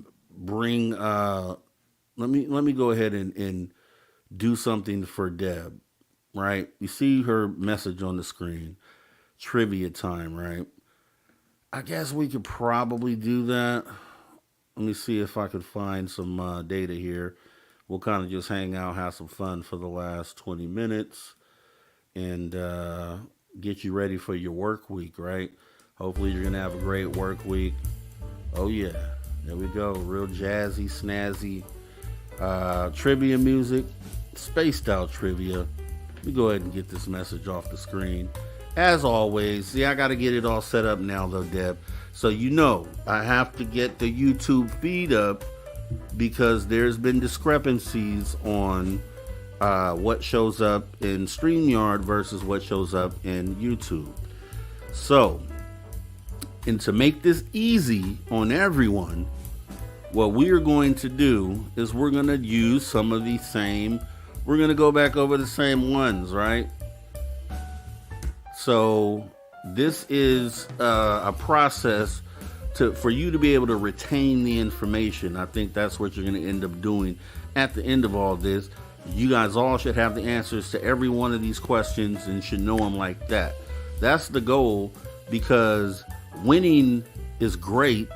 Speaker 1: go ahead and do something for Deb, right? You see her message on the screen. Trivia time, right? I guess we could probably do that. Let me see if I could find some data here. We'll kind of just hang out, have some fun for the last 20 minutes, and get you ready for your work week, right? Hopefully you're going to have a great work week. Oh, yeah. There we go. Real jazzy, snazzy trivia music, spaced out trivia. Let me go ahead and get this message off the screen. As always, see, I got to get it all set up now, though, Deb. So I have to get the YouTube feed up because there's been discrepancies on what shows up in StreamYard versus what shows up in YouTube. So, and to make this easy on everyone, what we are going to do is we're going to use some of these we're going to go back over the same ones, right? So this is a process for you to be able to retain the information. I think that's what you're going to end up doing at the end of all this. You guys all should have the answers to every one of these questions and should know them like that. That's the goal, because winning is great,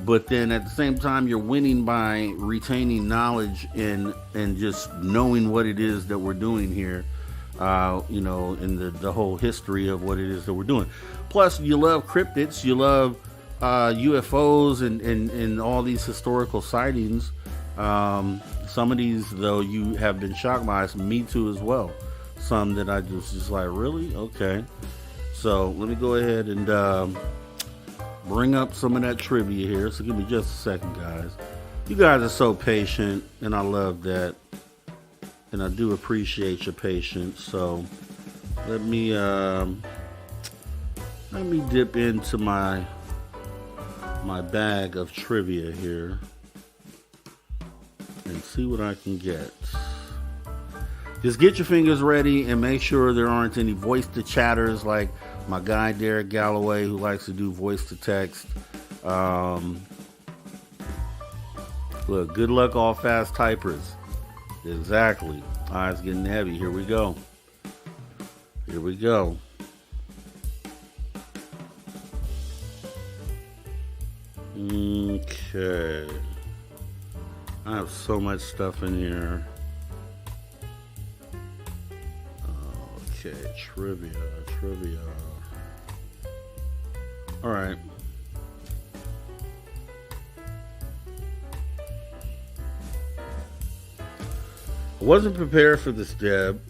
Speaker 1: but then at the same time you're winning by retaining knowledge and just knowing what it is that we're doing here, in the whole history of what it is that we're doing. Plus, you love cryptids, you love UFOs and all these historical sightings. Some of these, though, you have been shocked by. Me too as well. Some that I just like, really? Okay. So let me go ahead and bring up some of that trivia here. So give me just a second, guys. You guys are so patient, and I love that. And I do appreciate your patience. So let me dip into my bag of trivia here and see what I can get. Just get your fingers ready and make sure there aren't any voice to chatters like my guy Derek Galloway, who likes to do voice to text. Look, good luck all fast typers. Exactly. All right, it's getting heavy. Here we go. Here we go. Okay. I have so much stuff in here. Okay, trivia. All right. I wasn't prepared for this, Deb,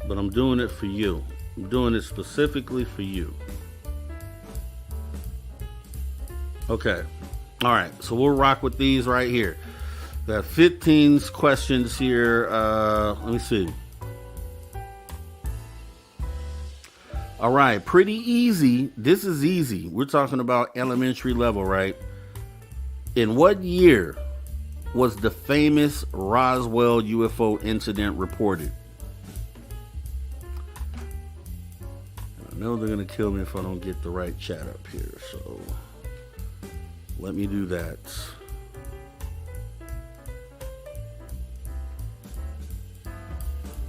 Speaker 1: but I'm doing it for you. I'm doing it specifically for you. Okay. All right. So we'll rock with these right here. Got 15 questions here. Let me see. All right. Pretty easy. This is easy. We're talking about elementary level, right? In what year was the famous Roswell UFO incident reported? I know they're going to kill me if I don't get the right chat up here, so let me do that.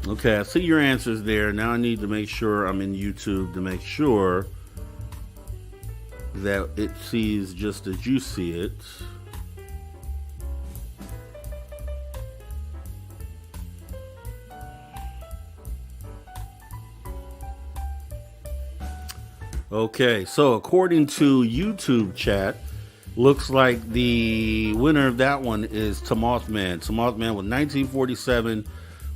Speaker 1: Okay, I see your answers there. Now I need to make sure I'm in YouTube to make sure that it sees just as you see it. Okay, so according to YouTube chat, looks like the winner of that one is Mothman. Mothman was 1947,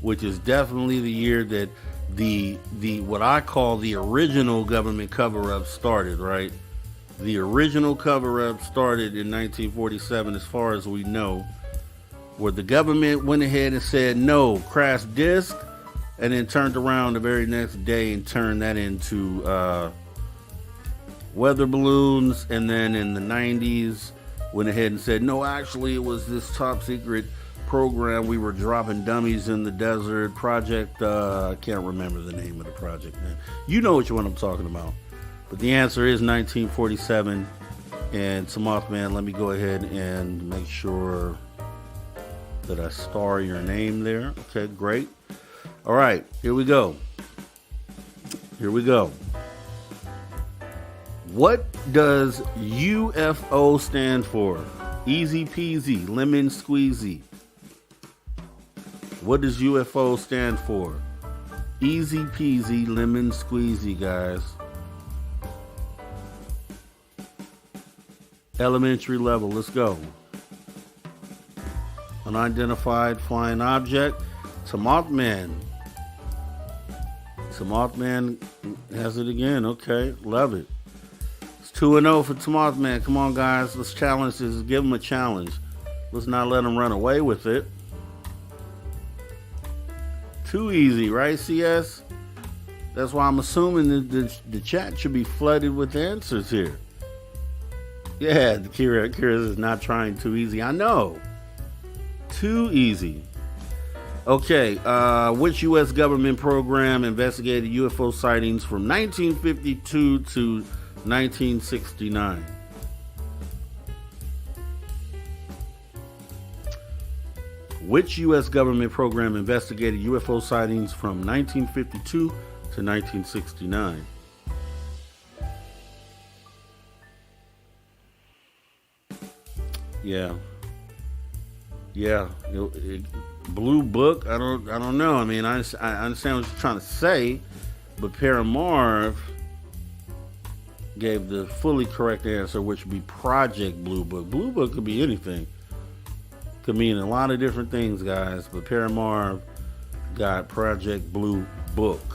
Speaker 1: which is definitely the year that the what I call the original government cover-up started, right? The original cover-up started in 1947, as far as we know, where the government went ahead and said, no, crash disc, and then turned around the very next day and turned that into weather balloons. And then in the 90s, went ahead and said, no, actually, it was this top secret program. We were dropping dummies in the desert. Project, I can't remember the name of the project, man. You know which one I'm talking about. But the answer is 1947. And Mothman, let me go ahead and make sure that I star your name there. Okay, great. All right, here we go. Here we go. What does UFO stand for? Easy peasy, lemon squeezy. What does UFO stand for? Easy peasy, lemon squeezy, guys. Elementary level, let's go. Unidentified flying object. Mothman. Mothman has it again. Okay, love it. It's 2-0 for Mothman. Come on, guys. Let's challenge this. Let's give him a challenge. Let's not let him run away with it. Too easy, right, CS? That's why I'm assuming that the chat should be flooded with answers here. Yeah, Kira is not trying too easy. I know. Too easy. Okay, which U.S. government program investigated UFO sightings from 1952 to 1969? Which U.S. government program investigated UFO sightings from 1952 to 1969? Yeah. Blue Book. I don't know. I mean, I understand what you're trying to say, but Paramarv gave the fully correct answer, which would be Project Blue Book. Blue Book could be anything. Could mean a lot of different things, guys. But Paramarv got Project Blue Book,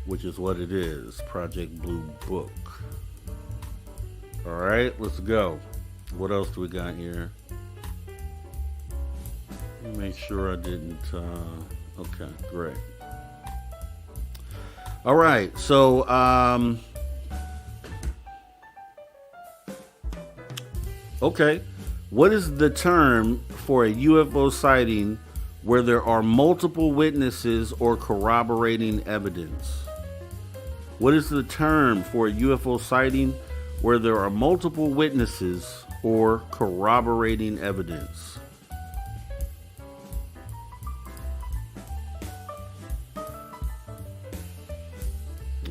Speaker 1: which is what it is. Project Blue Book. All right, let's go. What else do we got here? Let me make sure I didn't. Okay, great. All right, so okay. What is the term for a UFO sighting where there are multiple witnesses or corroborating evidence? What is the term for a UFO sighting where there are multiple witnesses or corroborating evidence?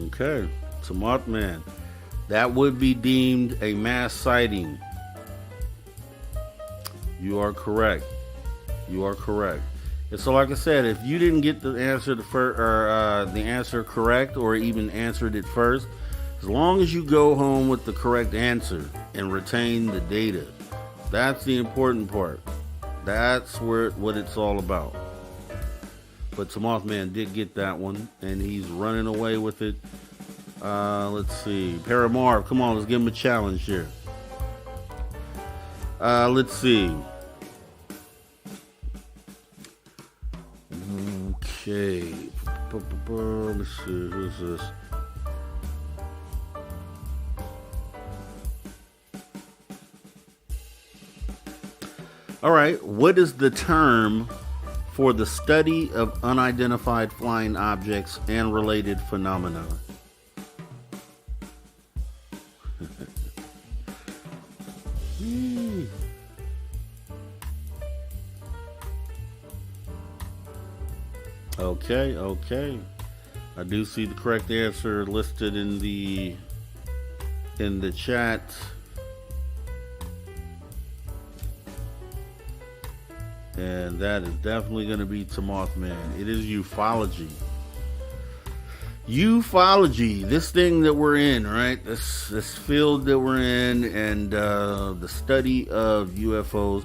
Speaker 1: Okay, Mothman. That would be deemed a mass sighting. You are correct. You are correct. And so, like I said, if you didn't get the answer the answer correct, or even answered it first, as long as you go home with the correct answer and retain the data, that's the important part. That's what it's all about. But Mothman did get that one, and he's running away with it. Let's see. Paramarv, come on, let's give him a challenge here. Let's see. Okay. Let's see. Who's this? All right. What is the term for the study of unidentified flying objects and related phenomena? Okay. I do see the correct answer listed in the chat. And that is definitely going to be Mothman. It is ufology. Ufology, this thing that we're in, right? This field that we're in, and the study of UFOs.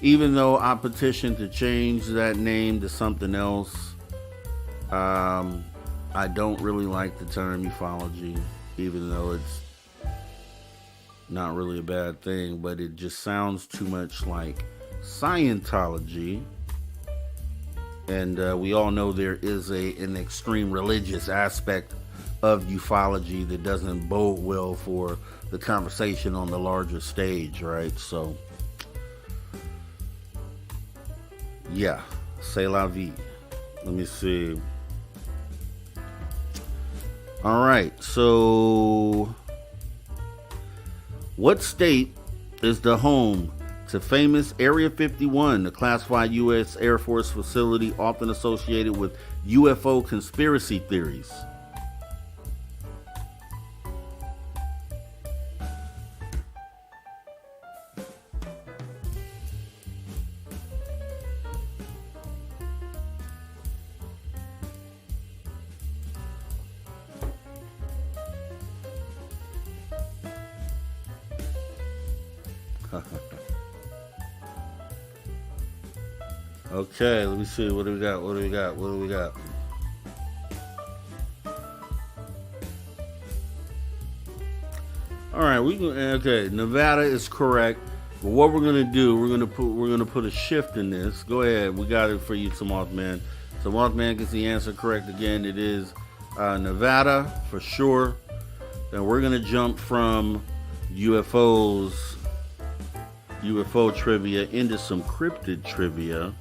Speaker 1: Even though I petitioned to change that name to something else, I don't really like the term ufology, even though not really a bad thing, but it just sounds too much like Scientology. And we all know there is an extreme religious aspect of ufology that doesn't bode well for the conversation on the larger stage, right? So, yeah, c'est la vie. Let me see. All right, so what state is the home to famous Area 51, the classified U.S. Air Force facility often associated with UFO conspiracy theories? Okay, let me see. What do we got? All right, okay. Nevada is correct. But what we're gonna do, we're gonna put a shift in this. Go ahead. We got it for you, Mothman. So Mothman gets the answer correct again. It is Nevada for sure. Then we're gonna jump from UFO trivia into some cryptid trivia.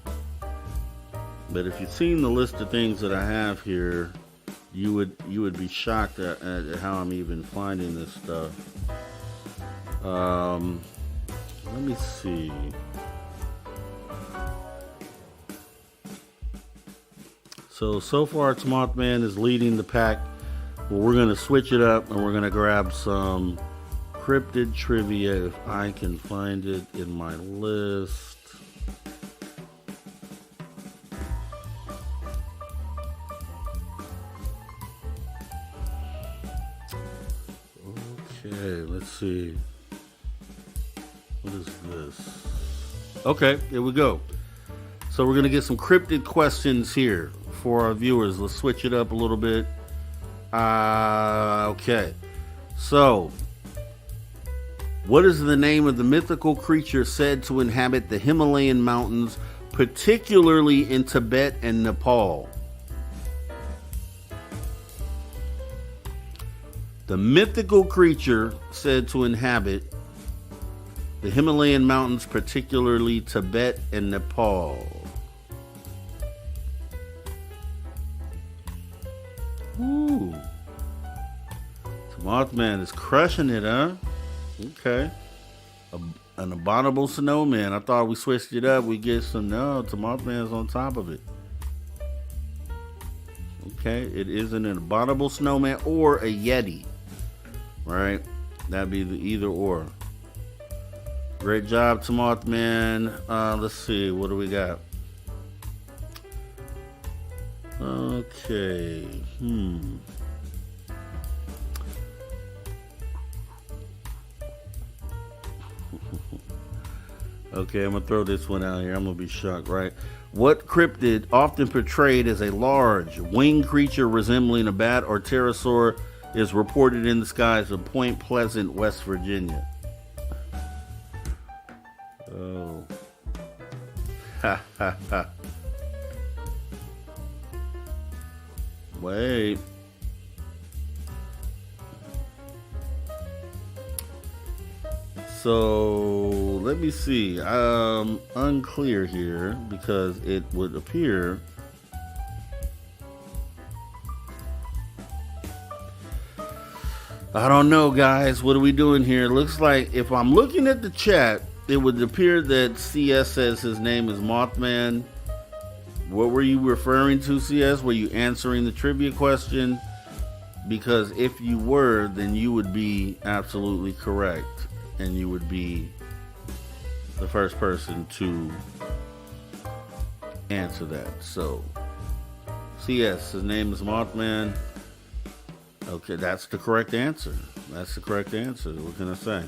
Speaker 1: But if you've seen the list of things that I have here, you would be shocked at how I'm even finding this stuff. Let me see. So far, Mothman is leading the pack. Well, we're gonna switch it up and we're gonna grab some cryptid trivia if I can find it in my list. Okay, let's see. What is this? Okay, here we go. So we're gonna get some cryptid questions here for our viewers. Let's switch it up a little bit. Okay. So, what is the name of the mythical creature said to inhabit the Himalayan mountains, particularly in Tibet and Nepal? The mythical creature said to inhabit the Himalayan mountains, particularly Tibet and Nepal. Ooh. Mothman is crushing it, huh? Okay. An abominable snowman. I thought we switched it up. We get some. No, Mothman's on top of it. Okay. It is an abominable snowman or a Yeti. Right? That'd be the either or. Great job, Mothman. Let's see. What do we got? Okay. Okay, I'm gonna throw this one out here. I'm gonna be shocked, right? What cryptid, often portrayed as a large winged creature resembling a bat or pterosaur, is reported in the skies of Point Pleasant, West Virginia? Oh. Ha ha ha. Wait. So let me see. Unclear here because it would appear I don't know, guys. What are we doing here? It looks like if I'm looking at the chat, it would appear that CS says his name is Mothman. What were you referring to, CS? Were you answering the trivia question? Because if you were, then you would be absolutely correct. And you would be the first person to answer that. So, CS, his name is Mothman. Okay, that's the correct answer. That's the correct answer. What can I say?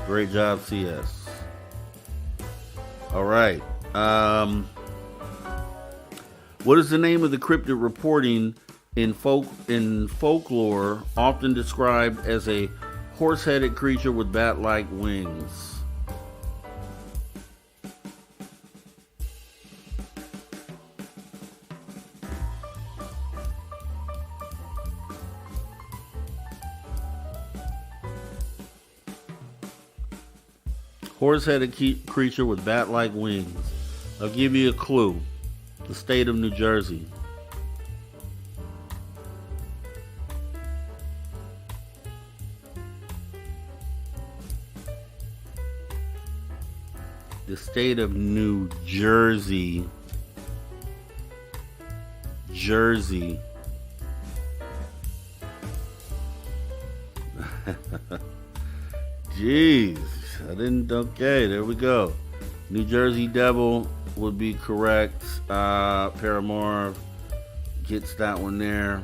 Speaker 1: Great job, CS. All right. What is the name of the cryptid reporting in folklore often described as a Horse-headed creature with bat-like wings. Horse-headed creature with bat-like wings. I'll give you a clue. The state of New Jersey. The state of New Jersey. Jersey. Jeez. I didn't. Okay, there we go. New Jersey Devil would be correct. Paramore gets that one there.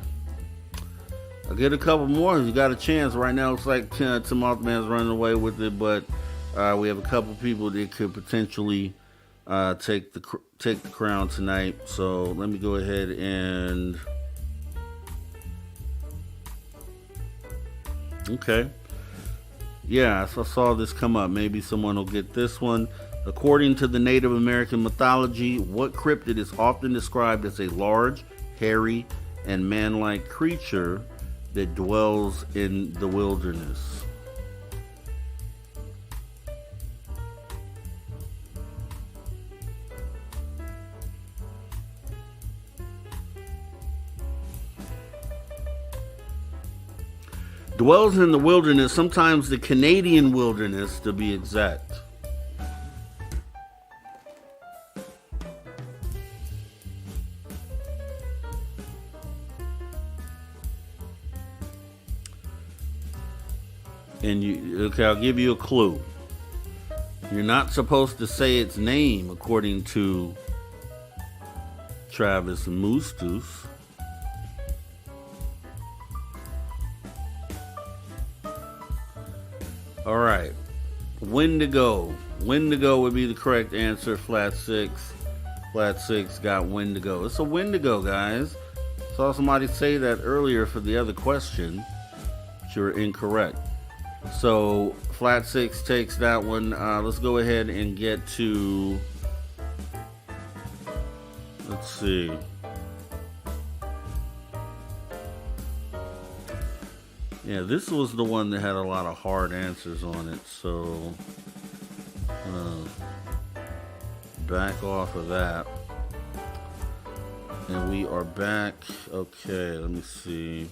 Speaker 1: I'll get a couple more. You got a chance. Right now, it's like Tim Mothman's running away with it, but we have a couple people that could potentially take the crown tonight. So let me go ahead and. Okay. Yeah, so I saw this come up. Maybe someone will get this one. According to the Native American mythology, what cryptid is often described as a large, hairy, and man-like creature that dwells in the wilderness? Dwells in the wilderness, sometimes the Canadian wilderness to be exact. And okay, I'll give you a clue. You're not supposed to say its name, according to Travis Moostus. All right, Wendigo. Wendigo would be the correct answer. Flat six got Wendigo. It's a Wendigo, guys. Saw somebody say that earlier for the other question, but you're incorrect. So Flat six takes that one. Let's go ahead and get to. Let's see. Yeah, this was the one that had a lot of hard answers on it, so back off of that. And we are back. Okay, let me see.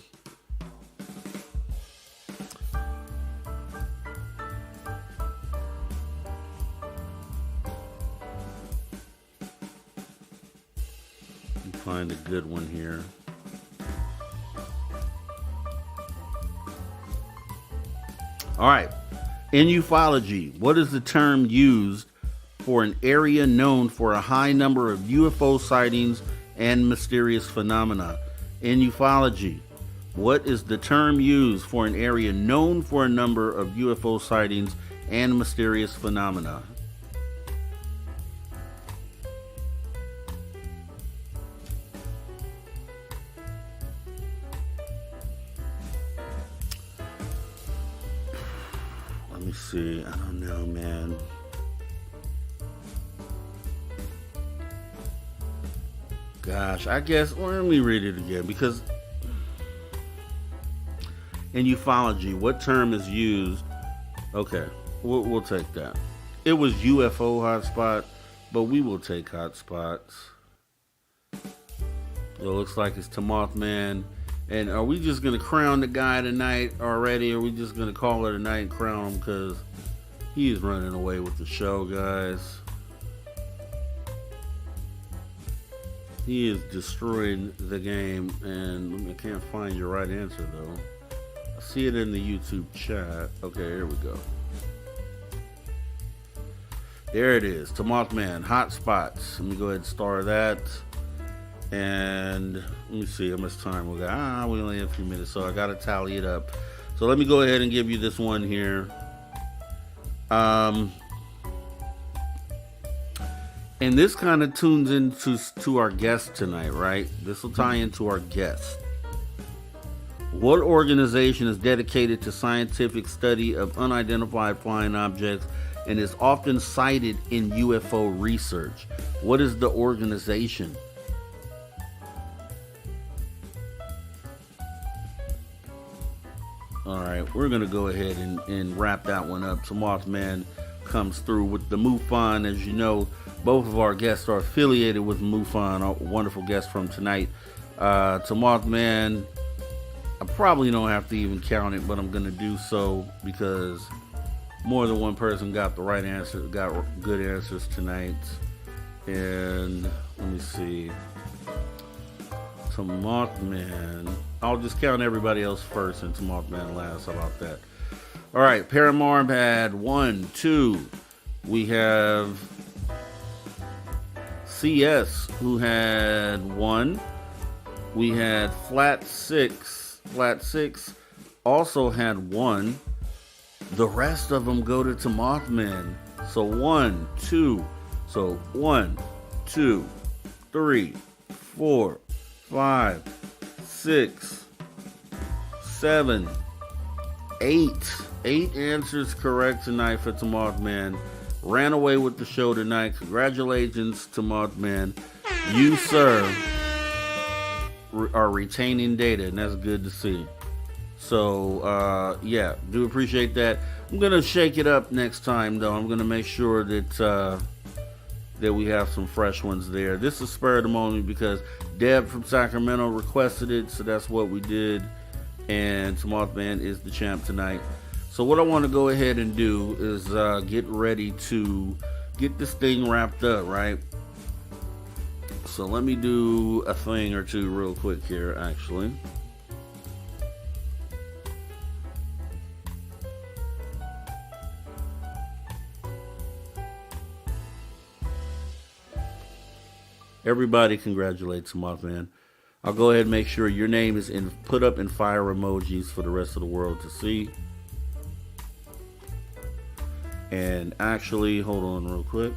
Speaker 1: Find a good one here. All right. In ufology, what is the term used for an area known for a high number of UFO sightings and mysterious phenomena? In ufology, what is the term used for an area known for a number of UFO sightings and mysterious phenomena? Let me see. I don't know, man. Gosh, I guess, well, let me read it again, because in ufology, what term is used? Okay, we'll take that. It was UFO hotspot, but we will take hotspots. It looks like it's Mothman. And are we just going to crown the guy tonight already? Or are we just going to call it a night and crown him? Because he is running away with the show, guys. He is destroying the game. And I can't find your right answer, though. I see it in the YouTube chat. Okay, here we go. There it is. Mothman, hotspots. Let me go ahead and star that. And let me see how much time we got. We only have a few minutes, so I got to tally it up. So let me go ahead and give you this one here. And this kind of tunes into our guest tonight, right? This will tie into our guest. What organization is dedicated to scientific study of unidentified flying objects and is often cited in UFO research? What is the organization? All right, we're going to go ahead and wrap that one up. So Mothman comes through with the MUFON. As you know, both of our guests are affiliated with MUFON, a wonderful guest from tonight. To Mothman, I probably don't have to even count it, but I'm going to do so because more than one person got the right answer, got good answers tonight. And let me see. To Mothman, I'll just count everybody else first and to Mothman last. How about that? All right, Paranormal had 1, 2. We have CS who had 1. We had Flat 6. Flat 6 also had 1. The rest of them go to Mothman. So 1, 2. So 1, 2, 3, 4, 5, 6, 7, 8. 8 answers correct tonight for Mothman. Ran away with the show tonight. Congratulations to Mothman. You, sir, are retaining data, and that's good to see. So, yeah, do appreciate that. I'm going to shake it up next time, though. I'm going to make sure that that we have some fresh ones there. This is spur of the moment because Deb from Sacramento requested it, so that's what we did. And Mothman is the champ tonight. So what I want to go ahead and do is get ready to get this thing wrapped up, right? So let me do a thing or two real quick here, actually. Everybody congratulates Mothman. I'll go ahead and make sure your name is put up in fire emojis for the rest of the world to see. And actually, hold on real quick.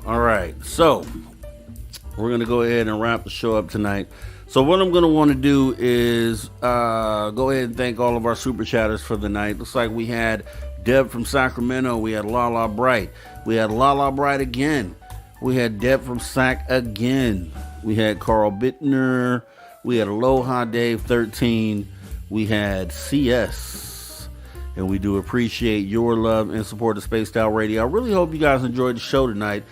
Speaker 1: All right, so we're going to go ahead and wrap the show up tonight. So what I'm going to want to do is go ahead and thank all of our super chatters for the night. Looks like we had Deb from Sacramento. We had Lala Bright. We had Lala Bright again. We had Deb from Sac again. We had Carl Bittner. We had Aloha Dave 13. We had CS. And we do appreciate your love and support of Spaced Out Radio. I really hope you guys enjoyed the show tonight.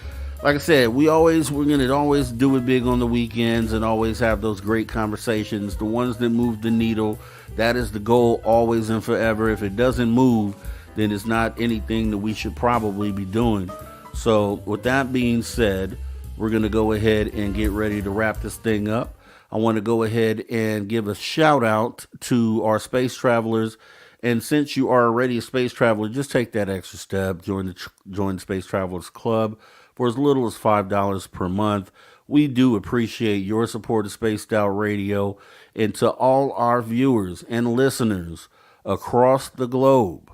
Speaker 1: Like I said, we're going to always do it big on the weekends and always have those great conversations. The ones that move the needle, that is the goal always and forever. If it doesn't move, then it's not anything that we should probably be doing. So with that being said, we're going to go ahead and get ready to wrap this thing up. I want to go ahead and give a shout out to our space travelers. And since you are already a space traveler, just take that extra step, join the Space Travelers Club for as little as $5 per month. We do appreciate your support of Spaced Out Radio. And to all our viewers and listeners across the globe,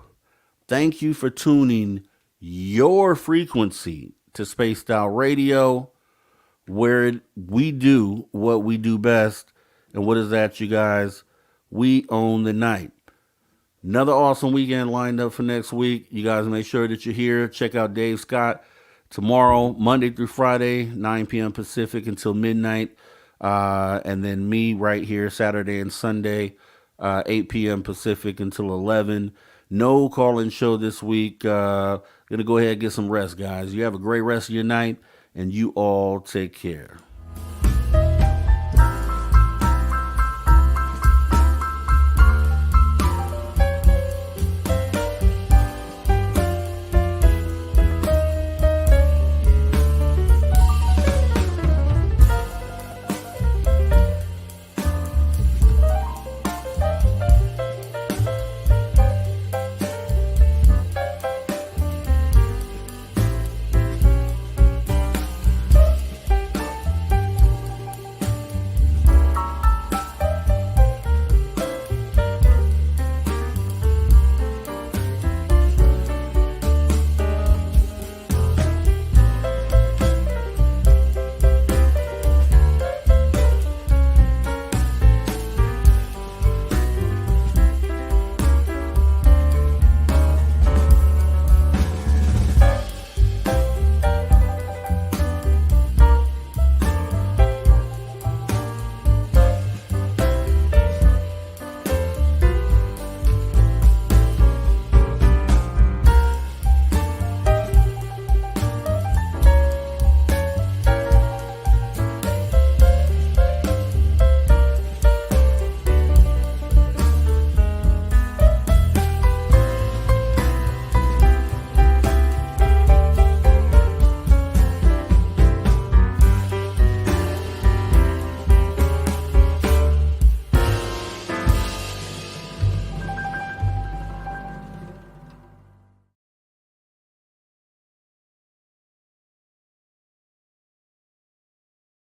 Speaker 1: thank you for tuning your frequency to Spaced Out Radio, where we do what we do best. And what is that, you guys? We own the night. Another awesome weekend lined up for next week. You guys make sure that you're here. Check out Dave Scott tomorrow, Monday through Friday, 9 p.m. Pacific until midnight. And then me right here Saturday and Sunday, 8 p.m. Pacific until 11. No call-in show this week. Gonna go ahead and get some rest, guys. You have a great rest of your night, and you all take care.